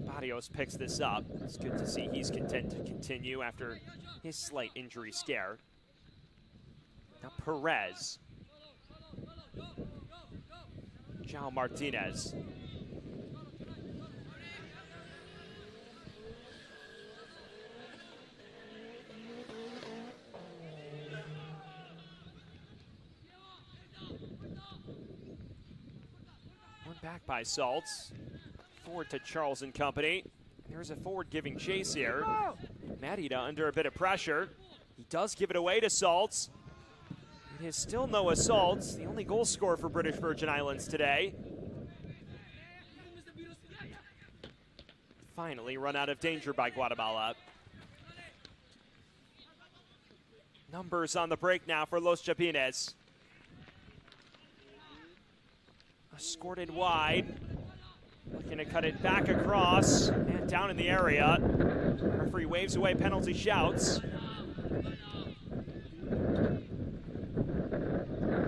Barrios picks this up. It's good to see he's content to continue after his slight injury scare. Now Perez. João Martinez. back by Salts. Forward to Charles and company. There's a forward giving chase here. Merida under a bit of pressure. He does give it away to Salts. It is still no assaults. The only goal scorer for British Virgin Islands today. Finally run out of danger by Guatemala. Numbers on the break now for Los Chapines. Escorted wide. Looking to cut it back across and down in the area. Referee waves away penalty shouts.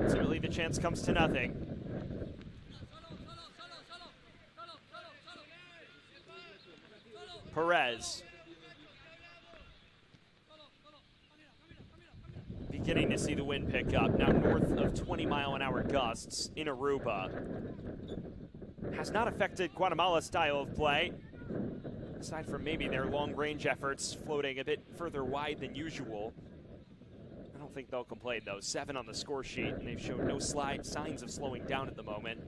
Ultimately, the chance comes to nothing. Perez. Beginning to see the wind pick up, now north of 20-mile-an-hour gusts in Aruba. Has not affected Guatemala's style of play, aside from maybe their long-range efforts floating a bit further wide than usual. I don't think they'll complain, though. 7 on the score sheet, and they've shown no signs of slowing down at the moment.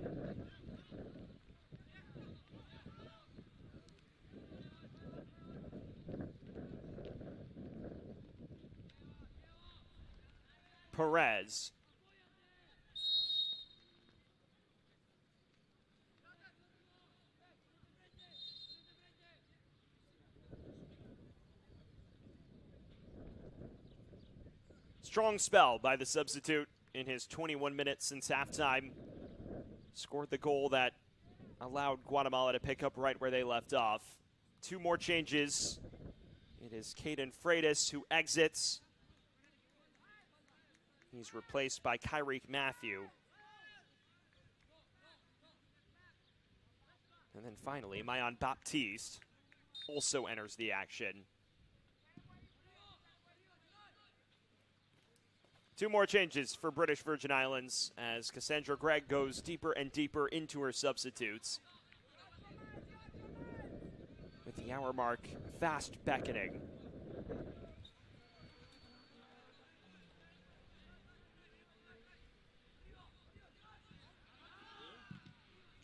Perez. Strong spell by the substitute in his 21 minutes since halftime. Scored the goal that allowed Guatemala to pick up right where they left off. 2 more changes. It is Caden Freitas who exits. He's replaced by Kyrique Matthew. And then finally, Mayan Baptiste also enters the action. 2 more changes for British Virgin Islands as Cassandra Gregg goes deeper and deeper into her substitutes. With the hour mark fast beckoning.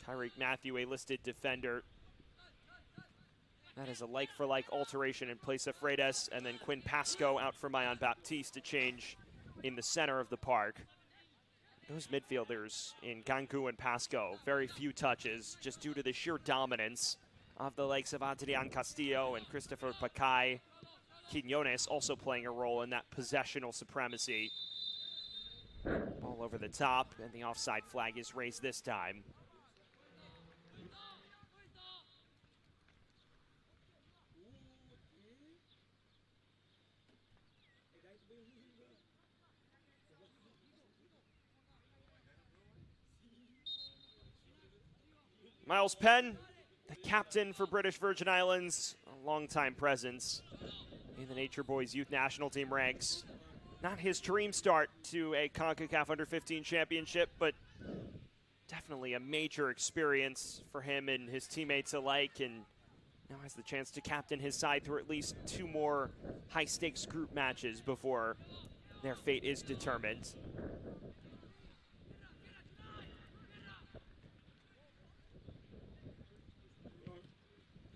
Kyrique Matthew, a listed defender. That is a like-for-like alteration in place of Freitas, and then Quinn Pasco out for Mayan Baptiste to change in the center of the park. Those midfielders in Gangu and Pasco, very few touches, just due to the sheer dominance of the likes of Adrian Castillo and Christopher Pacay. Quinones also playing a role in that possessional supremacy. Ball over the top, and the offside flag is raised this time. Miles Penn, the captain for British Virgin Islands, a longtime presence in the Nature Boys youth national team ranks. Not his dream start to a Concacaf Under-15 championship, but definitely a major experience for him and his teammates alike, and now has the chance to captain his side through at least 2 more high-stakes group matches before their fate is determined.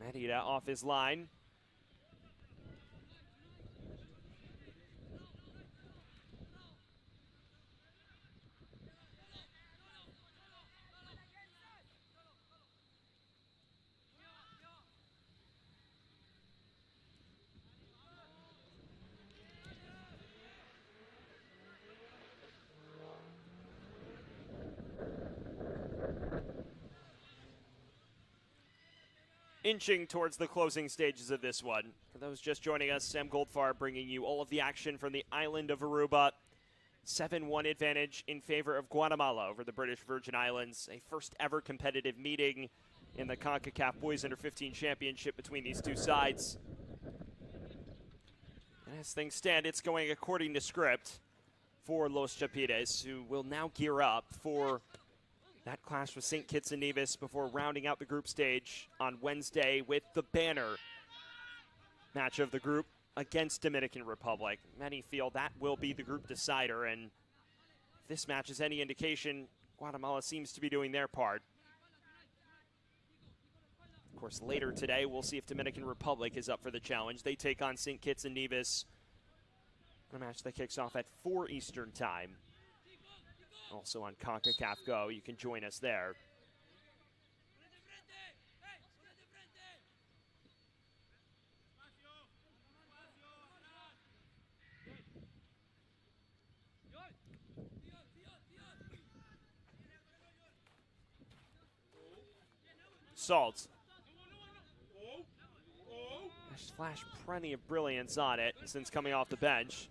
Merida off his line. Inching towards the closing stages of this one. For those just joining us, Sam Goldfarb bringing you all of the action from the island of Aruba. 7-1 advantage in favor of Guatemala over the British Virgin Islands. A first ever competitive meeting in the Concacaf Boys Under-15 Championship between these two sides. And as things stand, it's going according to script for Los Chapines, who will now gear up for that clash with St. Kitts and Nevis before rounding out the group stage on Wednesday with the banner match of the group against Dominican Republic. Many feel that will be the group decider, and if this match is any indication, Guatemala seems to be doing their part. Of course, later today, we'll see if Dominican Republic is up for the challenge. They take on St. Kitts and Nevis. A match that kicks off at 4 Eastern time. Also on Concacaf Go, you can join us there. Salt. Has flashed plenty of brilliance on it since coming off the bench.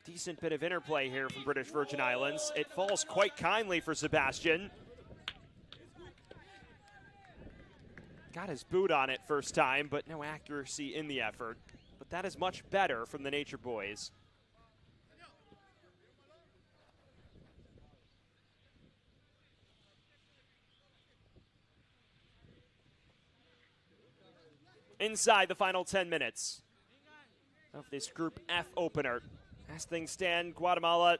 Decent bit of interplay here from British Virgin Islands. It falls quite kindly for Sebastian. Got his boot on it first time, but no accuracy in the effort. But that is much better from the Nature Boys. Inside the final 10 minutes of this Group F opener. As things stand, Guatemala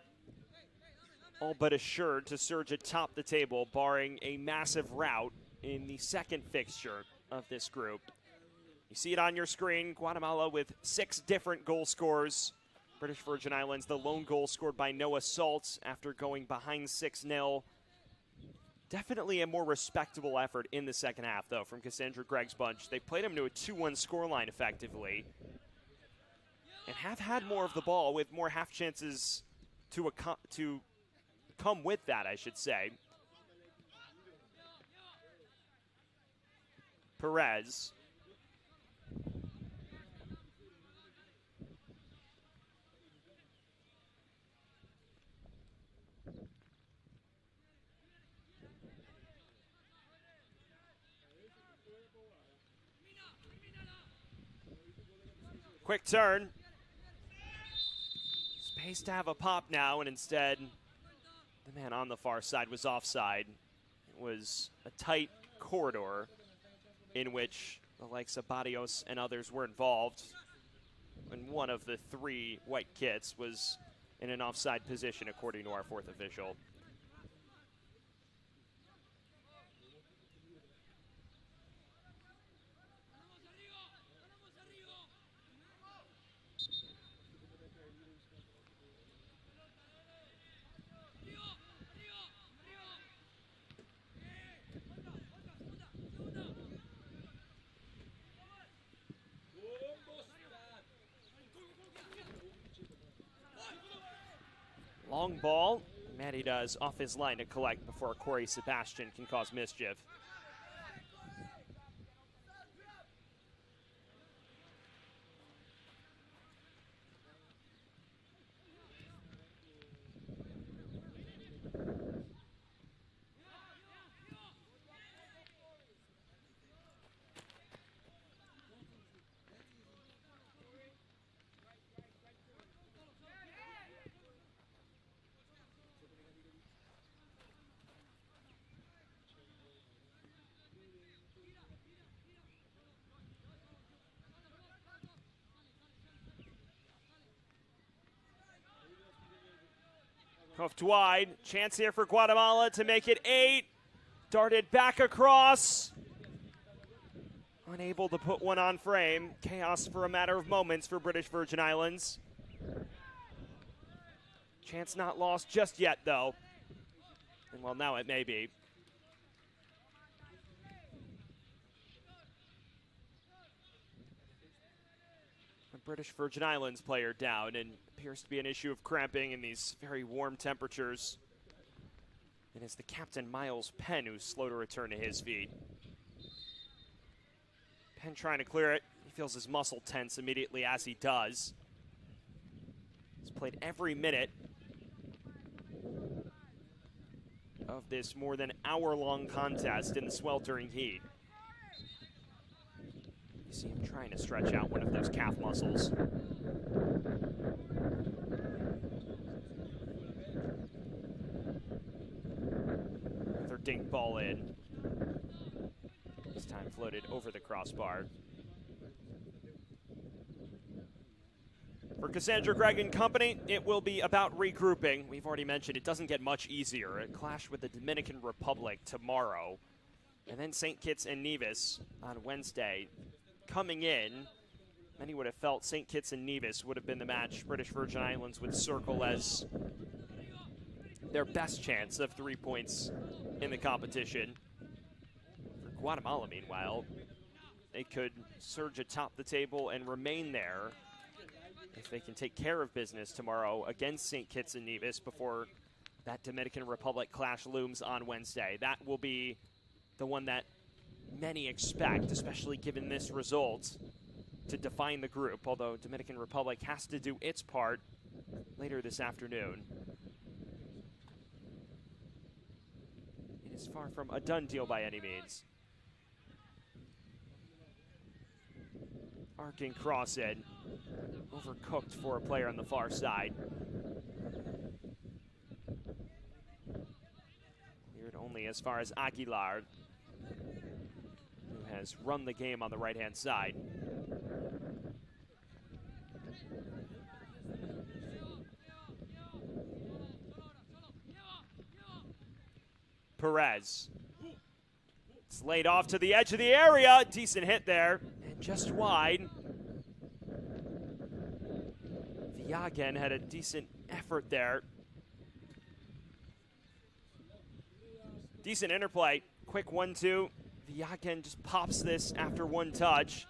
all but assured to surge atop the table, barring a massive rout in the second fixture of this group. You see it on your screen, Guatemala with 6 different goal scorers. British Virgin Islands, the lone goal scored by Noah Salt after going behind 6-0. Definitely a more respectable effort in the second half, though, from Cassandra Gregg's bunch. They played him to a 2-1 scoreline effectively and have had more of the ball with more half chances to come with that, I should say. Perez. Quick turn. Space to have a pop now, and instead, the man on the far side was offside. It was a tight corridor in which the likes of Barbados and others were involved. And one of the 3 white kits was in an offside position, according to our 4th official. Long ball. Matty does off his line to collect before Corey Sebastian can cause mischief. Cuffed wide. Chance here for Guatemala to make it 8. Darted back across. Unable to put one on frame. Chaos for a matter of moments for British Virgin Islands. Chance not lost just yet, though. And well, now it may be. A British Virgin Islands player down, and appears to be an issue of cramping in these very warm temperatures. And it's the captain, Miles Penn, who's slow to return to his feet. Penn trying to clear it. He feels his muscle tense immediately as he does. He's played every minute of this more than hour-long contest in the sweltering heat. You see him trying to stretch out one of those calf muscles. Another dink ball in. This time floated over the crossbar. For Cassandra Gregg and company, it will be about regrouping. We've already mentioned it doesn't get much easier. A clash with the Dominican Republic tomorrow. And then St. Kitts and Nevis on Wednesday. Coming in, many would have felt St. Kitts and Nevis would have been the match British Virgin Islands would circle as their best chance of 3 points in the competition. For Guatemala, meanwhile, they could surge atop the table and remain there if they can take care of business tomorrow against St. Kitts and Nevis before that Dominican Republic clash looms on Wednesday. That will be the one that many expect, especially given this result, to define the group, although Dominican Republic has to do its part later this afternoon. It is far from a done deal by any means. Arcing cross in, overcooked for a player on the far side. Cleared only as far as Aguilar, who has run the game on the right-hand side. Perez. It's laid off to the edge of the area. Decent hit there, and just wide. Villagen had a decent effort there. Decent interplay. Quick 1-2. Villagen just pops this after one touch.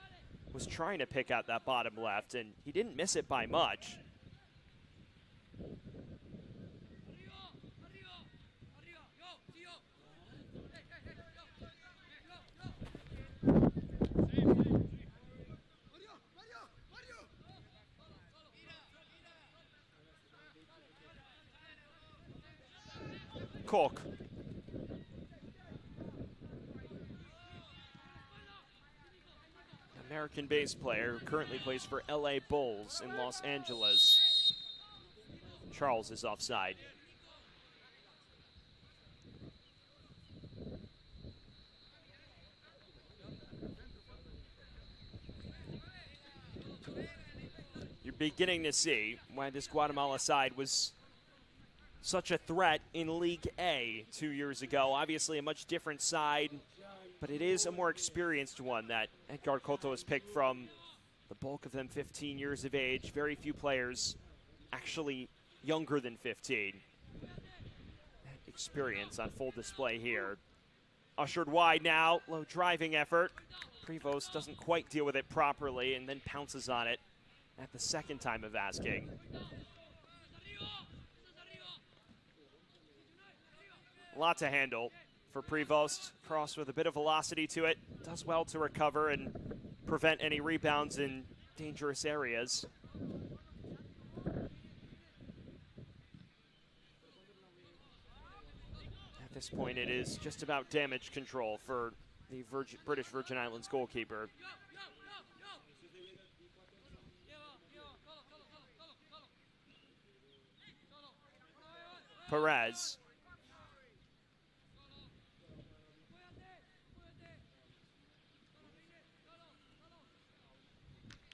Was trying to pick out that bottom left, and he didn't miss it by much. Cook. American bass player who currently plays for LA Bulls in Los Angeles. Charles is offside. You're beginning to see why this Guatemala side was such a threat in League A 2 years ago. Obviously a much different side, but it is a more experienced one that Edgar Cotto has picked from. The bulk of them 15 years of age. Very few players actually younger than 15. Experience on full display here. Ushered wide now, low driving effort. Prevost doesn't quite deal with it properly and then pounces on it at the second time of asking. A lot to handle for Prevost. Cross with a bit of velocity to it. Does well to recover and prevent any rebounds in dangerous areas. At this point, it is just about damage control for the British Virgin Islands goalkeeper. Perez.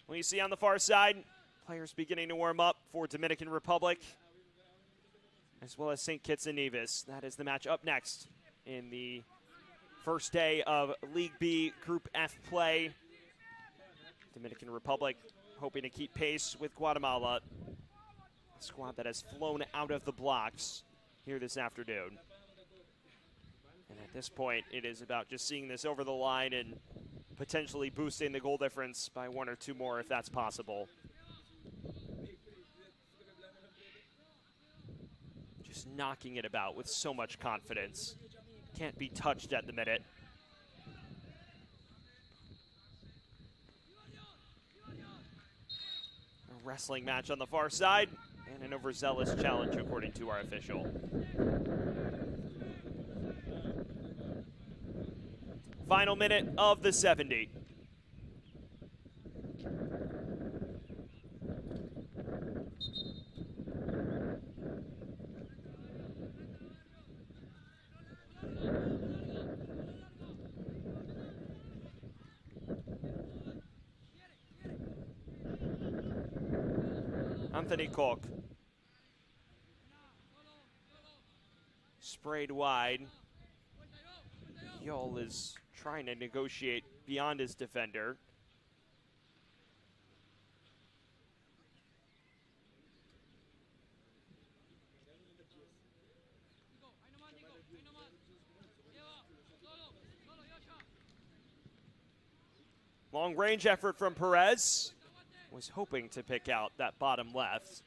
Well, you see on the far side, players beginning to warm up for Dominican Republic, as well as St. Kitts and Nevis. That is the match up next in the first day of League B Group F play. Dominican Republic hoping to keep pace with Guatemala, a squad that has flown out of the blocks here this afternoon. And at this point, it is about just seeing this over the line and potentially boosting the goal difference by one or two more if that's possible. Just knocking it about with so much confidence. Can't be touched at the minute. A wrestling match on the far side and an overzealous challenge according to our official. Final minute of the 70. Anthony Cook. Sprayed wide. Yul is trying to negotiate beyond his defender. Long range effort from Perez. Was hoping to pick out that bottom left.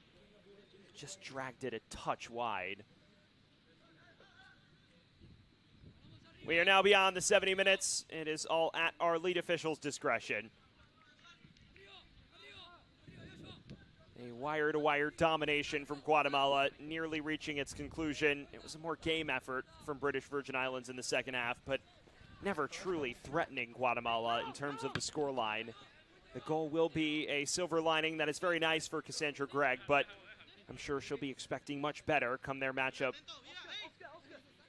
Just dragged it a touch wide. We are now beyond the 70 minutes. It is all at our lead official's discretion. A wire-to-wire domination from Guatemala, nearly reaching its conclusion. It was a more game effort from British Virgin Islands in the second half, but never truly threatening Guatemala in terms of the scoreline. The goal will be a silver lining that is very nice for Cassandra Gregg, but I'm sure she'll be expecting much better come their matchup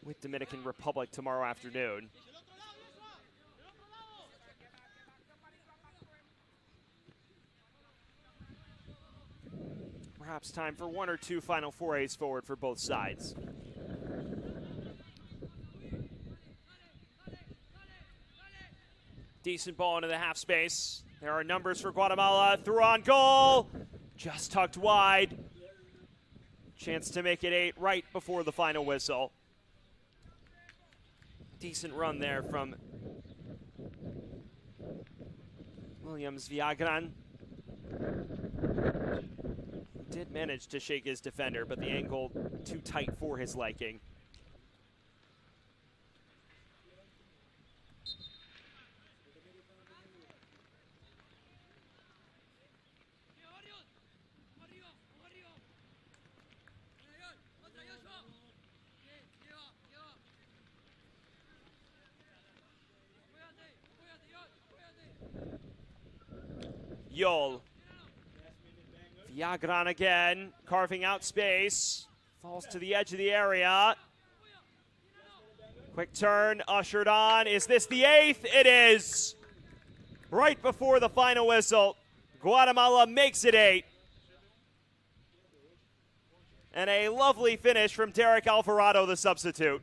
with Dominican Republic tomorrow afternoon. Perhaps time for one or two final forays forward for both sides. Decent ball into the half space. There are numbers for Guatemala. Through on goal. Just tucked wide. Chance to make it 8 right before the final whistle. Decent run there from Williams Viagran. Did manage to shake his defender, but the angle too tight for his liking. Yul. Viagran again, carving out space. Falls to the edge of the area. Quick turn, ushered on. Is this the 8th? It is. Right before the final whistle, Guatemala makes it 8. And a lovely finish from Derek Alvarado, the substitute.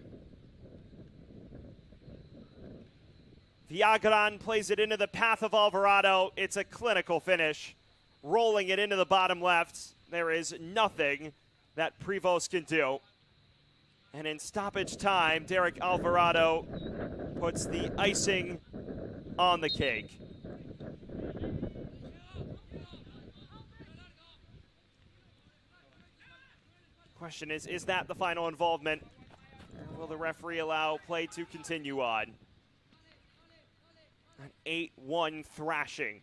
Viagran plays it into the path of Alvarado. It's a clinical finish. Rolling it into the bottom left. There is nothing that Prevost can do. And in stoppage time, Derek Alvarado puts the icing on the cake. Question is that the final involvement? Or will the referee allow play to continue on? An 8-1 thrashing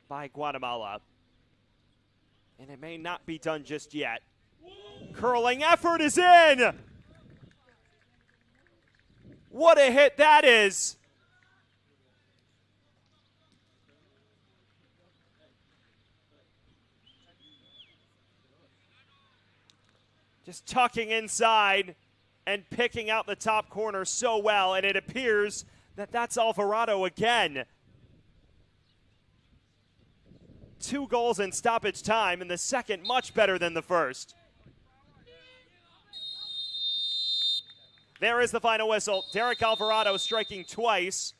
by Guatemala. And it may not be done just yet. Curling effort is in! What a hit that is! Just tucking inside and picking out the top corner so well, and it appears that that's Alvarado again. 2 goals in stoppage time, and the second much better than the first. There is the final whistle. Derek Alvarado striking twice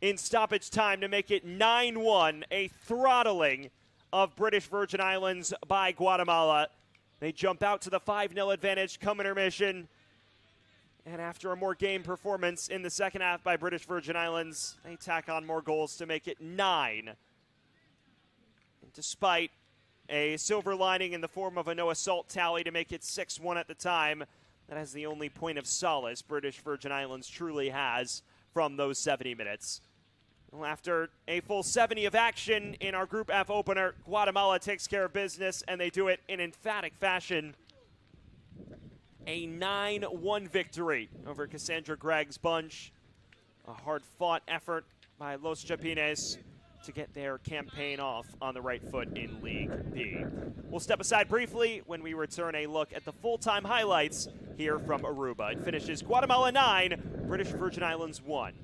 in stoppage time to make it 9-1, a throttling of British Virgin Islands by Guatemala. They jump out to the 5-0 advantage come intermission. And after a more game performance in the second half by British Virgin Islands, they tack on more goals to make it 9. And despite a silver lining in the form of a no assault tally to make it 6-1 at the time, that is the only point of solace British Virgin Islands truly has from those 70 minutes. Well, after a full 70 of action in our Group F opener, Guatemala takes care of business, and they do it in emphatic fashion. A 9-1 victory over Cassandra Gregg's bunch. A hard-fought effort by Los Chapines to get their campaign off on the right foot in League B. We'll step aside briefly when we return a look at the full-time highlights here from Aruba. It finishes Guatemala 9, British Virgin Islands 1.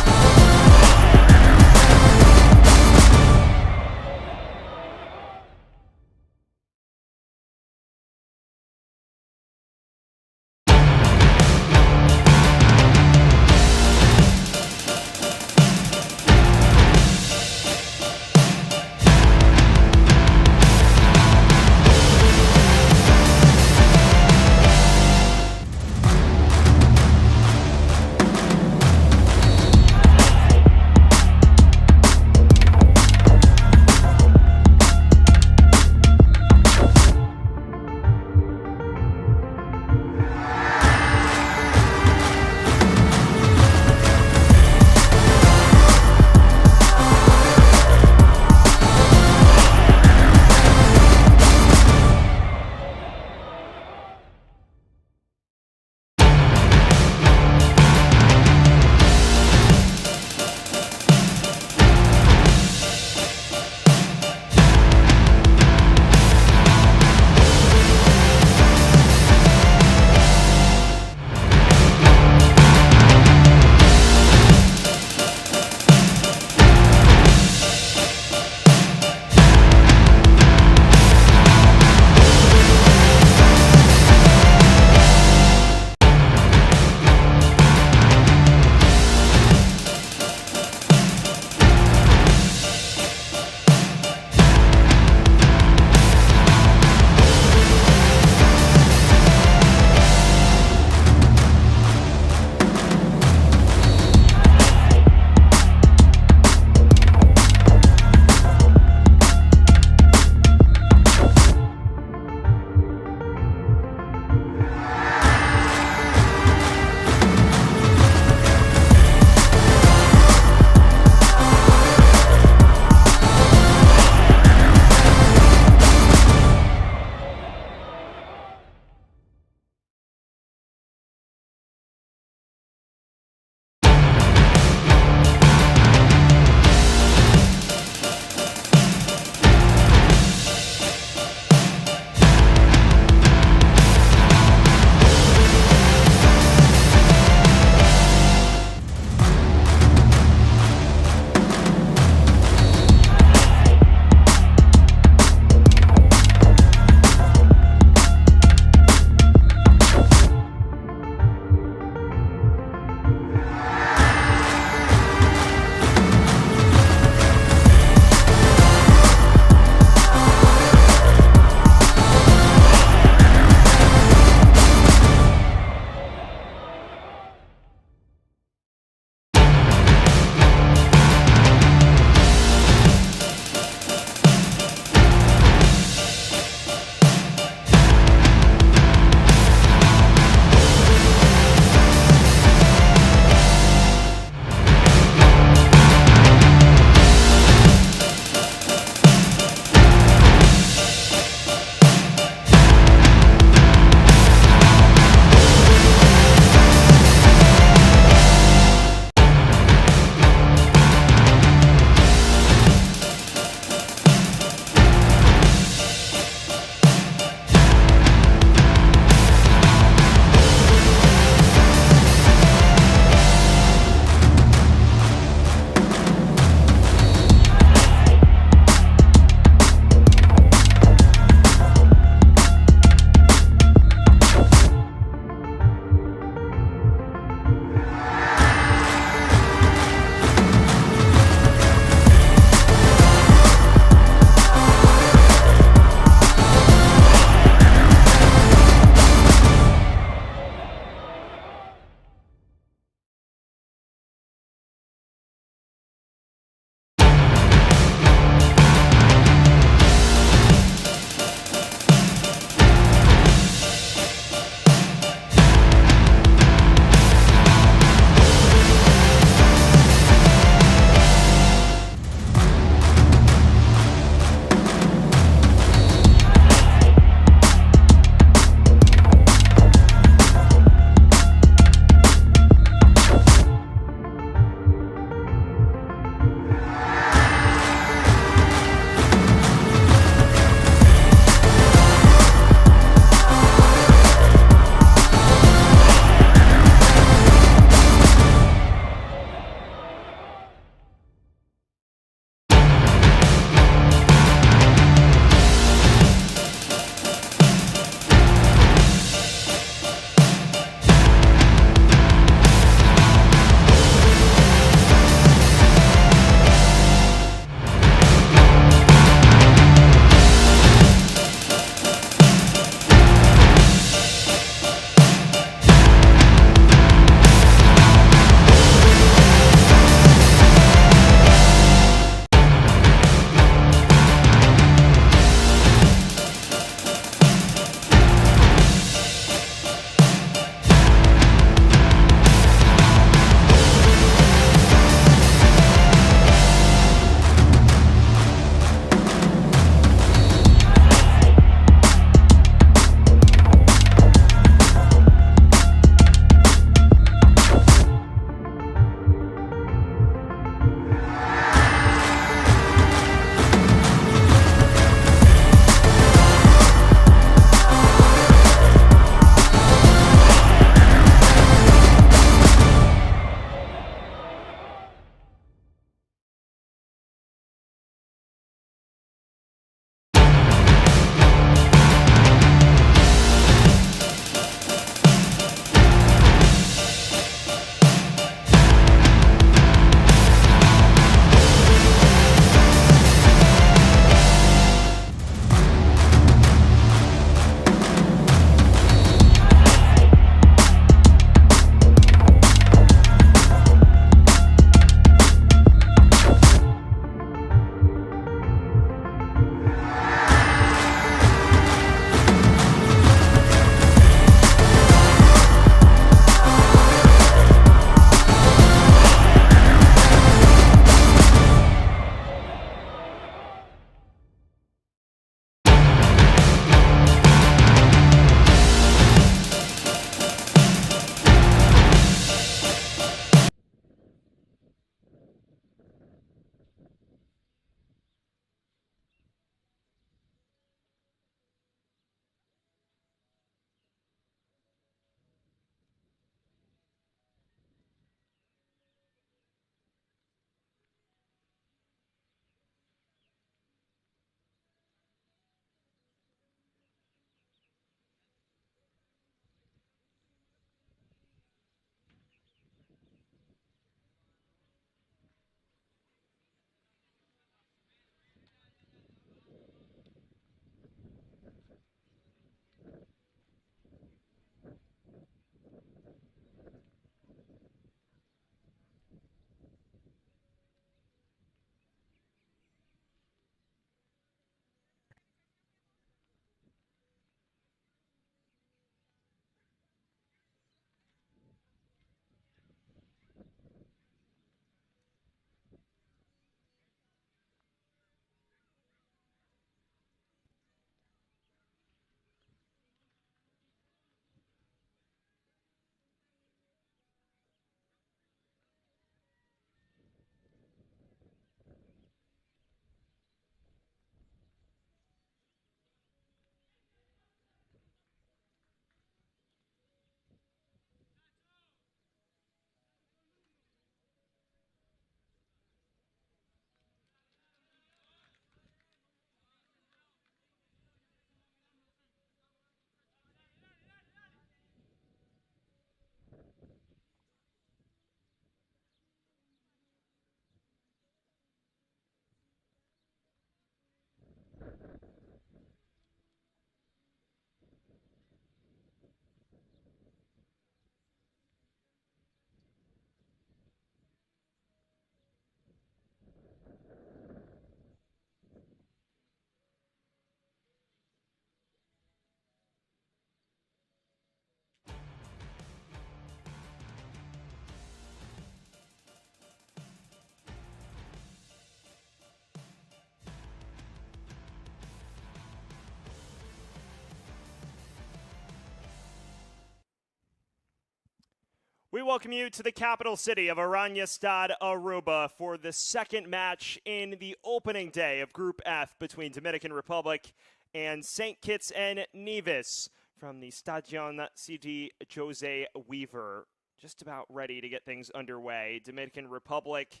We welcome you to the capital city of Oranjestad, Aruba, for the second match in the opening day of Group F between Dominican Republic and St. Kitts and Nevis from the Stadion CD Jose Weaver. Just about ready to get things underway. Dominican Republic,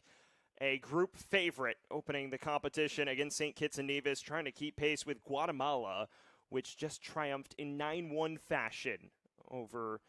a group favorite, opening the competition against St. Kitts and Nevis, trying to keep pace with Guatemala, which just triumphed in 9-1 fashion over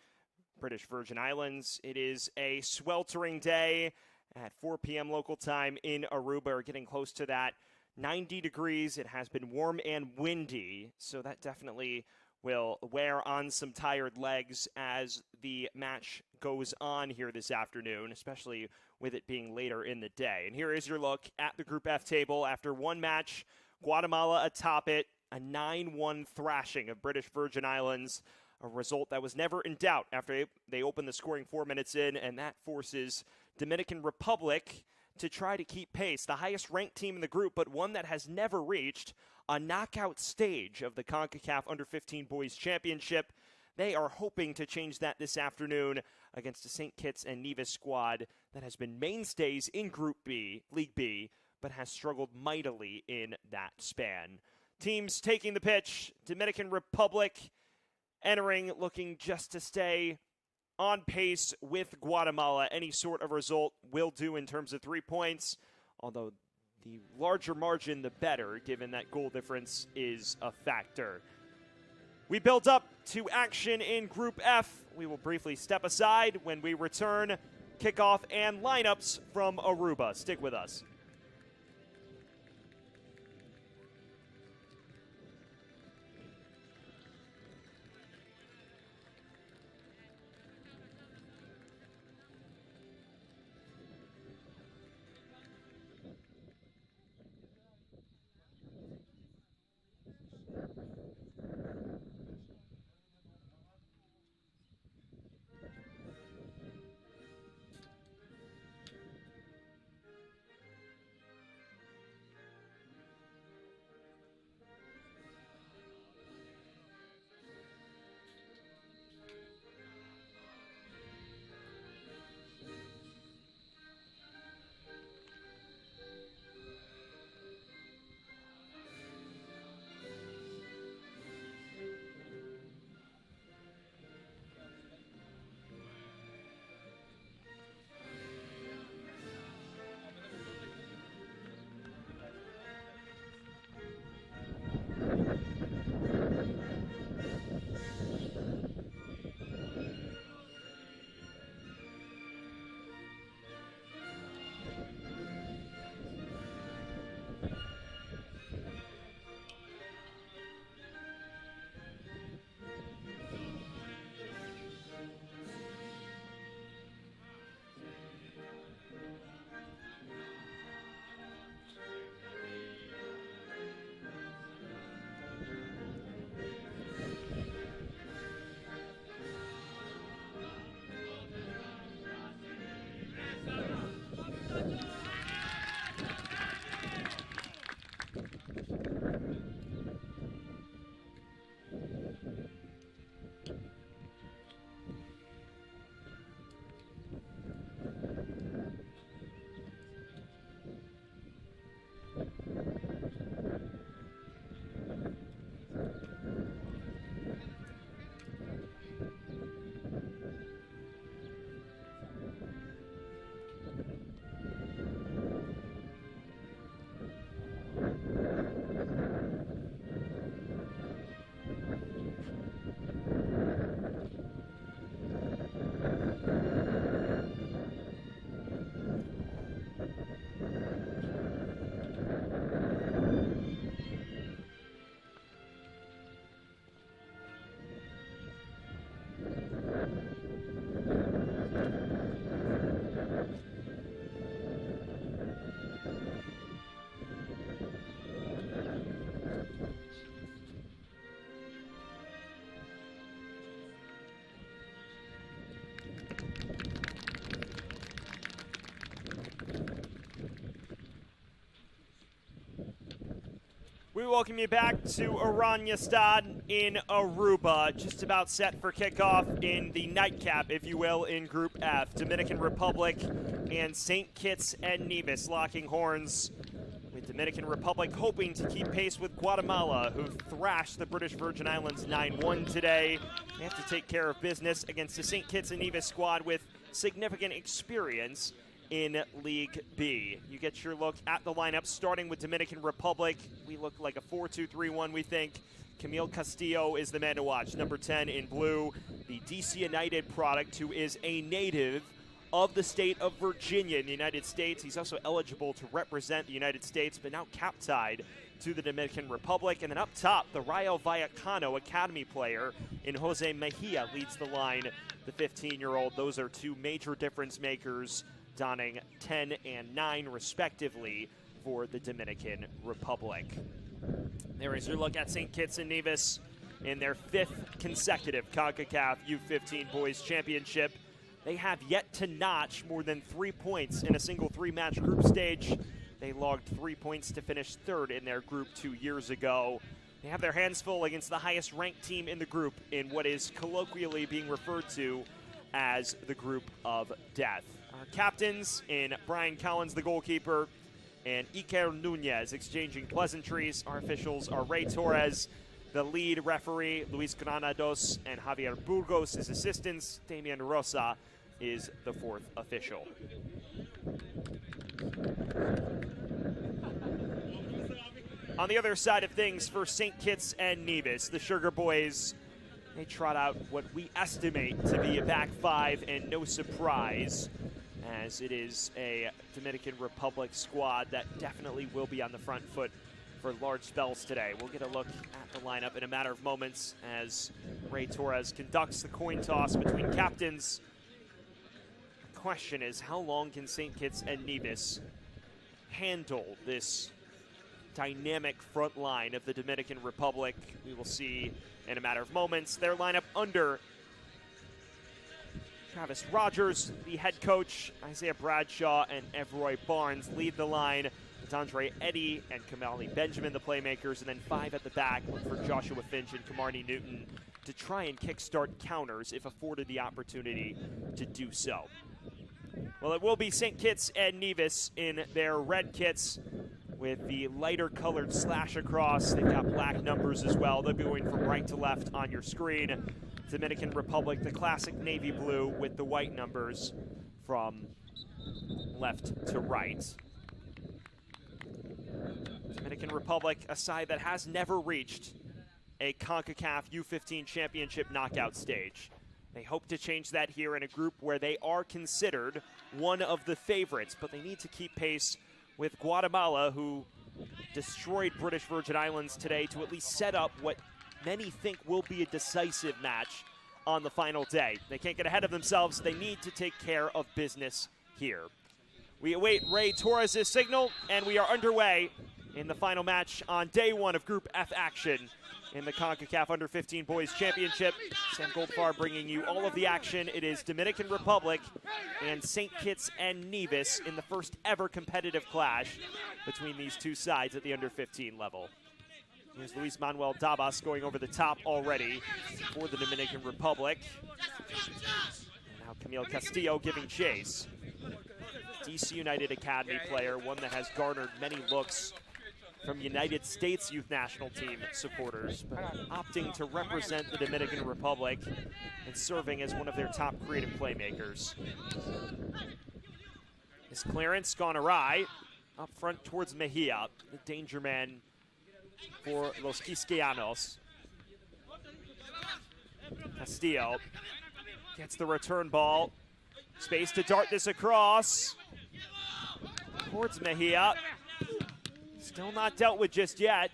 British Virgin Islands. It is a sweltering day at 4 p.m. local time in Aruba. We're getting close to that 90 degrees. It has been warm and windy, so that definitely will wear on some tired legs as the match goes on here this afternoon, especially with it being later in the day. And here is your look at the Group F table. After one match, Guatemala atop it, a 9-1 thrashing of British Virgin Islands, a result that was never in doubt after they opened the scoring 4 minutes in, and that forces Dominican Republic to try to keep pace. The highest ranked team in the group, but one that has never reached a knockout stage of the Concacaf Under-15 Boys Championship. They are hoping to change that this afternoon against a St. Kitts and Nevis squad that has been mainstays in Group B, League B, but has struggled mightily in that span. Teams taking the pitch, Dominican Republic entering, looking just to stay on pace with Guatemala. Any sort of result will do in terms of 3 points, although the larger margin, the better, given that goal difference is a factor. We build up to action in Group F. We will briefly step aside when we return. Kickoff and lineups from Aruba. Stick with us. We welcome you back to Oranjestad. in Aruba, just about set for kickoff in the nightcap, if you will, in Group F. Dominican Republic and St. Kitts and Nevis locking horns, with Dominican Republic hoping to keep pace with Guatemala, who thrashed the British Virgin Islands 9-1 today. They have to take care of business against the St. Kitts and Nevis squad with significant experience in League B. You get your look at the lineup, starting with Dominican Republic. We look like a 4-2-3-1, we think. Camille Castillo is the man to watch, number 10 in blue, the DC United product, who is a native of the state of Virginia in the United States. He's also eligible to represent the United States, but now cap-tied to the Dominican Republic. And then up top, the Rayo Vallecano Academy player in Jose Mejia leads the line, the 15-year-old. Those are two major difference makers, donning 10 and 9 respectively for the Dominican Republic. There is your look at St. Kitts and Nevis in their 5th consecutive Concacaf U-15 Boys Championship. They have yet to notch more than 3 points in a single 3-match group stage. They logged 3 points to finish 3rd in their group 2 years ago. They have their hands full against the highest ranked team in the group in what is colloquially being referred to as the Group of Death. Our captains in Brian Collins, the goalkeeper, and Iker Nunez exchanging pleasantries. Our officials are Ray Torres, the lead referee, Luis Granados and Javier Burgos as assistants. Damian Rosa is the 4th official. On the other side of things for St. Kitts and Nevis, the Sugar Boys, they trot out what we estimate to be a back 5, and no surprise, as it is a Dominican Republic squad that definitely will be on the front foot for large spells today. We'll get a look at the lineup in a matter of moments as Ray Torres conducts the coin toss between captains. The question is, how long can St. Kitts and Nevis handle this dynamic front line of the Dominican Republic? We will see in a matter of moments. Their lineup under Travis Rogers, the head coach. Isaiah Bradshaw and Evroy Barnes lead the line. Andre Eddy and Kamali Benjamin, the playmakers, and then 5 at the back. Look for Joshua Finch and Kamarni Newton to try and kickstart counters if afforded the opportunity to do so. Well, it will be St. Kitts and Nevis in their red kits with the lighter colored slash across. They've got black numbers as well. They'll be going from right to left on your screen. Dominican Republic, the classic navy blue with the white numbers from left to right. Dominican Republic, a side that has never reached a CONCACAF U-15 championship knockout stage. They hope to change that here in a group where they are considered one of the favorites, but they need to keep pace with Guatemala, who destroyed British Virgin Islands today to at least set up what many think will be a decisive match on the final day. They can't get ahead of themselves. They need to take care of business here. We await Ray Torres' signal, and we are underway in the final match on day 1 of Group F action in the CONCACAF Under-15 Boys Championship. Sam Goldfarb bringing you all of the action. It is Dominican Republic and St. Kitts and Nevis in the first ever competitive clash between these two sides at the Under-15 level. Here's Luis Manuel Dabas going over the top already for the Dominican Republic. And now Camille Castillo giving chase. DC United Academy player, one that has garnered many looks from United States youth national team supporters, but opting to represent the Dominican Republic and serving as one of their top creative playmakers. His clearance gone awry, up front towards Mejia, the danger man for Los Quisqueyanos. Castillo gets the return ball. Space to dart this across towards Mejia. Still not dealt with just yet.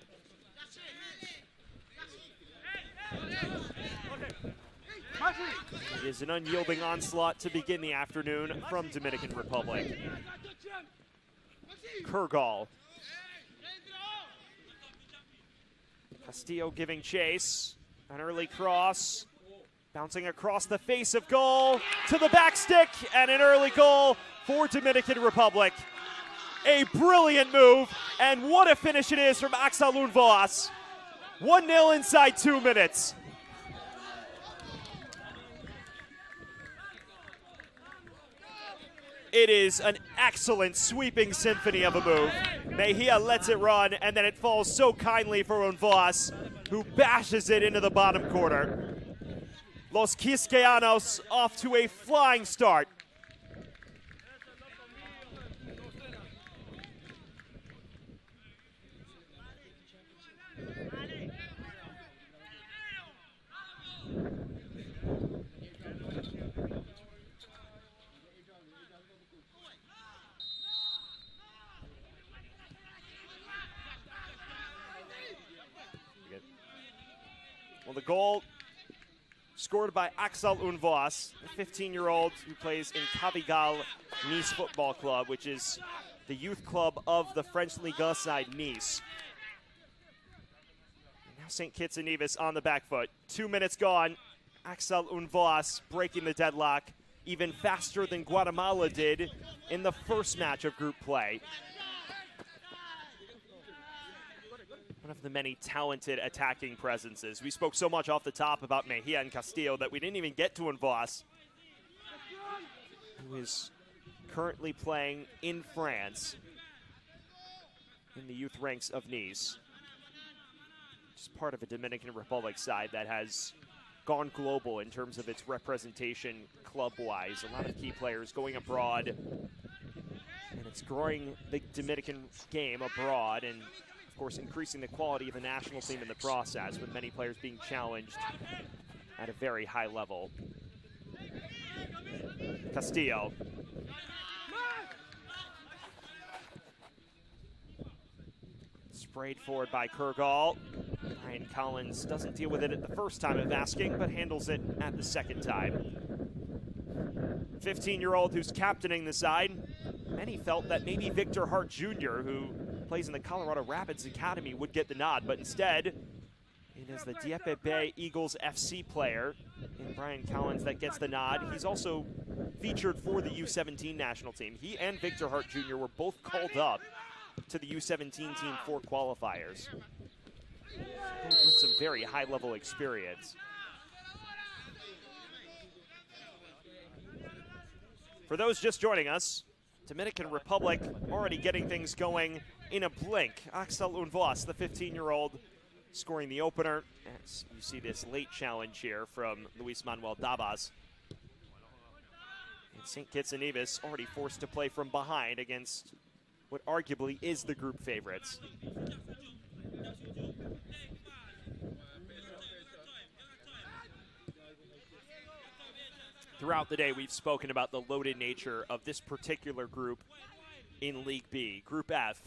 It is an unyielding onslaught to begin the afternoon from Dominican Republic. Kurgal. Castillo giving chase. An early cross. Bouncing across the face of goal to the back stick, and an early goal for Dominican Republic. A brilliant move, and what a finish it is from Axel Lundvoas. 1-0 inside 2 minutes. It is an excellent sweeping symphony of a move. Mejia lets it run, and then it falls so kindly for Unvas, who bashes it into the bottom corner. Los Quisqueyanos off to a flying start. Well, the goal scored by Axel Unvas, a 15-year-old who plays in Cavigal Nice Football Club, which is the youth club of the French Liga side Nice. And now St. Kitts and Nevis on the back foot. 2 minutes gone. Axel Unvas breaking the deadlock even faster than Guatemala did in the first match of group play. One of the many talented attacking presences. We spoke so much off the top about Mejia and Castillo that we didn't even get to Unvas, who is currently playing in France in the youth ranks of Nice. Just part of a Dominican Republic side that has gone global in terms of its representation club-wise. A lot of key players going abroad, and it's growing the Dominican game abroad, and of course, increasing the quality of the national team in the process, with many players being challenged at a very high level. Castillo. Sprayed forward by Kurgal. Ryan Collins doesn't deal with it at the first time of asking, but handles it at the second time. 15-year-old who's captaining the side. Many felt that maybe Victor Hart Jr., who plays in the Colorado Rapids Academy, would get the nod, but instead it is the Dieppe Bay Eagles FC player in Brian Collins that gets the nod. He's also featured for the U-17 national team. He and Victor Hart Jr. were both called up to the U-17 team for qualifiers. With some very high-level experience. For those just joining us, Dominican Republic already getting things going in a blink. Axel Unvas, the 15-year-old, scoring the opener. As you see this late challenge here from Luis Manuel Dabas. And St. Kitts and Nevis already forced to play from behind against what arguably is the group favorites. Throughout the day, we've spoken about the loaded nature of this particular group in League B. Group F,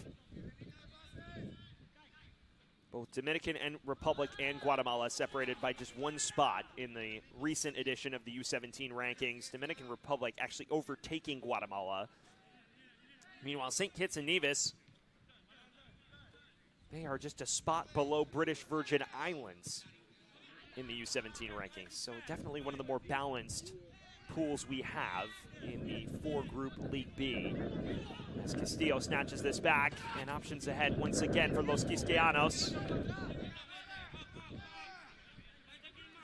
both Dominican and Republic and Guatemala separated by just one spot in the recent edition of the U-17 rankings. Dominican Republic actually overtaking Guatemala. Meanwhile, St. Kitts and Nevis, they are just a spot below British Virgin Islands in the U-17 rankings. So definitely one of the more balanced pools we have in the four-group League B. As Castillo snatches this back, and options ahead once again for Los Quisqueyanos.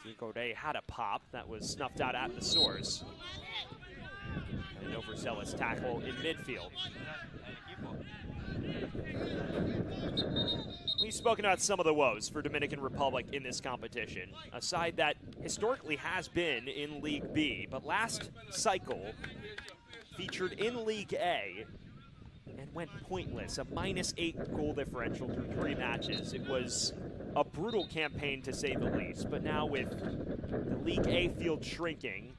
Diego Day had a pop that was snuffed out at the source. And an overzealous tackle in midfield. We've spoken about some of the woes for Dominican Republic in this competition. A side that historically has been in League B, but last cycle featured in League A and went pointless. A -8 goal differential through 3 matches. It was a brutal campaign to say the least, but now with the League A field shrinking,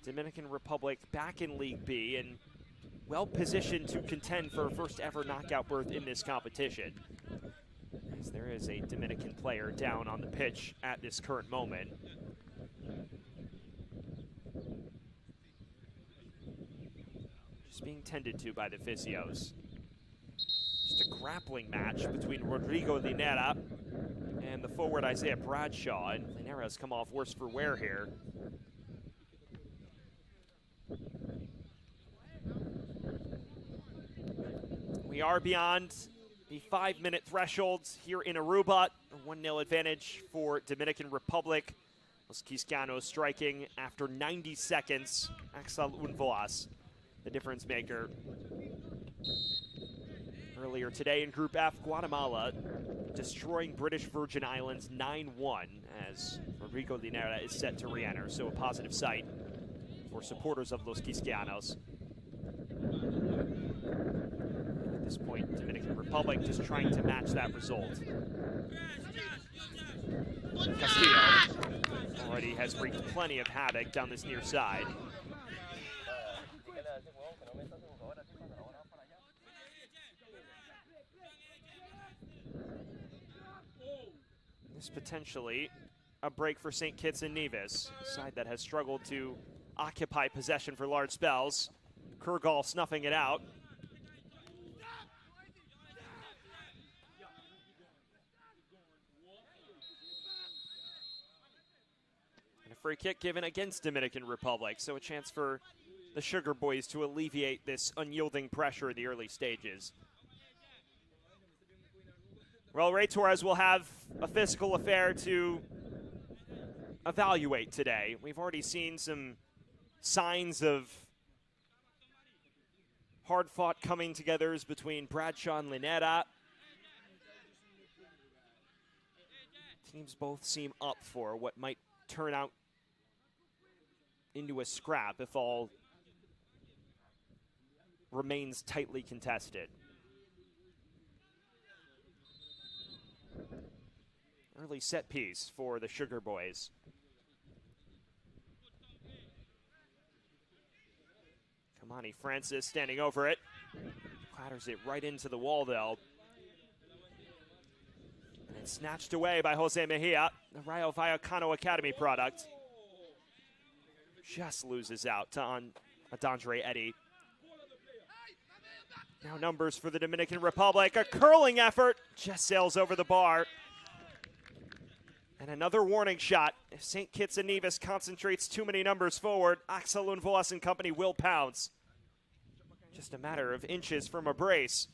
Dominican Republic back in League B and well positioned to contend for a first ever knockout berth in this competition. As there is a Dominican player down on the pitch at this current moment. Just being tended to by the physios. Just a grappling match between Rodrigo Linera and the forward Isaiah Bradshaw, and Linera has come off worse for wear here. We are beyond the 5-minute threshold here in Aruba. A 1-0 advantage for Dominican Republic. Los Quiscanos striking after 90 seconds. Axel Unvoas, the difference maker. Earlier today in Group F, Guatemala destroying British Virgin Islands 9-1 as Rodrigo Linera is set to re-enter, so a positive sight for supporters of Los Quiscanos. At this point, Dominican Republic just trying to match that result. Castillo already has wreaked plenty of havoc down this near side. This potentially a break for St. Kitts and Nevis, a side that has struggled to occupy possession for large spells. Kurgal snuffing it out. And a free kick given against Dominican Republic, so a chance for the Sugar Boys to alleviate this unyielding pressure in the early stages. Well, Ray Torres will have a physical affair to evaluate today. We've already seen some signs of hard-fought coming-togethers between Bradshaw and Linera. Teams both seem up for what might turn out into a scrap if all remains tightly contested. Early set piece for the Sugar Boys. Kamani Francis standing over it. Clatters it right into the wall, though. And it's snatched away by Jose Mejia, the Rayo Vallecano Academy product. Just loses out to Adandre Eddy. Now numbers for the Dominican Republic. A curling effort just sails over the bar. And another warning shot. If St. Kitts and Nevis concentrates too many numbers forward, Axel Unvoas and company will pounce. Just a matter of inches from a brace.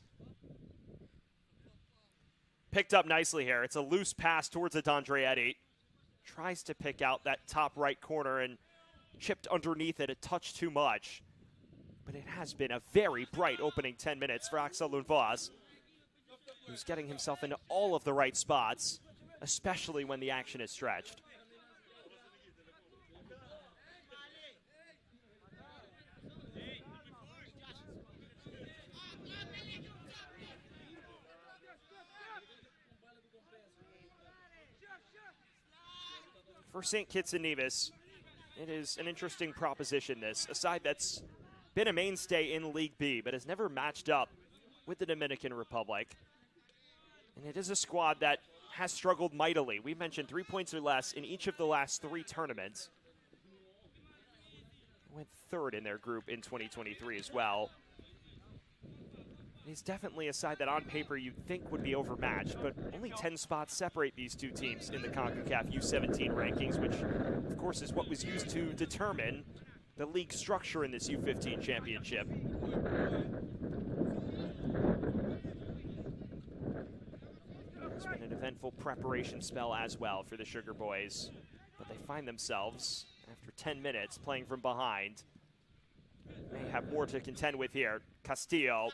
Picked up nicely here. It's a loose pass towards Adandre Eddy. Tries to pick out that top right corner and chipped underneath it a touch too much. But it has been a very bright opening 10 minutes for Axel Unvoas, who's getting himself into all of the right spots, especially when the action is stretched. For St. Kitts and Nevis, it is an interesting proposition, this. A side that's been a mainstay in League B, but has never matched up with the Dominican Republic. And it is a squad that has struggled mightily. We mentioned 3 points or less in each of the last 3 tournaments. Went third in their group in 2023 as well. It's definitely a side that on paper you'd think would be overmatched, but only 10 spots separate these two teams in the Concacaf U-17 rankings, which of course is what was used to determine the league structure in this U-15 championship. It's been an eventful preparation spell as well for the Sugar Boys, but they find themselves, after 10 minutes, playing from behind. May have more to contend with here. Castillo.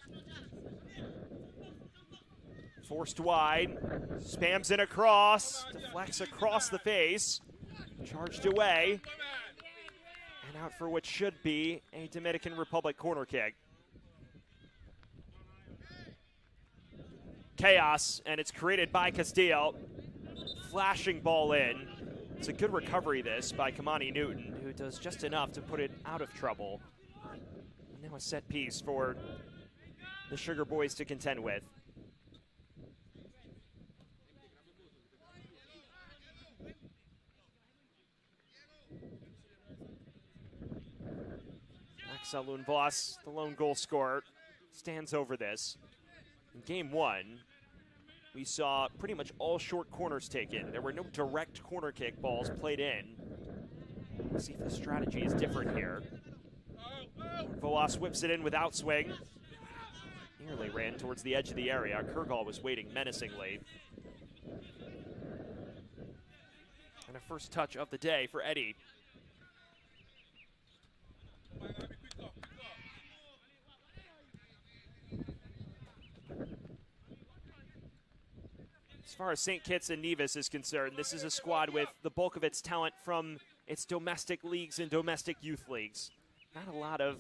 Forced wide, spams in across, deflects across the face, charged away, and out for what should be a Dominican Republic corner kick. Chaos, and it's created by Castillo. Flashing ball in. It's a good recovery, this, by Kamani Newton, who does just enough to put it out of trouble. And now a set piece for the Sugar Boys to contend with. Axel Unvoas, the lone goal scorer, stands over this. In game 1, we saw pretty much all short corners taken. There were no direct corner kick balls played in. Let's see if the strategy is different here. Unvoas whips it in with outswing. Nearly ran towards the edge of the area. Kurgal was waiting menacingly. And a first touch of the day for Eddie. As far as St. Kitts and Nevis is concerned, this is a squad with the bulk of its talent from its domestic leagues and domestic youth leagues. Not a lot of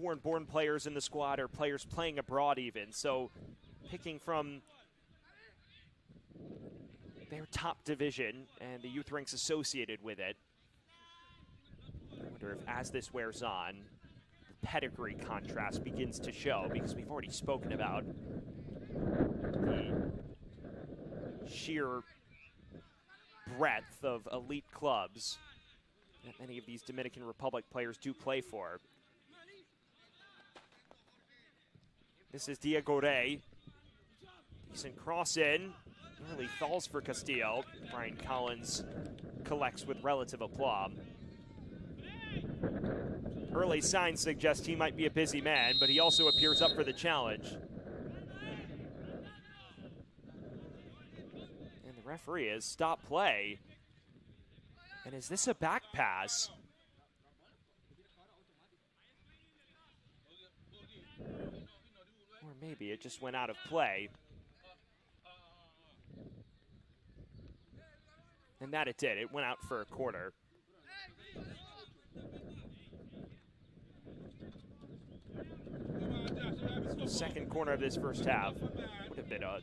foreign-born players in the squad or players playing abroad even. So picking from their top division and the youth ranks associated with it. I wonder if as this wears on, the pedigree contrast begins to show, because we've already spoken about the sheer breadth of elite clubs that many of these Dominican Republic players do play for. This is Diego Rey. Decent cross in. Nearly falls for Castillo. Brian Collins collects with relative aplomb. Early signs suggest he might be a busy man, but he also appears up for the challenge. And the referee has stopped play. And is this a back pass? Or maybe it just went out of play. And that it did. It went out for a quarter. Second corner of this first half would have been a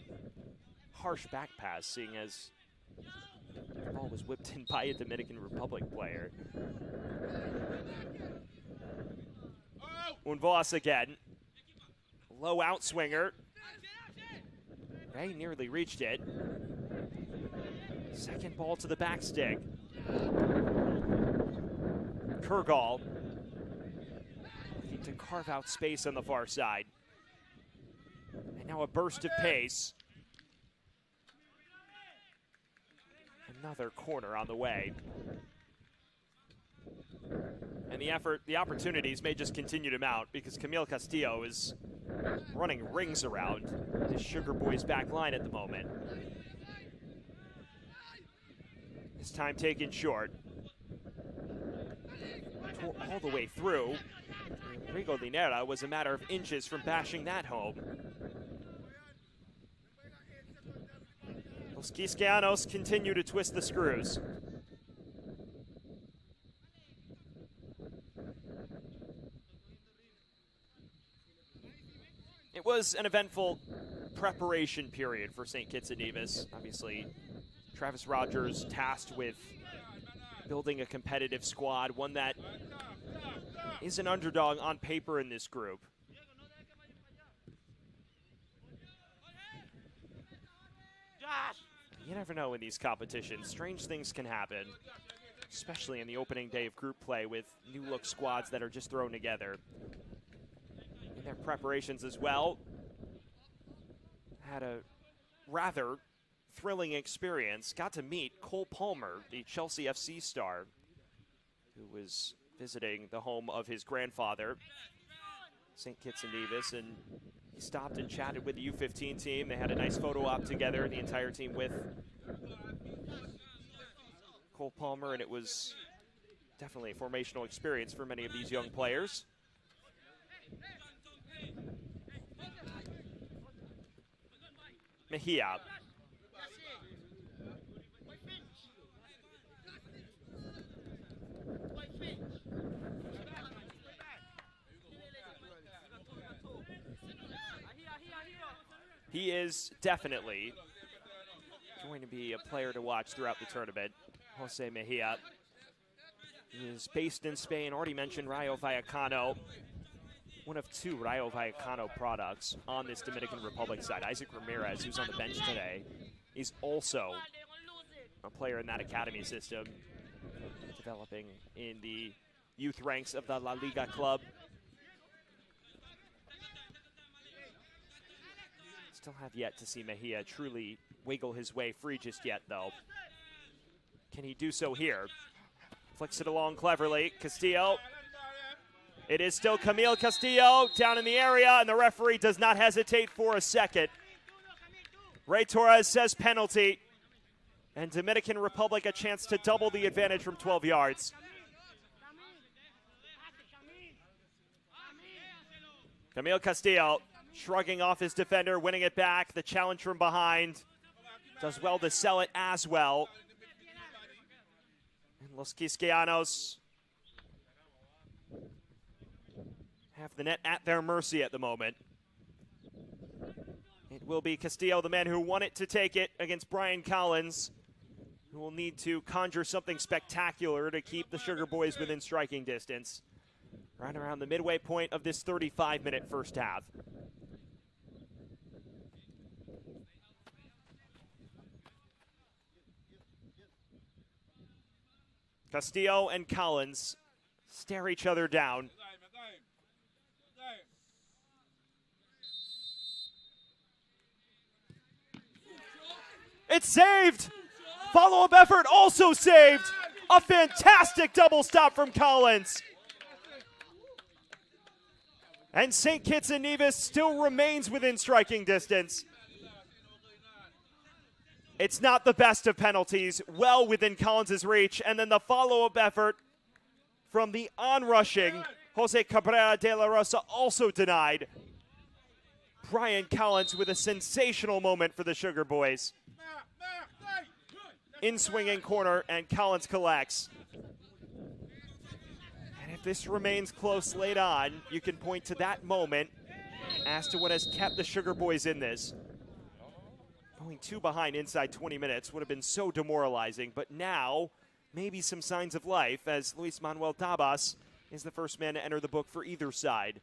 harsh back pass, seeing as the ball was whipped in by a Dominican Republic player. Unvoas again. Low outswinger. Ray nearly reached it. Second ball to the back stick. Kurgal looking to carve out space on the far side. And now a burst of pace. Another corner on the way. And the opportunities may just continue to mount, because Camille Castillo is running rings around the Sugar Boys back line at the moment. This time taken short. Tore all the way through. Rigo Linera was a matter of inches from bashing that home. Los Quisqueyanos continue to twist the screws. It was an eventful preparation period for St. Kitts and Nevis. Obviously, Travis Rogers tasked with building a competitive squad, one that is an underdog on paper in this group. You never know in these competitions. Strange things can happen, especially in the opening day of group play with new-look squads that are just thrown together. In their preparations as well, had a rather thrilling experience. Got to meet Cole Palmer, the Chelsea FC star, who was visiting the home of his grandfather, St. Kitts and Nevis, and he stopped and chatted with the U-15 team. They had a nice photo op together, the entire team with Cole Palmer, and it was definitely a formational experience for many of these young players. Mejia. He is definitely going to be a player to watch throughout the tournament. Jose Mejia. He is based in Spain, already mentioned Rayo Vallecano. One of two Rayo Vallecano products on this Dominican Republic side. Isaac Ramirez, who's on the bench today, is also a player in that academy system, developing in the youth ranks of the La Liga club. Still have yet to see Mejia truly wiggle his way free just yet, though. Can he do so here? Flicks it along cleverly. Castillo. It is still Camille Castillo down in the area, and the referee does not hesitate for a second. Ray Torres says penalty. And Dominican Republic a chance to double the advantage from 12 yards. Camille Castillo shrugging off his defender, winning it back. The challenge from behind. Does well to sell it as well. And Los Quisqueyanos have the net at their mercy at the moment. It will be Castillo, the man who won it, to take it against Brian Collins, who will need to conjure something spectacular to keep the Sugar Boys within striking distance. Right around the midway point of this 35-minute first half. Castillo and Collins stare each other down. It's saved! Follow-up effort also saved! A fantastic double stop from Collins. And St. Kitts and Nevis still remains within striking distance. It's not the best of penalties, well within Collins' reach, and then the follow-up effort from the onrushing Jose Cabrera de la Rosa also denied. Brian Collins with a sensational moment for the Sugar Boys. In swinging corner, and Collins collects. And if this remains close late on, you can point to that moment as to what has kept the Sugar Boys in this. Going 2 behind inside 20 minutes would have been so demoralizing, but now maybe some signs of life as Luis Manuel Dabas is the first man to enter the book for either side.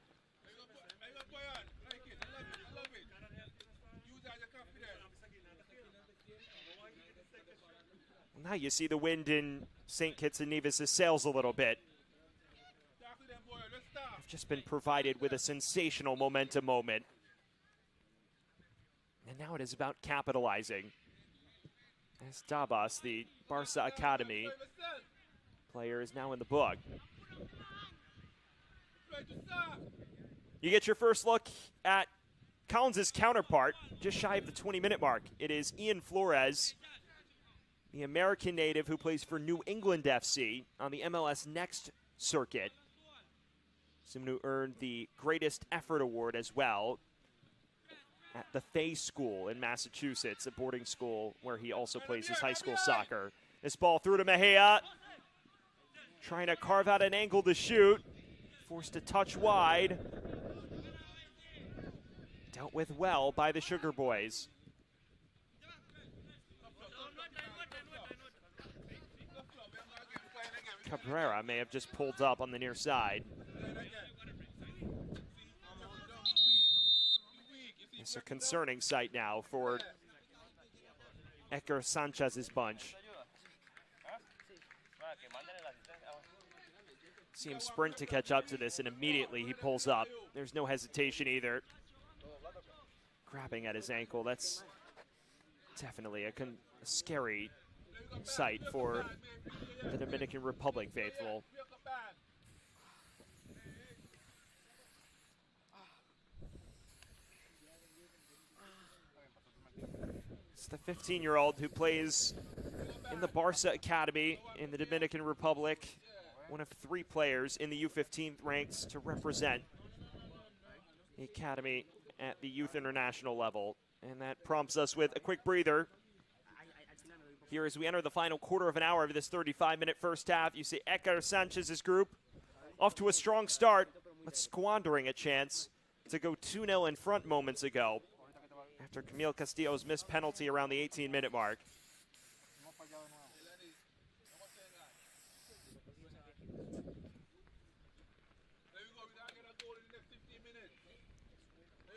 Now you see the wind in St. Kitts and Nevis' sails a little bit. They've just been provided with a sensational momentum moment. And now it is about capitalizing. As Dabas, the Barca Academy player, is now in the book. You get your first look at Collins' counterpart, just shy of the 20-minute mark. It is Ian Flores, the American native who plays for New England FC on the MLS Next circuit. Someone who earned the Greatest Effort Award as well at the Fay School in Massachusetts, a boarding school where he also plays his high school soccer. This ball through to Mejia, trying to carve out an angle to shoot. Forced to touch wide. Dealt with well by the Sugar Boys. Cabrera may have just pulled up on the near side. It's a concerning sight now for Eker Sanchez's bunch. See him sprint to catch up to this, and immediately he pulls up. There's no hesitation either. Grabbing at his ankle, that's definitely a scary sight for the Dominican Republic faithful. It's the 15-year-old who plays in the Barca Academy in the Dominican Republic, one of 3 players in the U-15 ranks to represent the academy at the youth international level. And that prompts us with a quick breather here as we enter the final quarter of an hour of this 35-minute first half. You see Eker Sanchez's group off to a strong start, but squandering a chance to go 2-0 in front moments ago after Camille Castillo's missed penalty around the 18-minute mark.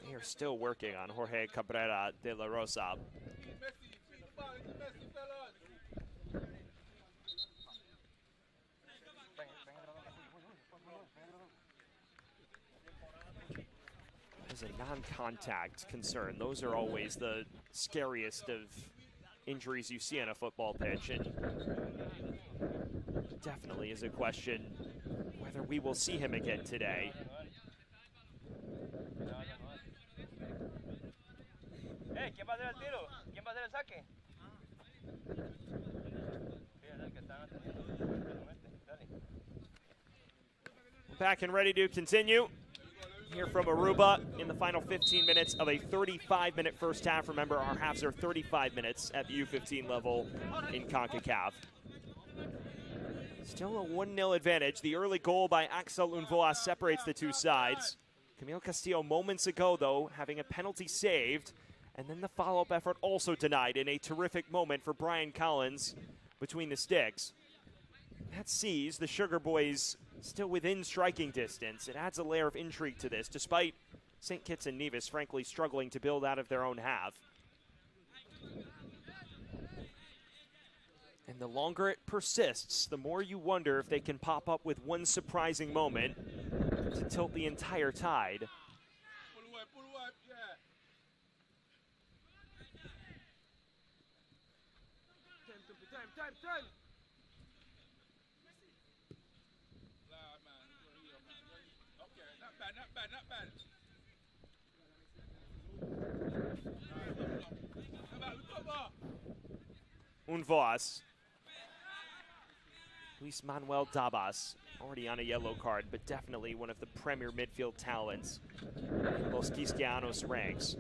They are still working on Jorge Cabrera de la Rosa. As a non-contact concern, those are always the scariest of injuries you see on a football pitch, and definitely is a question whether we will see him again today. Back and ready to continue here from Aruba in the final 15 minutes of a 35-minute first half. Remember, our halves are 35 minutes at the U-15 level in Concacaf. Still a 1-0 advantage. The early goal by Axel Unvoa separates the two sides. Camille Castillo moments ago, though, having a penalty saved, and then the follow-up effort also denied in a terrific moment for Brian Collins between the sticks. That sees the Sugar Boys still within striking distance. It adds a layer of intrigue to this, despite St. Kitts and Nevis, frankly, struggling to build out of their own half. And the longer it persists, the more you wonder if they can pop up with one surprising moment to tilt the entire tide.
Time. Not bad.
Unvoas. Luis Manuel Dabas, already on a yellow card, but definitely one of the premier midfield talents in Los Quisqueyanos ranks.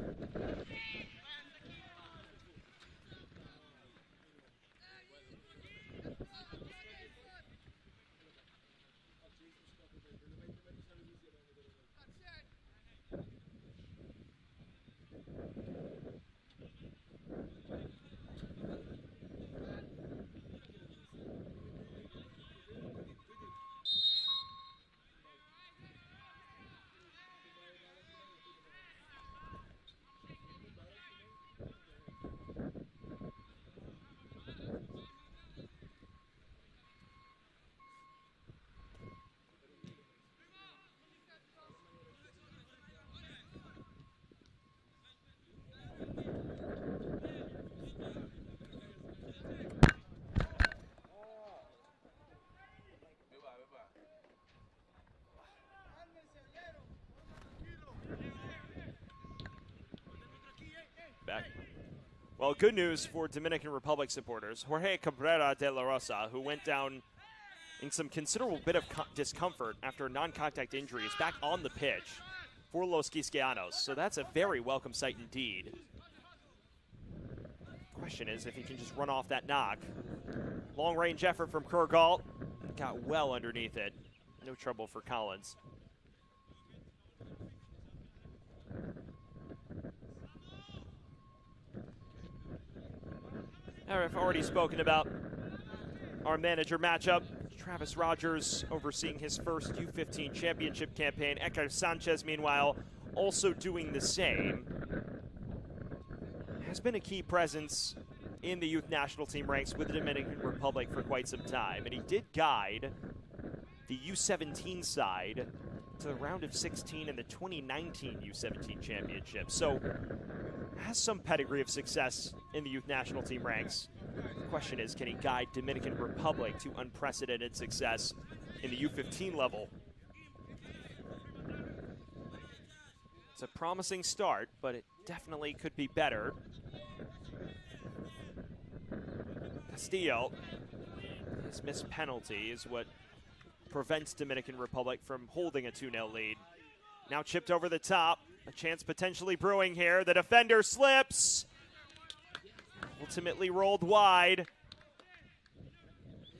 Back. Well, good news for Dominican Republic supporters. Jorge Cabrera de la Rosa, who went down in some considerable bit of discomfort after a non-contact injury, is back on the pitch for Los Quisqueyanos. So that's a very welcome sight indeed. Question is if he can just run off that knock. Long-range effort from Kurgalt. Got well underneath it. No trouble for Collins. I've already spoken about our manager matchup. Travis Rogers overseeing his first U-15 championship campaign. Ekar Sanchez, meanwhile, also doing the same. Has been a key presence in the youth national team ranks with the Dominican Republic for quite some time. And he did guide the U-17 side to the round of 16 in the 2019 U-17 championship. So has some pedigree of success in the youth national team ranks. The question is, can he guide Dominican Republic to unprecedented success in the U-15 level? It's a promising start, but it definitely could be better. Castillo, his missed penalty is what prevents Dominican Republic from holding a 2-0 lead. Now chipped over the top. A chance potentially brewing here. The defender slips. Ultimately rolled wide.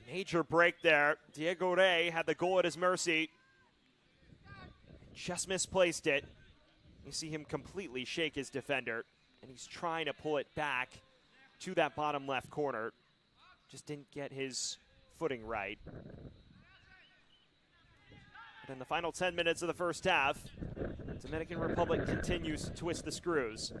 Major break there. Diego Rey had the goal at his mercy. Just misplaced it. You see him completely shake his defender, and he's trying to pull it back to that bottom left corner. Just didn't get his footing right. But in the final 10 minutes of the first half, Dominican Republic continues to twist the screws.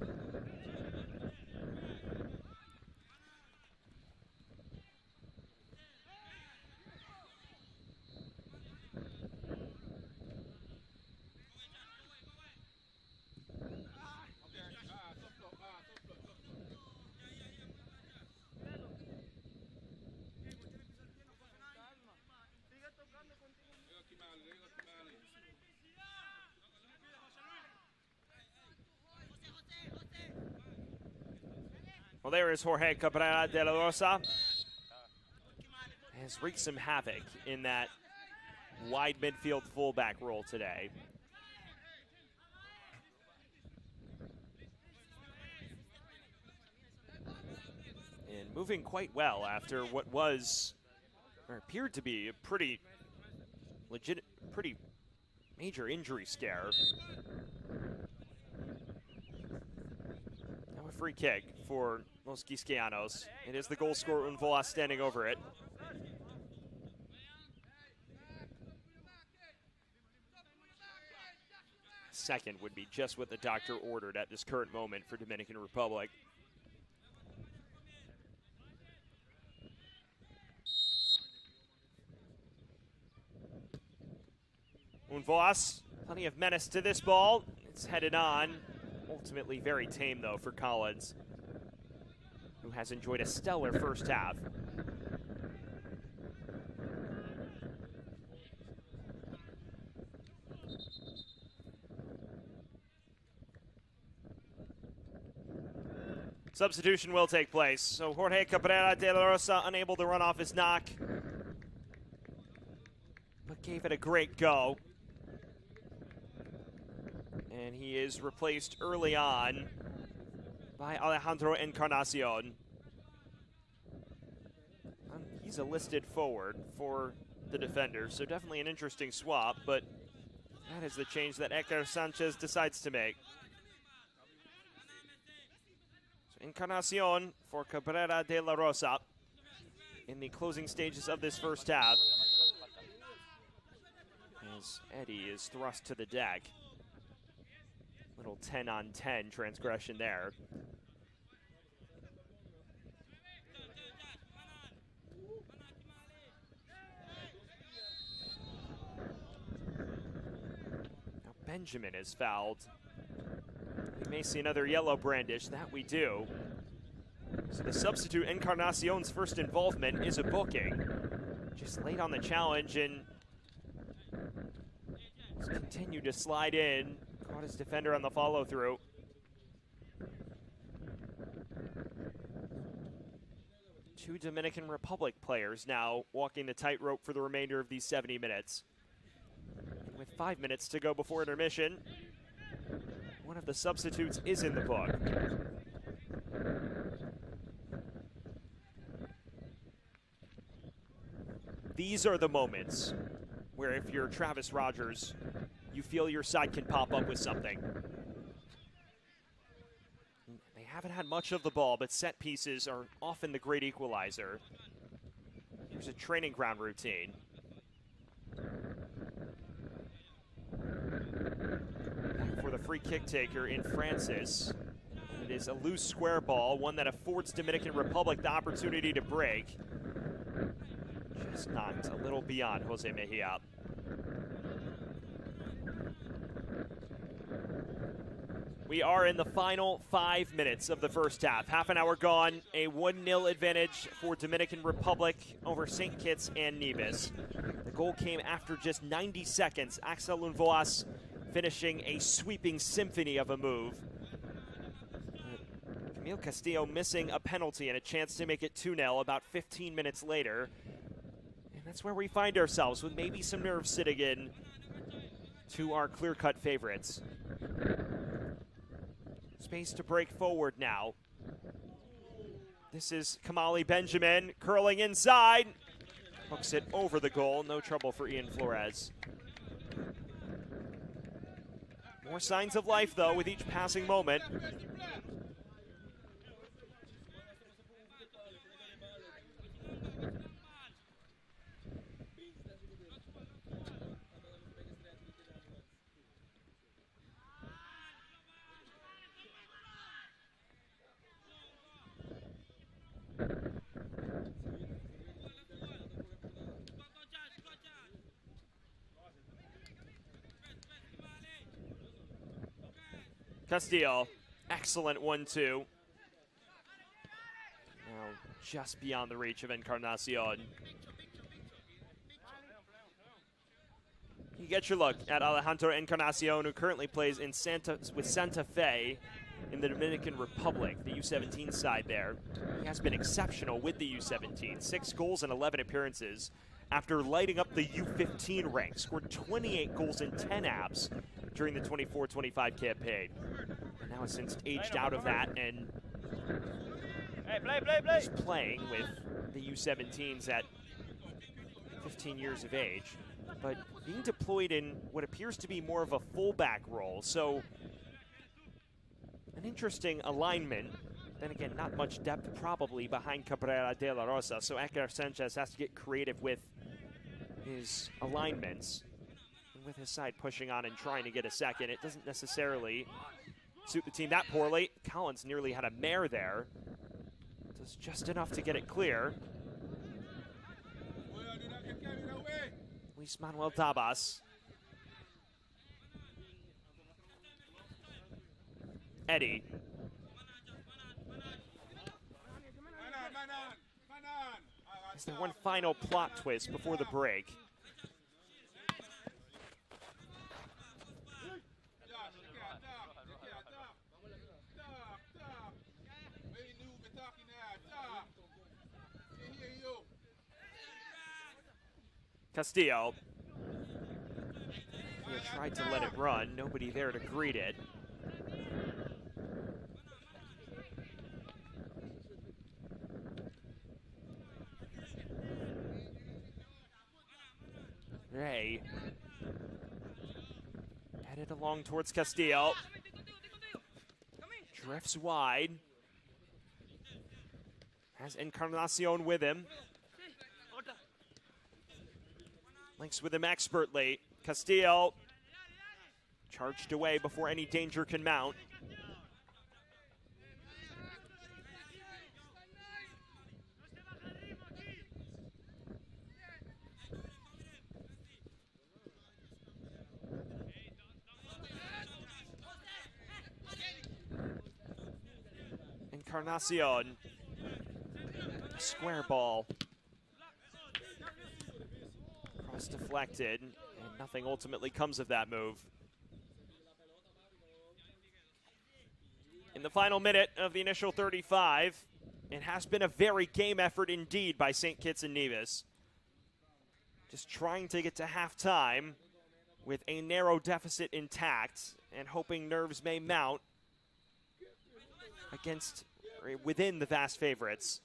Well, there is Jorge Cabrera de la Rosa. has wreaked some havoc in that wide midfield fullback role today. And moving quite well after what was, or appeared to be, a pretty major injury scare. Now a free kick for Los Quisqueyanos. It is the goal scorer Unvoa standing over it. Second would be just what the doctor ordered at this current moment for Dominican Republic. Unvoas, plenty of menace to this ball. It's headed on. Ultimately very tame, though, for Collins, who has enjoyed a stellar first half. Substitution will take place. So Jorge Cabrera de la Rosa unable to run off his knock, but gave it a great go. And he is replaced early on by Alejandro Encarnacion. He's a listed forward for the defender, so definitely an interesting swap, but that is the change that Eker Sanchez decides to make. So Encarnacion for Cabrera de la Rosa in the closing stages of this first half, as Eddie is thrust to the deck. Little 10-on-10 transgression there. Now Benjamin is fouled. We may see another yellow brandish. That we do. So the substitute Encarnacion's first involvement is a booking. Just late on the challenge and continued to slide in. Caught his defender on the follow-through. Two Dominican Republic players now walking the tightrope for the remainder of these 70 minutes. And with 5 minutes to go before intermission, one of the substitutes is in the book. These are the moments where if you're Travis Rogers, you feel your side can pop up with something. They haven't had much of the ball, but set pieces are often the great equalizer. Here's a training ground routine. For the free kick taker in Francis. It is a loose square ball, one that affords Dominican Republic the opportunity to break. Just knocked a little beyond Jose Mejia. We are in the final 5 minutes of the first half. Half an hour gone, a 1-0 advantage for Dominican Republic over St. Kitts and Nevis. The goal came after just 90 seconds. Axel Unvoas finishing a sweeping symphony of a move. Camille Castillo missing a penalty and a chance to make it 2-0 about 15 minutes later. And that's where we find ourselves, with maybe some nerves sitting in to our clear-cut favorites. Space to break forward now. This is Kamali Benjamin curling inside. Hooks it over the goal. No trouble for Ian Flores. More signs of life, though, with each passing moment. Castillo, excellent 1-2. Now just beyond the reach of Encarnacion. You get your look at Alejandro Encarnacion, who currently plays in with Santa Fe in the Dominican Republic, the U-17 side there. He has been exceptional with the U-17. 6 goals and 11 appearances after lighting up the U-15 ranks. Scored 28 goals and 10 abs during the 24-25 campaign. And now has since aged out of that and is playing with the U-17s at 15 years of age, but being deployed in what appears to be more of a fullback role. So an interesting alignment. Then again, not much depth probably behind Cabrera de la Rosa, so Edgar Sanchez has to get creative with his alignments. And with his side pushing on and trying to get a second, it doesn't necessarily suit the team that poorly. Collins nearly had a mare there. Does just enough to get it clear. Luis Manuel Tabas. Eddie. Is there one final plot twist before the break? Castillo. He tried to let it run. Nobody there to greet it. Ray. Headed along towards Castillo. Drifts wide. Has Encarnacion with him. Links with him expertly. Castillo charged away before any danger can mount. Encarnacion. Square ball. Cross deflected, and nothing ultimately comes of that move. In the final minute of the initial 35, it has been a very game effort indeed by St. Kitts and Nevis. Just trying to get to halftime with a narrow deficit intact and hoping nerves may mount against within the vast favorites.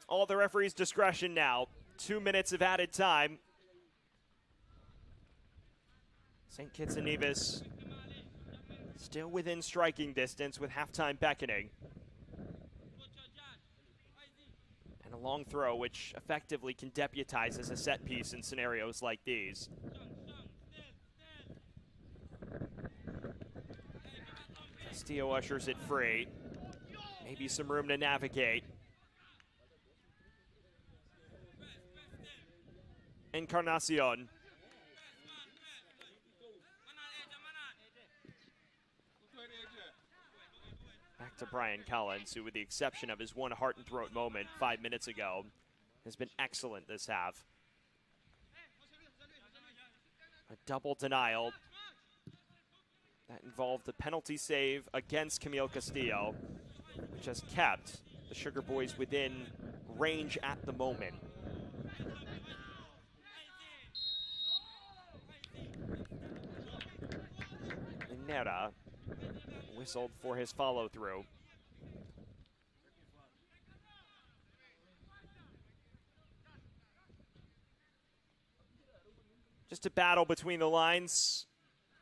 All the referee's discretion now. 2 minutes of added time. St. Kitts and Nevis still within striking distance with halftime beckoning. And a long throw, which effectively can deputize as a set piece in scenarios like these. Castillo ushers it free. Maybe some room to navigate. Encarnacion. Back to Brian Collins, who, with the exception of his one heart and throat moment 5 minutes ago, has been excellent this half. A double denial that involved a penalty save against Camille Castillo, which has kept the Sugar Boys within range at the moment. Nera whistled for his follow-through. Just a battle between the lines.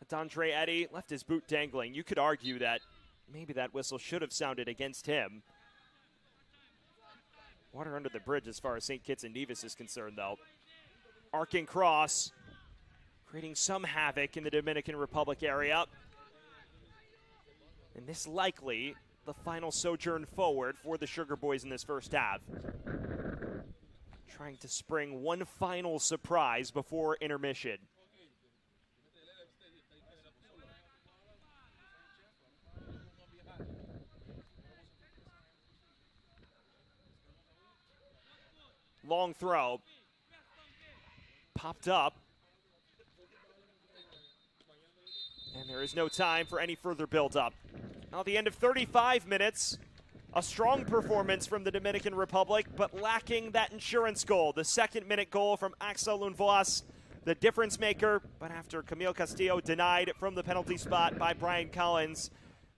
D'Andre Eddy left his boot dangling. You could argue that maybe that whistle should have sounded against him. Water under the bridge as far as St. Kitts and Nevis is concerned, though. Arcing cross, creating some havoc in the Dominican Republic area. And this likely the final sojourn forward for the Sugar Boys in this first half. Trying to spring one final surprise before intermission. Long throw. Popped up. And there is no time for any further build-up. Now, at the end of 35 minutes, a strong performance from the Dominican Republic, but lacking that insurance goal. The second-minute goal from Axel Unvoas, the difference maker. But after Camille Castillo denied from the penalty spot by Brian Collins,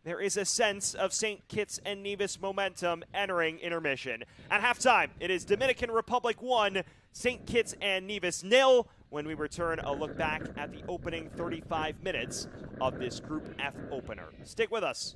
there is a sense of St. Kitts and Nevis momentum entering intermission. At halftime, it is Dominican Republic 1, St. Kitts and Nevis 0. When we return, a look back at the opening 35 minutes of this Group F opener. Stick with us.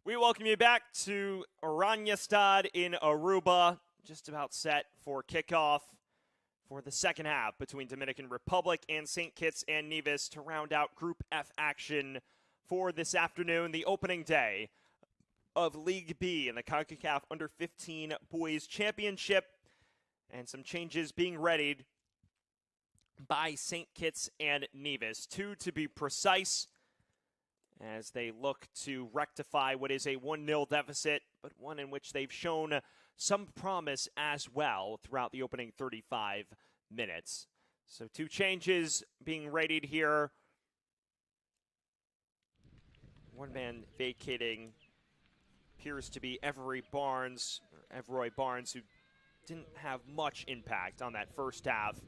We welcome you back to Oranjestad in Aruba, just about set for kickoff for the second half between Dominican Republic and St. Kitts and Nevis to round out Group F action for this afternoon, the opening day of League B in the Concacaf Under-15 Boys Championship, and some changes being readied by St. Kitts and Nevis. 2 to be precise, as they look to rectify what is a 1-0 deficit, but one in which they've shown some promise as well throughout the opening 35 minutes. So 2 changes being readied here. One man vacating appears to be Everroy Barnes, who didn't have much impact on that first half.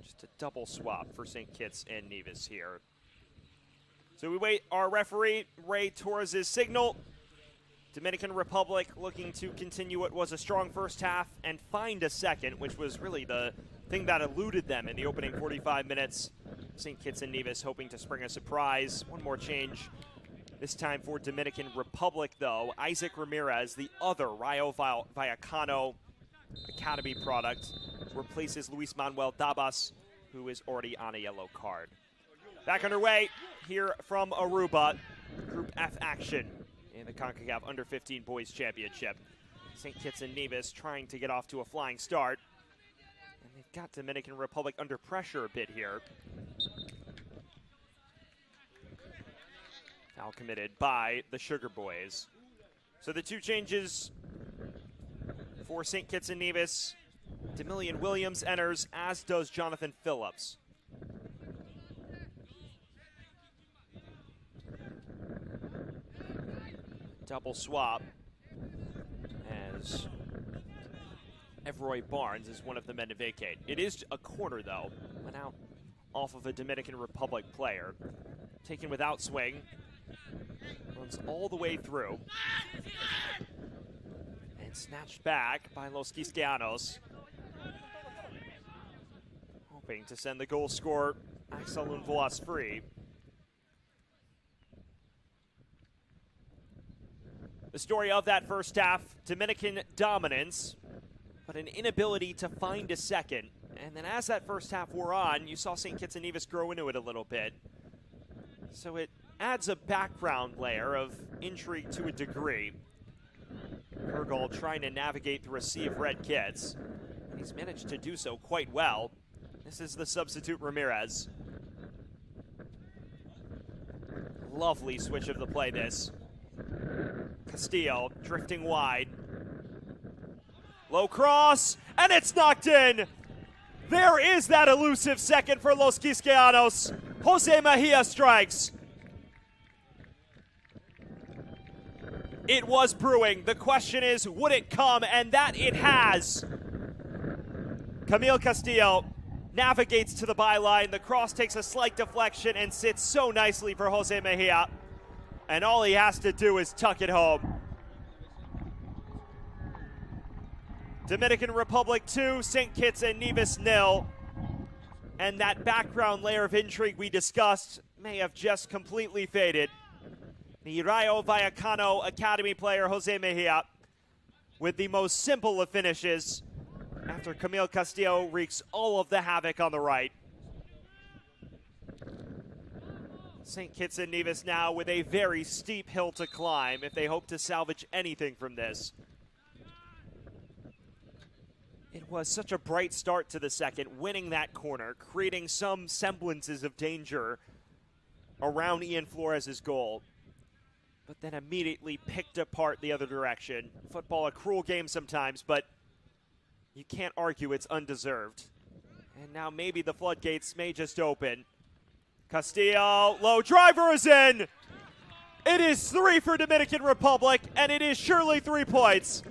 Just a double swap for St. Kitts and Nevis here. So we wait our referee, Ray Torres' signal. Dominican Republic looking to continue what was a strong first half and find a second, which was really the thing that eluded them in the opening 45 minutes. St. Kitts and Nevis hoping to spring a surprise. One more change, this time for Dominican Republic, though. Isaac Ramirez, the other Rayo Vallecano Academy product, replaces Luis Manuel Dabas, who is already on a yellow card. Back underway here from Aruba, Group F action in the Concacaf Under-15 Boys Championship. St. Kitts and Nevis trying to get off to a flying start. And they've got Dominican Republic under pressure a bit here. Foul committed by the Sugar Boys. So the 2 changes for St. Kitts and Nevis. Demillion Williams enters, as does Jonathan Phillips. Double swap, as Everroy Barnes is one of the men to vacate. It is a corner, though. Went out off of a Dominican Republic player. Taken without swing. Runs all the way through. And snatched back by Los Quisqueyanos. Hoping to send the goal scorer, Axel Unvolas, free. The story of that first half, Dominican dominance, but an inability to find a second. And then as that first half wore on, you saw St. Kitts and Nevis grow into it a little bit. So it adds a background layer of intrigue to a degree. Hergol trying to navigate through a sea of red kits, and he's managed to do so quite well. This is the substitute Ramirez. Lovely switch of the play, this. Castillo drifting wide. Low cross, and it's knocked in. There is that elusive second for Los Quisqueyanos. Jose Mejia strikes. It was brewing. The question is, would it come? And that it has. Camille Castillo navigates to the byline. The cross takes a slight deflection and sits so nicely for Jose Mejia. And all he has to do is tuck it home. Dominican Republic 2, St. Kitts and Nevis 0. And that background layer of intrigue we discussed may have just completely faded. The Rayo Vallecano Academy player, Jose Mejia, with the most simple of finishes after Camille Castillo wreaks all of the havoc on the right. St. Kitts and Nevis now with a very steep hill to climb if they hope to salvage anything from this. It was such a bright start to the second, winning that corner, creating some semblances of danger around Ian Flores' goal, but then immediately picked apart the other direction. Football, a cruel game sometimes, but you can't argue it's undeserved. And now maybe the floodgates may just open. Castillo, low driver is in. It is 3 for Dominican Republic, and it is surely 3 points.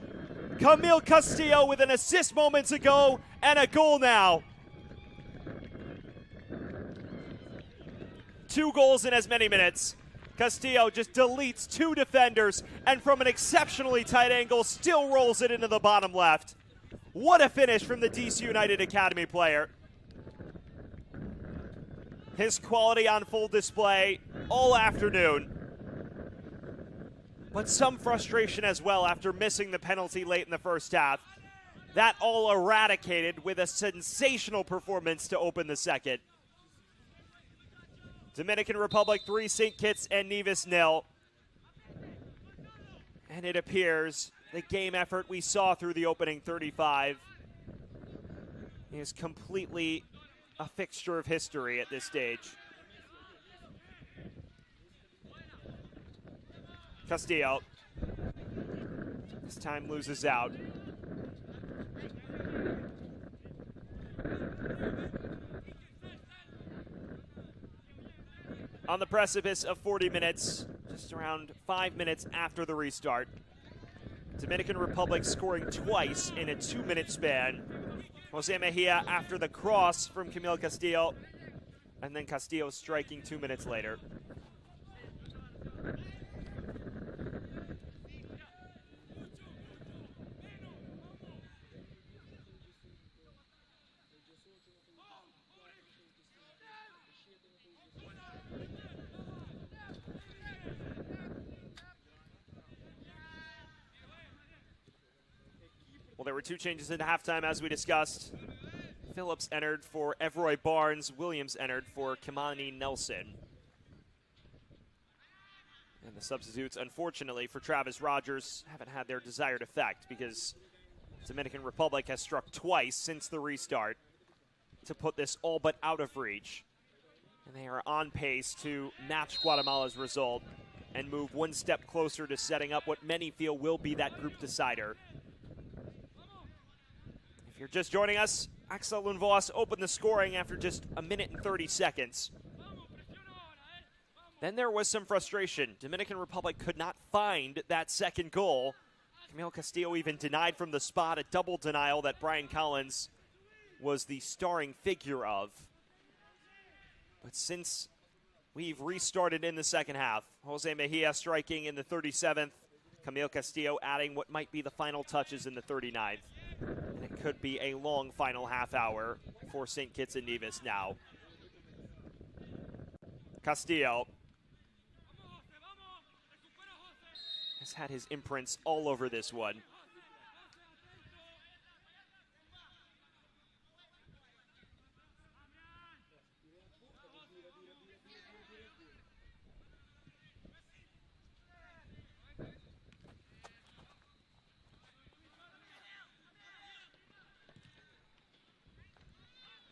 Camille Castillo with an assist moments ago and a goal now. 2 goals in as many minutes. Castillo just deletes 2 defenders and from an exceptionally tight angle still rolls it into the bottom left. What a finish from the DC United Academy player. His quality on full display all afternoon. But some frustration as well after missing the penalty late in the first half. That all eradicated with a sensational performance to open the second. Dominican Republic 3, St. Kitts and Nevis 0. And it appears the game effort we saw through the opening 35 is completely a fixture of history at this stage. Castillo this time loses out. On the precipice of 40 minutes, just around 5 minutes after the restart, Dominican Republic scoring twice in a 2-minute span. Jose Mejia after the cross from Camille Castillo, and then Castillo striking 2 minutes later. Well, there were two changes into halftime, as we discussed. Phillips entered for Evroy Barnes. Williams entered for Kimani Nelson. And the substitutes, unfortunately, for Travis Rogers haven't had their desired effect because Dominican Republic has struck twice since the restart to put this all but out of reach. And they are on pace to match Guatemala's result and move one step closer to setting up what many feel will be that group decider. If you're just joining us, Axel Lundvås opened the scoring after just a minute and 30 seconds. Then there was some frustration. Dominican Republic could not find that second goal. Camille Castillo even denied from the spot, a double denial that Brian Collins was the starring figure of. But since we've restarted in the second half, Jose Mejia striking in the 37th, Camille Castillo adding what might be the final touches in the 39th. And it could be a long final half hour for St. Kitts and Nevis now. Castillo has had his imprints all over this one.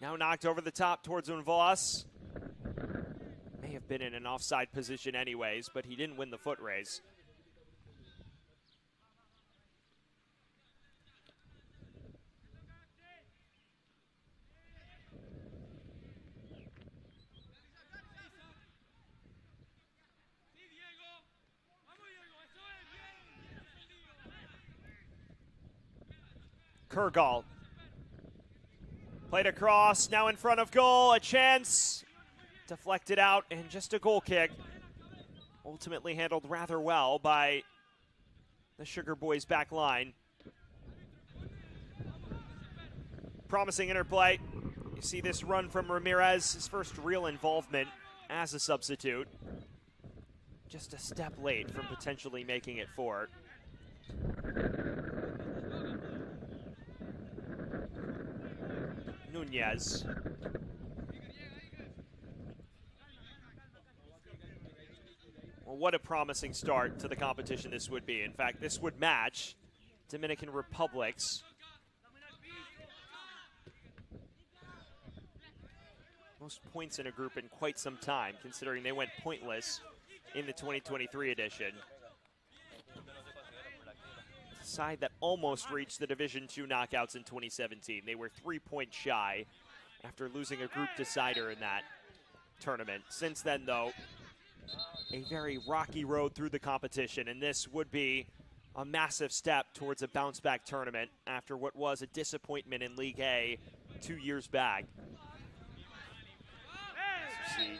Now knocked over the top towards Lundvås. May have been in an offside position anyways, but he didn't win the foot race. Kurgal. Played across, now in front of goal, a chance. Deflected out, and just a goal kick. Ultimately handled rather well by the Sugar Boys back line. Promising interplay. You see this run from Ramirez, his first real involvement as a substitute. Just a step late from potentially making it four. Nunez. Well, what a promising start to the competition this would be. In fact, this would match Dominican Republic's most points in a group in quite some time, considering they went pointless in the 2023 edition. Side that almost reached the Division II knockouts in 2017. They were 3 points shy after losing a group decider in that tournament. Since then, though, a very rocky road through the competition, and this would be a massive step towards a bounce-back tournament after what was a disappointment in League A 2 years back. As you see,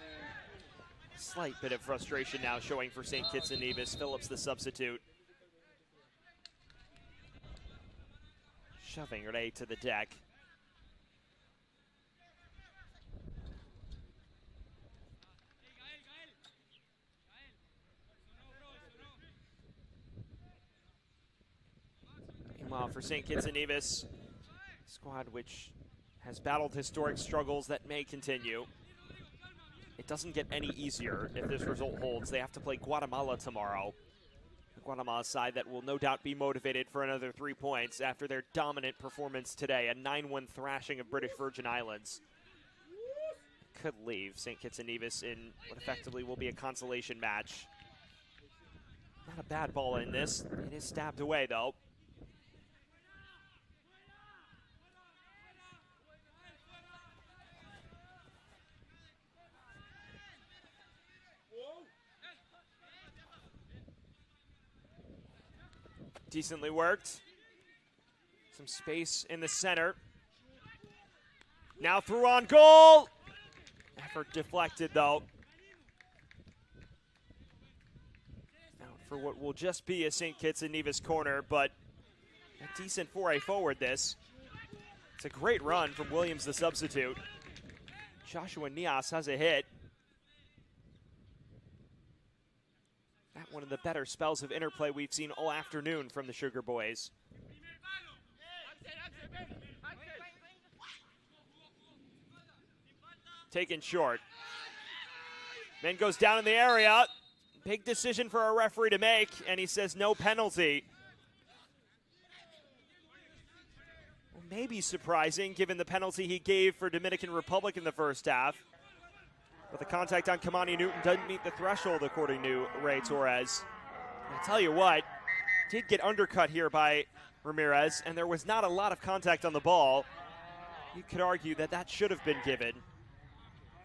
a slight bit of frustration now showing for St. Kitts and Nevis. Phillips, the substitute, shoving Ray to the deck. Now for St. Kitts and Nevis, squad which has battled historic struggles that may continue. It doesn't get any easier if this result holds. They have to play Guatemala tomorrow. The Guatemala side that will no doubt be motivated for another 3 points after their dominant performance today, a 9-1 thrashing of British Virgin Islands. Could leave St. Kitts and Nevis in what effectively will be a consolation match. Not a bad ball in this. It is stabbed away, though. Decently worked. Some space in the center. Now through on goal. Effort deflected, though. Out for what will just be a St. Kitts and Nevis corner, but a decent foray forward this. It's a great run from Williams, the substitute. Joshua Nias has a hit. That one of the better spells of interplay we've seen all afternoon from the Sugar Boys. Taken short. Then goes down in the area. Big decision for a referee to make, and he says no penalty. Well, maybe surprising given the penalty he gave for Dominican Republic in the first half. But the contact on Kamani Newton doesn't meet the threshold, according to Ray Torres. I'll tell you what, did get undercut here by Ramirez, and there was not a lot of contact on the ball. You could argue that that should have been given.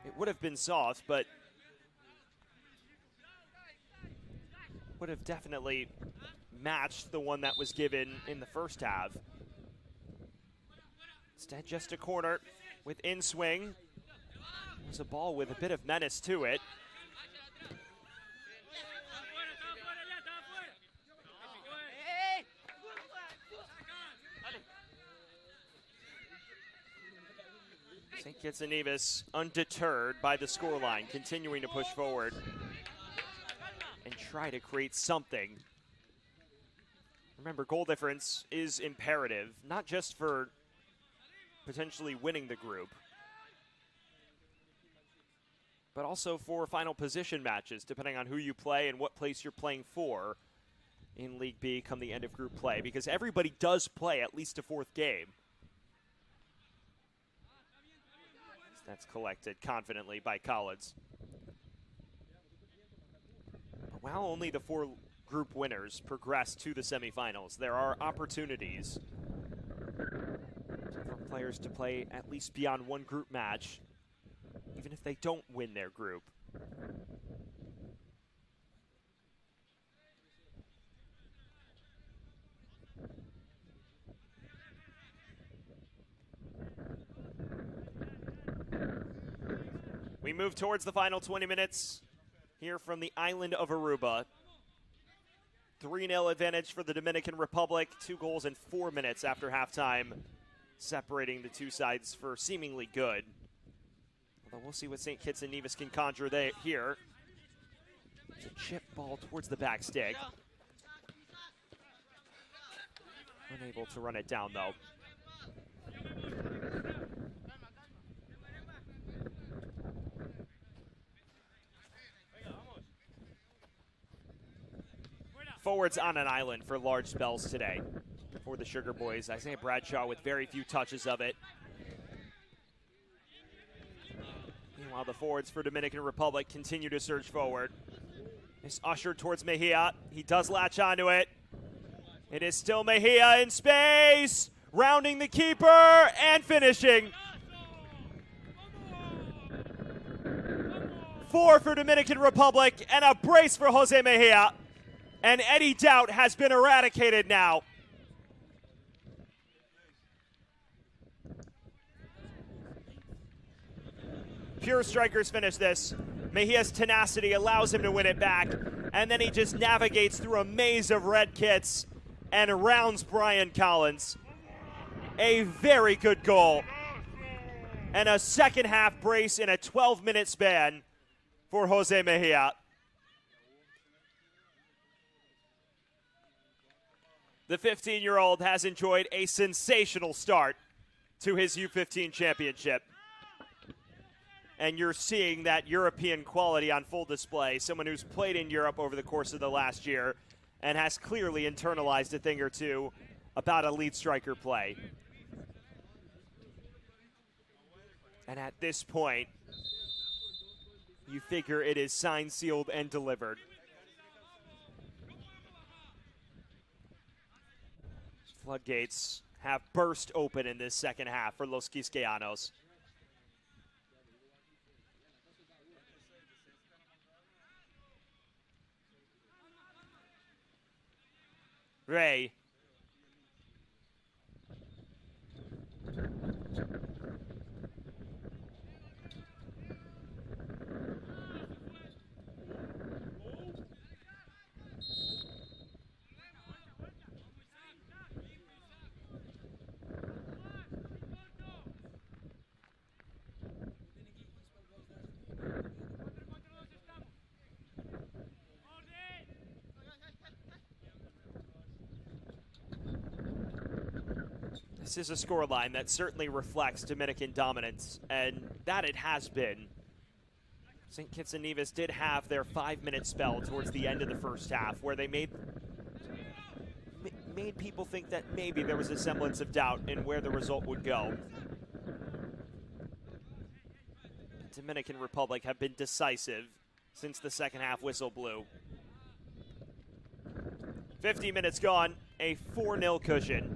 It would have been soft, but would have definitely matched the one that was given in the first half. Instead, just a corner with in swing. It was a ball with a bit of menace to it. St. Kitts and Nevis undeterred by the scoreline, continuing to push forward and try to create something. Remember, goal difference is imperative, not just for potentially winning the group, but also for final position matches, depending on who you play and what place you're playing for in League B come the end of group play, because everybody does play at least a fourth game. That's collected confidently by Collins. But while only the 4 group winners progress to the semifinals, there are opportunities for players to play at least beyond one group match, even if they don't win their group. We move towards the final 20 minutes here from the island of Aruba. 3-0 advantage for the Dominican Republic. 2 goals in 4 minutes after halftime, separating the two sides for seemingly good. Although we'll see what St. Kitts and Nevis can conjure here. It's a chip ball towards the back stick. Unable to run it down, though. Forwards on an island for large spells today for the Sugar Boys. Isaiah Bradshaw with very few touches of it. Meanwhile, the forwards for Dominican Republic continue to surge forward. It's ushered towards Mejia. He does latch onto it. It is still Mejia in space, rounding the keeper and finishing. 4 for Dominican Republic and a brace for Jose Mejia. And any doubt has been eradicated now. Pure strikers finish this. Mejia's tenacity allows him to win it back. And then he just navigates through a maze of red kits and rounds Brian Collins. A very good goal. And a second half brace in a 12-minute span for Jose Mejia. The 15-year-old has enjoyed a sensational start to his U-15 championship. And you're seeing that European quality on full display. Someone who's played in Europe over the course of the last year and has clearly internalized a thing or two about elite striker play. And at this point, you figure it is signed, sealed, and delivered. Floodgates have burst open in this second half for Los Quisqueyanos. Ray. This is a scoreline that certainly reflects Dominican dominance, and that it has been. St. Kitts and Nevis did have their 5-minute spell towards the end of the first half where they made people think that maybe there was a semblance of doubt in where the result would go. The Dominican Republic have been decisive since the second half whistle blew. 50 minutes gone, a 4-0 cushion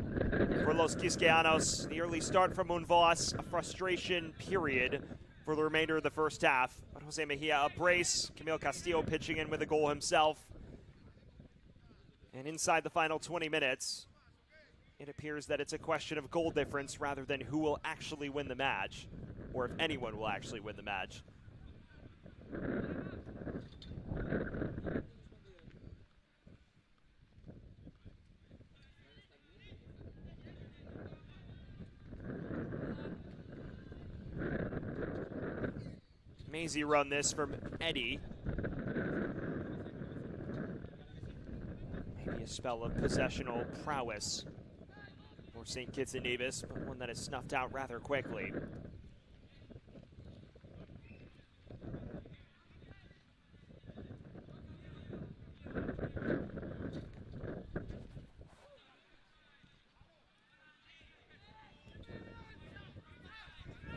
for Los Quisqueyanos. The early start from Unvoas, a frustration period for the remainder of the first half. But Jose Mejia a brace, Camille Castillo pitching in with a goal himself. And inside the final 20 minutes, it appears that it's a question of goal difference rather than who will actually win the match, or if anyone will actually win the match. Mazy run this from Eddie. Maybe a spell of possessional prowess for St. Kitts and Nevis, but one that is snuffed out rather quickly.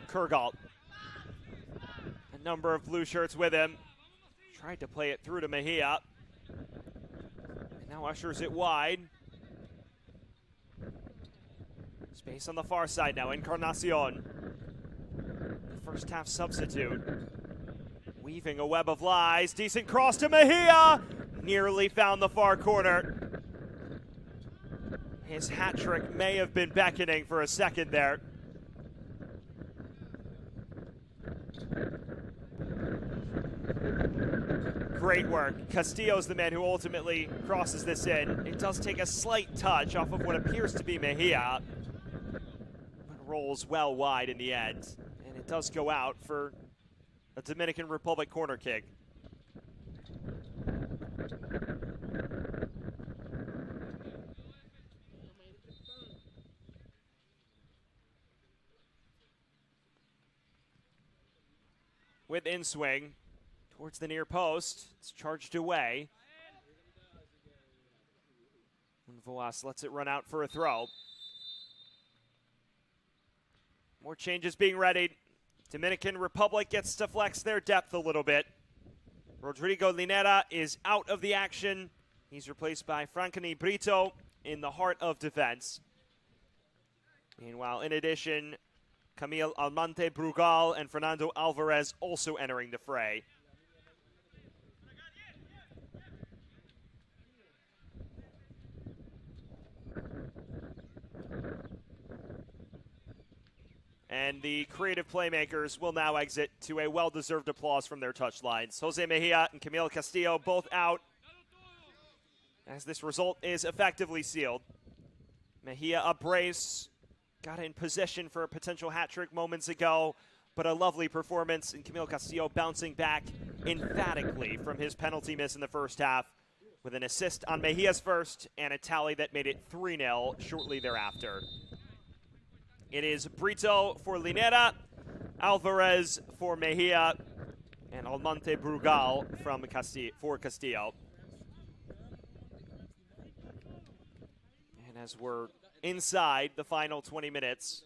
Kurgalt. A number of blue shirts with him. Tried to play it through to Mejia. And now ushers it wide. Space on the far side now. Encarnacion. The first half substitute. Weaving a web of lies. Decent cross to Mejia. Nearly found the far corner. His hat trick may have been beckoning for a second there. Great work. Castillo's the man who ultimately crosses this in. It does take a slight touch off of what appears to be Mejia, but rolls well wide in the end. And it does go out for a Dominican Republic corner kick. With in swing towards the near post. It's charged away. Unvoas lets it run out for a throw. More changes being readied. Dominican Republic gets to flex their depth a little bit. Rodrigo Linera is out of the action. He's replaced by Francani Brito in the heart of defense. Meanwhile, in addition, Camille Almante Brugal and Fernando Alvarez also entering the fray. And the creative playmakers will now exit to a well-deserved applause from their touchlines. Jose Mejia and Camille Castillo both out as this result is effectively sealed. Mejia a brace, got in position for a potential hat trick moments ago, but a lovely performance, and Camille Castillo bouncing back emphatically from his penalty miss in the first half with an assist on Mejia's first and a tally that made it 3-0 shortly thereafter. It is Brito for Linera, Alvarez for Mejia, and Almonte Brugal for Castillo. And as we're inside the final 20 minutes,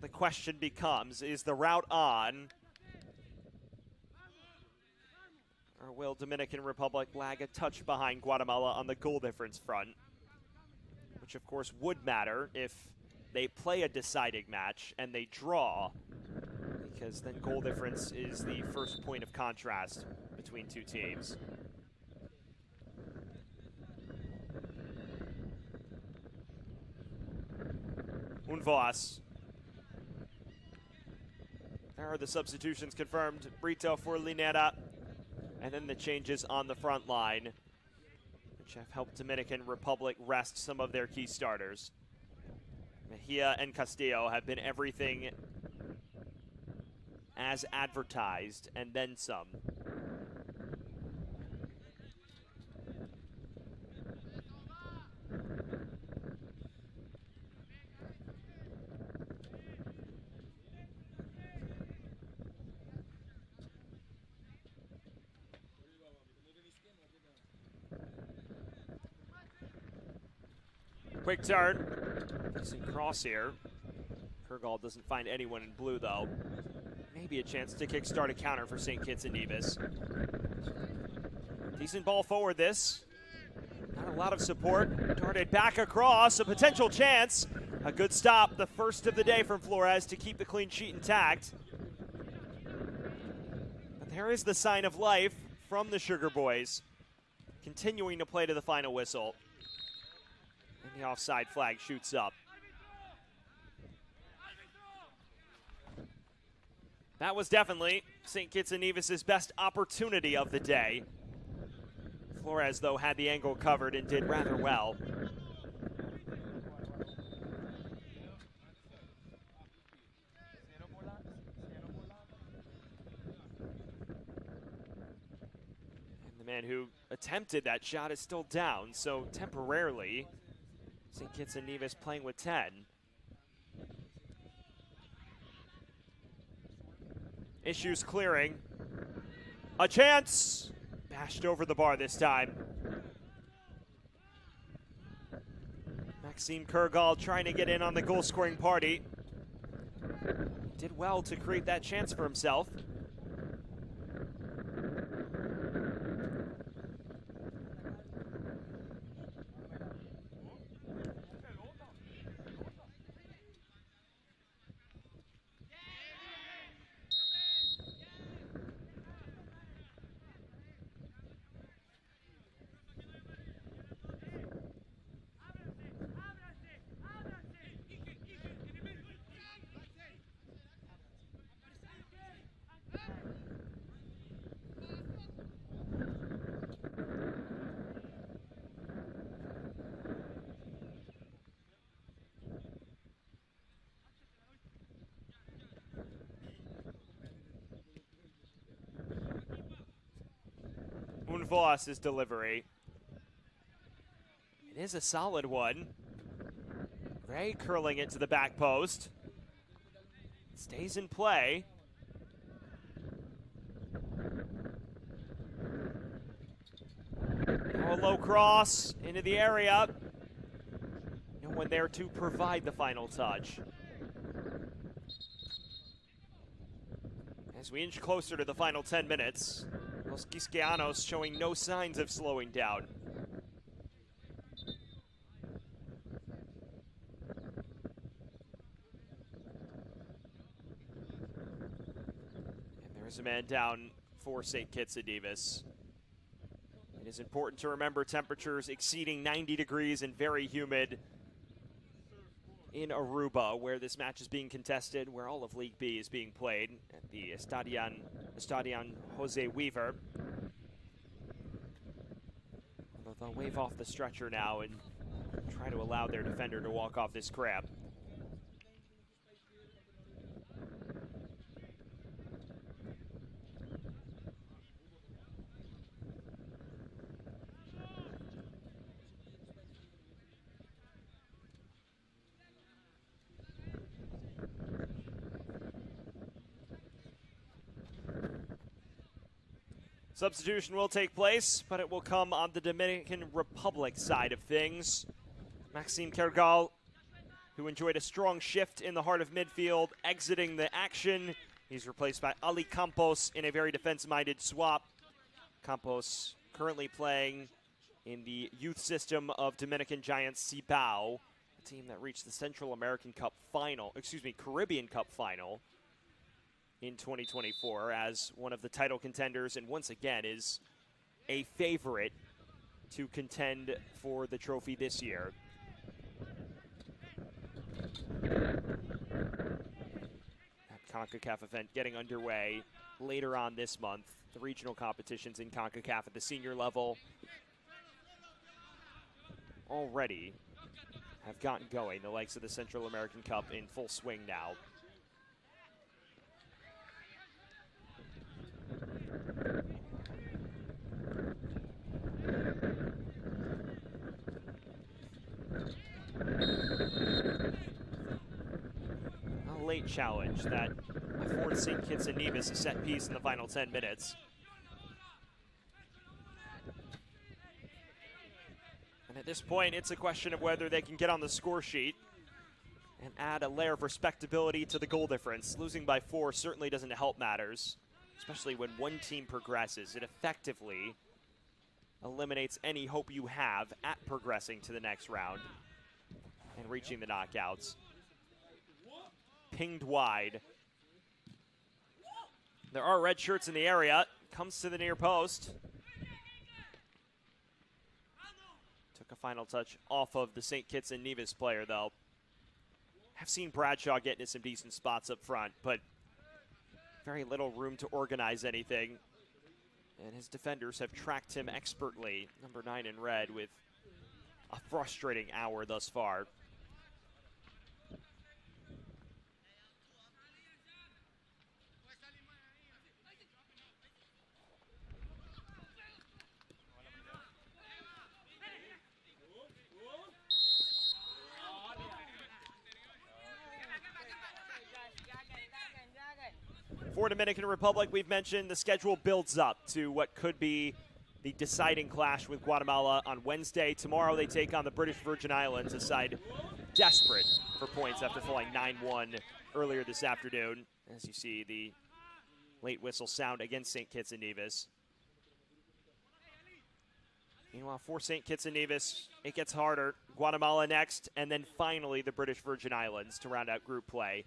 the question becomes, is the route on? Or will Dominican Republic lag a touch behind Guatemala on the goal difference front? Which, of course, would matter if they play a deciding match and they draw, because then goal difference is the first point of contrast between two teams. Unvoas. There are the substitutions confirmed. Brito for Linera. And then the changes on the front line, which have helped Dominican Republic rest some of their key starters. Mejia and Castillo have been everything as advertised, and then some. Quick turn. Decent cross here. Kurgal doesn't find anyone in blue, though. Maybe a chance to kickstart a counter for St. Kitts and Nevis. Decent ball forward, this. Not a lot of support. Darted back across. A potential chance. A good stop. The first of the day from Flores to keep the clean sheet intact. But there is the sign of life from the Sugar Boys, continuing to play to the final whistle. And the offside flag shoots up. That was definitely St. Kitts and Nevis' best opportunity of the day. Flores, though, had the angle covered and did rather well. And the man who attempted that shot is still down, so temporarily St. Kitts and Nevis playing with 10. Issues clearing. A chance! Bashed over the bar this time. Maxime Kurgal trying to get in on the goal-scoring party. Did well to create that chance for himself. Unvoas' delivery. It is a solid one. Ray curling it to the back post. Stays in play. Now a low cross into the area. No one there to provide the final touch. As we inch closer to the final 10 minutes, Los Quisqueyanos showing no signs of slowing down. And there's a man down for St. Kitts and Nevis. It is important to remember temperatures exceeding 90 degrees and very humid in Aruba, where this match is being contested, where all of League B is being played at the Estadion Jose Weaver. Although they'll wave off the stretcher now and try to allow their defender to walk off this crab. Substitution will take place, but it will come on the Dominican Republic side of things. Maxime Kergal, who enjoyed a strong shift in the heart of midfield, exiting the action. He's replaced by Ali Campos in a very defense-minded swap. Campos currently playing in the youth system of Dominican Giants Cibao, a team that reached the Central American Cup final, Caribbean Cup final in 2024 as one of the title contenders, and once again is a favorite to contend for the trophy this year. That Concacaf event getting underway later on this month. The regional competitions in Concacaf at the senior level already have gotten going. The likes of the Central American Cup in full swing now. A late challenge that affords St. Kitts and Nevis a set piece in the final 10 minutes. And at this point, it's a question of whether they can get on the score sheet and add a layer of respectability to the goal difference. Losing by 4 certainly doesn't help matters, especially when one team progresses. It effectively eliminates any hope you have at progressing to the next round and reaching the knockouts. Pinged wide. There are red shirts in the area. Comes to the near post. Took a final touch off of the St. Kitts and Nevis player, though. I've seen Bradshaw get into some decent spots up front, but very little room to organize anything. And his defenders have tracked him expertly. Number 9 in red with a frustrating hour thus far. For Dominican Republic, we've mentioned the schedule builds up to what could be the deciding clash with Guatemala on Wednesday. Tomorrow they take on the British Virgin Islands, a side desperate for points after falling 9-1 earlier this afternoon. As you see the late whistle sound against St. Kitts and Nevis. Meanwhile, for St. Kitts and Nevis, it gets harder. Guatemala next, and then finally the British Virgin Islands to round out group play.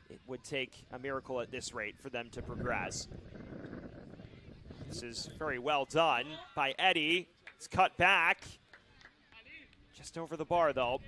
It would take a miracle at this rate for them to progress. This is very well done by Eddie. It's cut back. Just over the bar, though.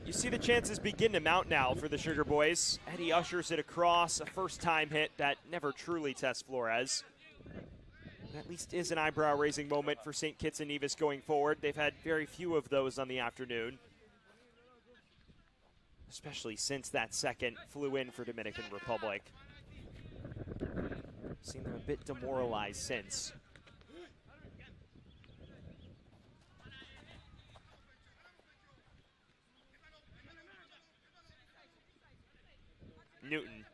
You see the chances begin to mount now for the Sugar Boys. Eddie ushers it across, a first-time hit that never truly tests Flores. It at least is an eyebrow-raising moment for St. Kitts and Nevis going forward. They've had very few of those on the afternoon, especially since that second flew in for Dominican Republic. Seen them a bit demoralized since. Newton.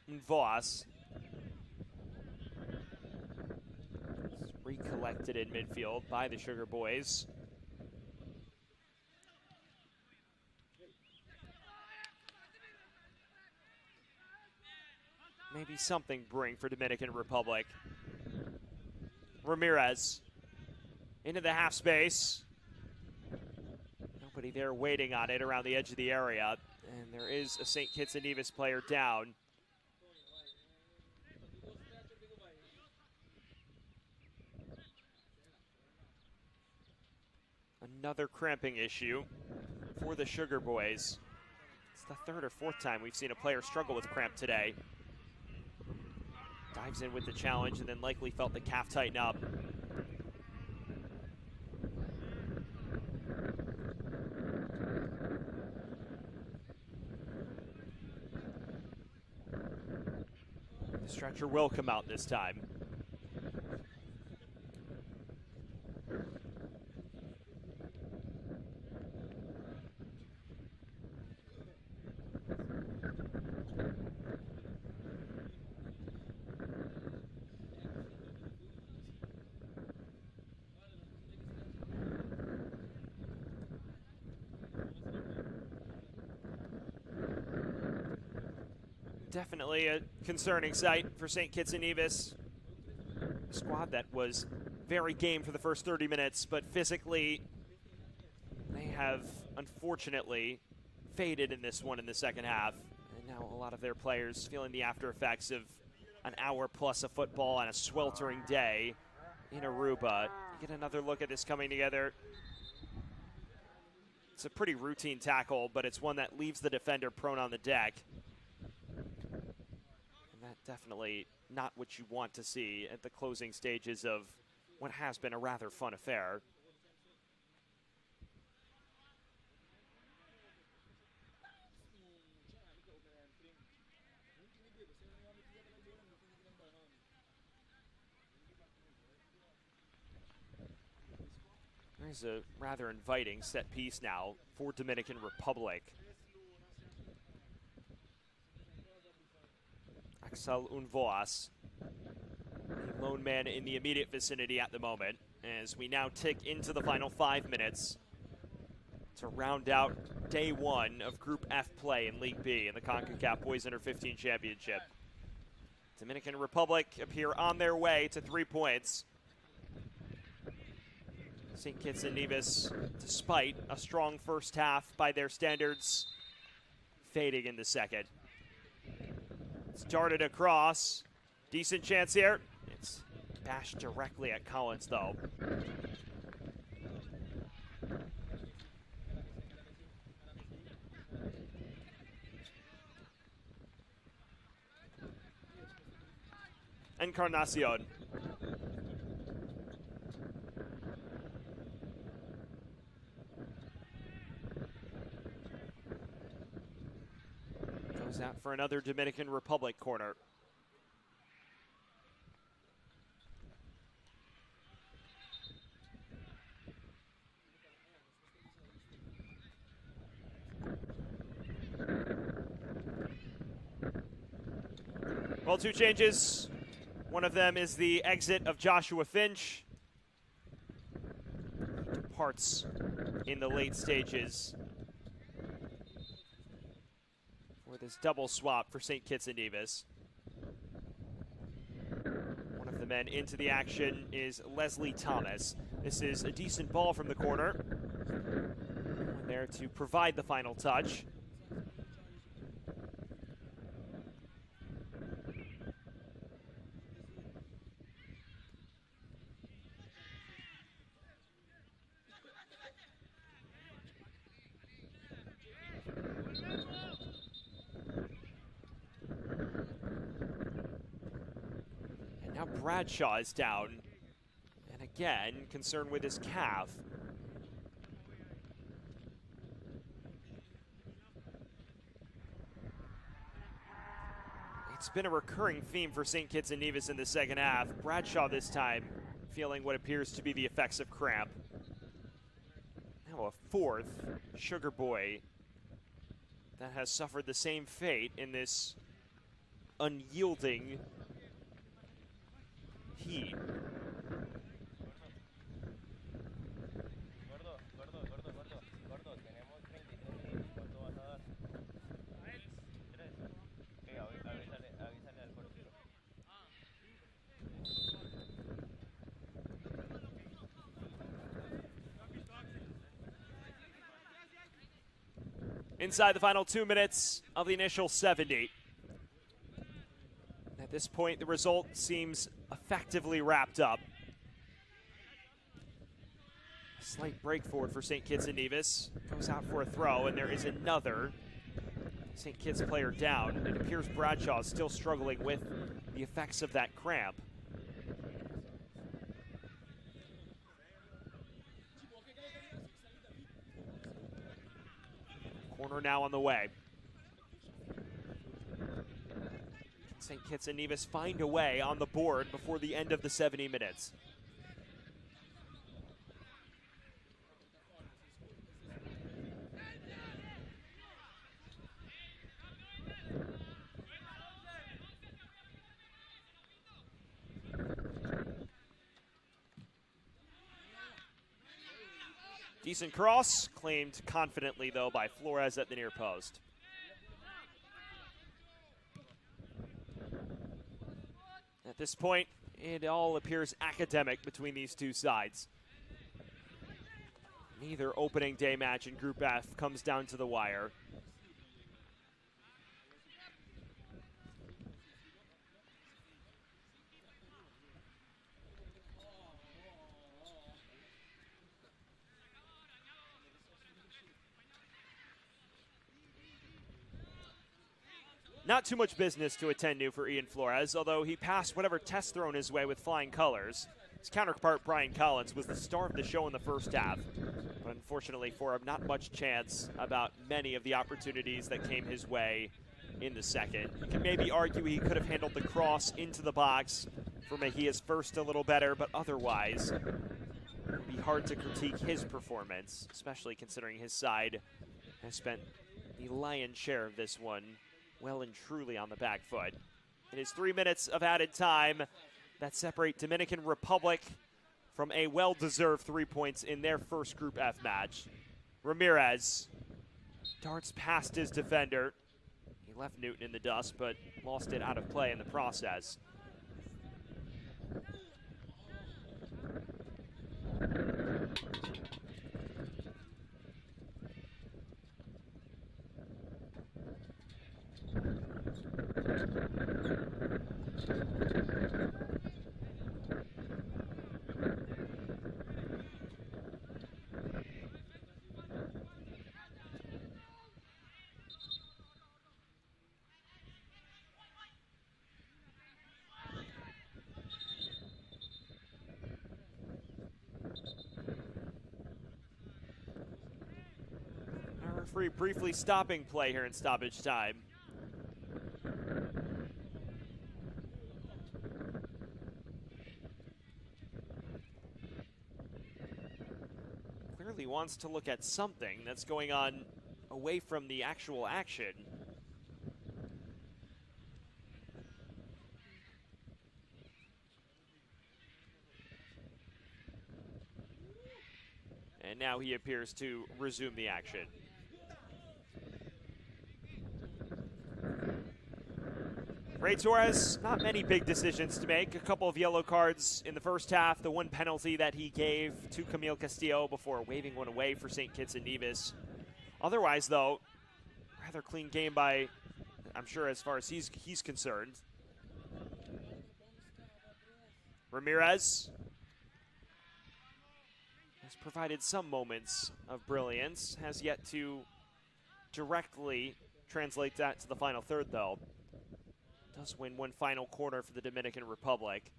And Voss. Recollected in midfield by the Sugar Boys. Maybe something brewing for Dominican Republic. Ramirez into the half space. Nobody there waiting on it around the edge of the area. And there is a St. Kitts and Nevis player down. Another cramping issue for the Sugar Boys. It's the third or fourth time we've seen a player struggle with cramp today. Dives in with the challenge and then likely felt the calf tighten up. The stretcher will come out this time. Definitely a concerning sight for St. Kitts and Nevis. A squad that was very game for the first 30 minutes, but physically they have unfortunately faded in this one in the second half. And now a lot of their players feeling the after effects of an hour plus of football on a sweltering day in Aruba. You get another look at this coming together. It's a pretty routine tackle, but it's one that leaves the defender prone on the deck. Definitely not what you want to see at the closing stages of what has been a rather fun affair. There's a rather inviting set piece now for Dominican Republic. Axel Unvoas, the lone man in the immediate vicinity at the moment, as we now tick into the final 5 minutes to round out day one of Group F play in League B in the Concacaf Boys Under 15 Championship. Dominican Republic appear on their way to 3 points. St. Kitts and Nevis, despite a strong first half by their standards, fading in the second. It's darted across. Decent chance here. It's bashed directly at Collins, though. Encarnacion. Goes out for another Dominican Republic corner. Well, 2 changes. One of them is the exit of Joshua Finch. Departs in the late stages for this double swap for St. Kitts and Nevis. One of the men into the action is Leslie Thomas. This is a decent ball from the corner. One there to provide the final touch. Bradshaw is down, and again, concerned with his calf. It's been a recurring theme for St. Kitts and Nevis in the second half. Bradshaw this time feeling what appears to be the effects of cramp. Now a fourth Sugar Boy that has suffered the same fate in this unyielding heat. Inside the final 2 minutes of the initial 70. At this point, the result seems effectively wrapped up. A slight break forward for St. Kitts and Nevis. Goes out for a throw, and there is another St. Kitts player down. It appears Bradshaw is still struggling with the effects of that cramp. Corner now on the way. St. Kitts and Nevis find a way on the board before the end of the 70 minutes. Decent cross, claimed confidently, though, by Flores at the near post. At this point, it all appears academic between these two sides. Neither opening day match in Group F comes down to the wire. Not too much business to attend to for Ian Flores, although he passed whatever test thrown his way with flying colors. His counterpart, Brian Collins, was the star of the show in the first half, but unfortunately for him, not much chance about many of the opportunities that came his way in the second. You can maybe argue he could have handled the cross into the box for Mejia's first a little better, but otherwise, it would be hard to critique his performance, especially considering his side has spent the lion's share of this one well and truly on the back foot. It is 3 minutes of added time that separate Dominican Republic from a well-deserved 3 points in their first Group F match. Ramirez darts past his defender. He left Newton in the dust, but lost it out of play in the process. Referee briefly stopping play here in stoppage time. Clearly wants to look at something that's going on away from the actual action. And now he appears to resume the action. Ray Torres, not many big decisions to make. A couple of yellow cards in the first half. The one penalty that he gave to Camille Castillo before waving one away for St. Kitts and Nevis. Otherwise, though, rather clean game by, I'm sure, as far as he's concerned. Ramirez has provided some moments of brilliance. Has yet to directly translate that to the final third, though. Does win one final corner for the Dominican Republic.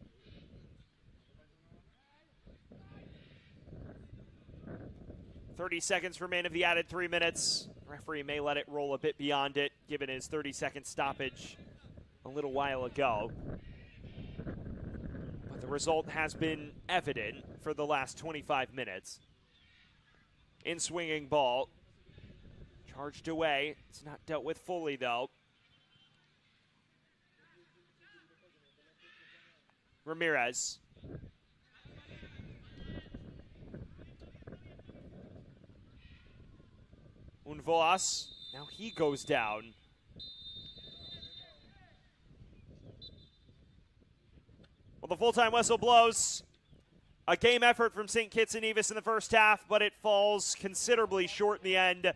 .30 seconds remain of the added 3 minutes. Referee may let it roll a bit beyond it, given his 30-second stoppage a little while ago. But the result has been evident for the last 25 minutes. In swinging ball. Charged away. It's not dealt with fully, though. Ramirez. Unvoas. Now he goes down. Well, the full-time whistle blows. A game effort from St. Kitts and Nevis in the first half, but it falls considerably short in the end.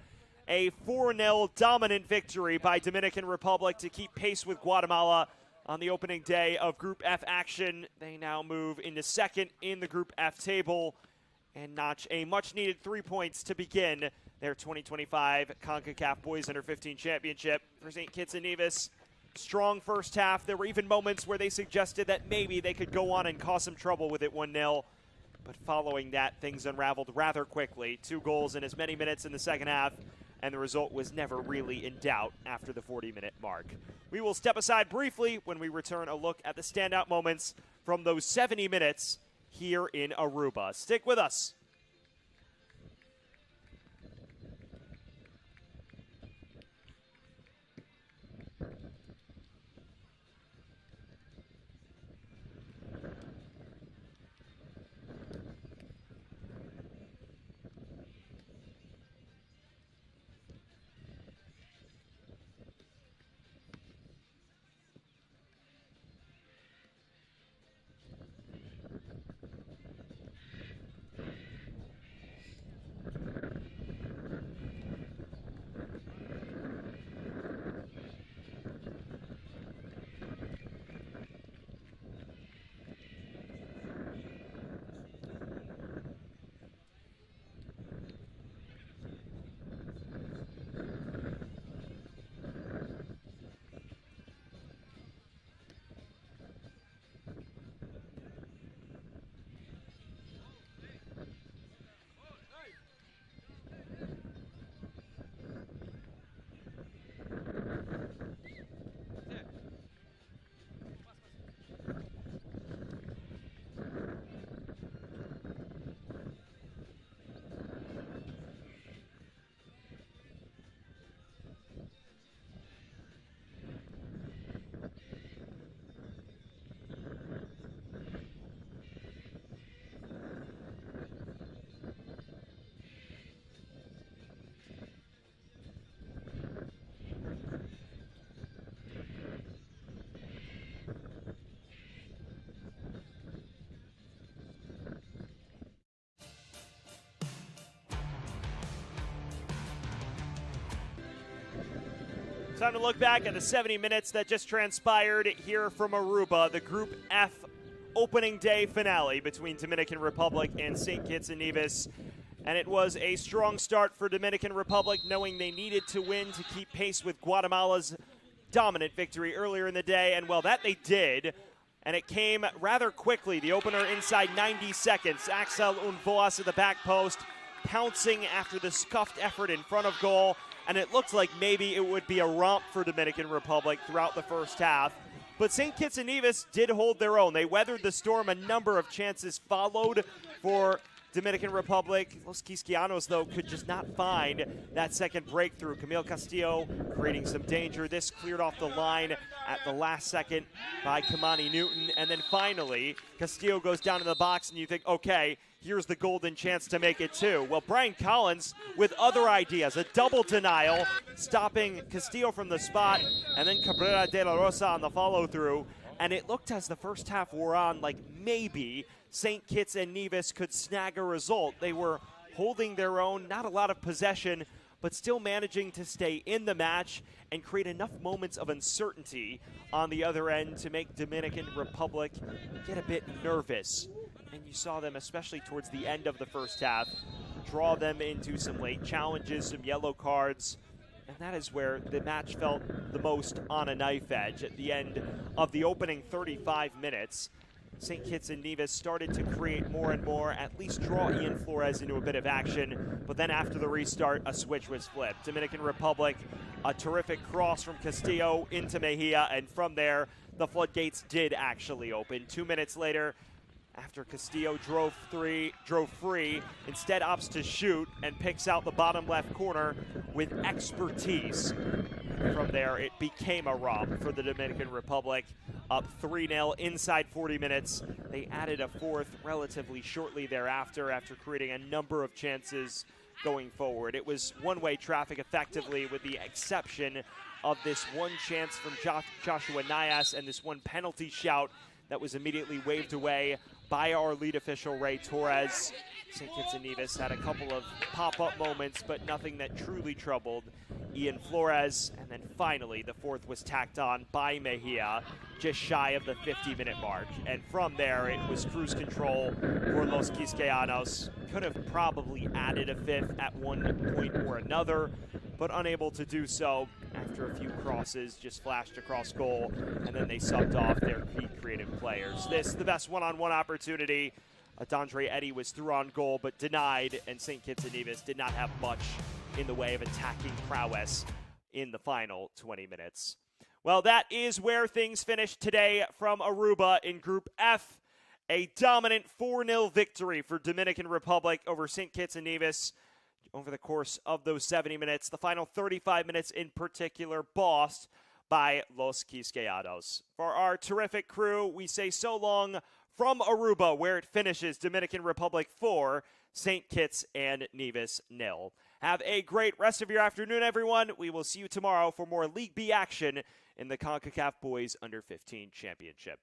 A 4-0 dominant victory by Dominican Republic to keep pace with Guatemala on the opening day of Group F action. They now move into second in the Group F table and notch a much-needed 3 points to begin their 2025 Concacaf Boys Under 15 Championship. For St. Kitts and Nevis, strong first half. There were even moments where they suggested that maybe they could go on and cause some trouble with it 1-0. But following that, things unraveled rather quickly. 2 goals in as many minutes in the second half and the result was never really in doubt after the 40-minute mark. We will step aside briefly when we return a look at the standout moments from those 70 minutes here in Aruba. Stick with us. Time to look back at the 70 minutes that just transpired here from Aruba, the Group F opening day finale between Dominican Republic and St. Kitts and Nevis. And it was a strong start for Dominican Republic, knowing they needed to win to keep pace with Guatemala's dominant victory earlier in the day. And, well, that they did. And it came rather quickly. The opener inside 90 seconds. Axel Unvoas at the back post, pouncing after the scuffed effort in front of goal. And it looked like maybe it would be a romp for Dominican Republic throughout the first half. But St. Kitts and Nevis did hold their own. They weathered the storm. A number of chances followed for Dominican Republic. Los Quisquianos, though, could just not find that second breakthrough. Camille Castillo creating some danger. This cleared off the line at the last second by Kamani Newton. And then finally, Castillo goes down in the box, and you think, okay, here's the golden chance to make it two. Well, Brian Collins with other ideas. A double denial, stopping Castillo from the spot, and then Cabrera de la Rosa on the follow-through. And it looked as the first half wore on like maybe St. Kitts and Nevis could snag a result. They were holding their own, not a lot of possession, but still managing to stay in the match and create enough moments of uncertainty on the other end to make Dominican Republic get a bit nervous. And you saw them, especially towards the end of the first half, draw them into some late challenges, some yellow cards. And that is where the match felt the most on a knife edge. At the end of the opening 35 minutes, St. Kitts and Nevis started to create more and more, at least draw Ian Flores into a bit of action. But then after the restart, a switch was flipped. Dominican Republic, a terrific cross from Castillo into Mejia, and from there, the floodgates did actually open. 2 minutes later, after Castillo drove free, instead opts to shoot and picks out the bottom left corner with expertise. From there, it became a romp for the Dominican Republic, up 3-0 inside 40 minutes. They added a fourth relatively shortly thereafter after creating a number of chances going forward. It was one-way traffic effectively, with the exception of this one chance from Joshua Nias and this one penalty shout that was immediately waved away by our lead official, Ray Torres. St. Kitts and Nevis had a couple of pop-up moments, but nothing that truly troubled Ian Flores. And then finally, the fourth was tacked on by Mejia, just shy of the 50-minute mark. And from there, it was cruise control for Los Quisquianos. Could have probably added a fifth at one point or another, but unable to do so after a few crosses just flashed across goal, and then they subbed off their key creative players. This, the best one-on-one opportunity. D'Andre Eddy was through on goal, but denied, and St. Kitts and Nevis did not have much in the way of attacking prowess in the final 20 minutes. Well, that is where things finished today from Aruba in Group F. A dominant 4-0 victory for Dominican Republic over St. Kitts and Nevis over the course of those 70 minutes. The final 35 minutes in particular bossed by Los Quisqueyados. For our terrific crew, we say so long from Aruba, where it finishes Dominican Republic 4, St. Kitts and Nevis 0. Have a great rest of your afternoon, everyone. We will see you tomorrow for more League B action in the Concacaf Boys Under-15 Championship.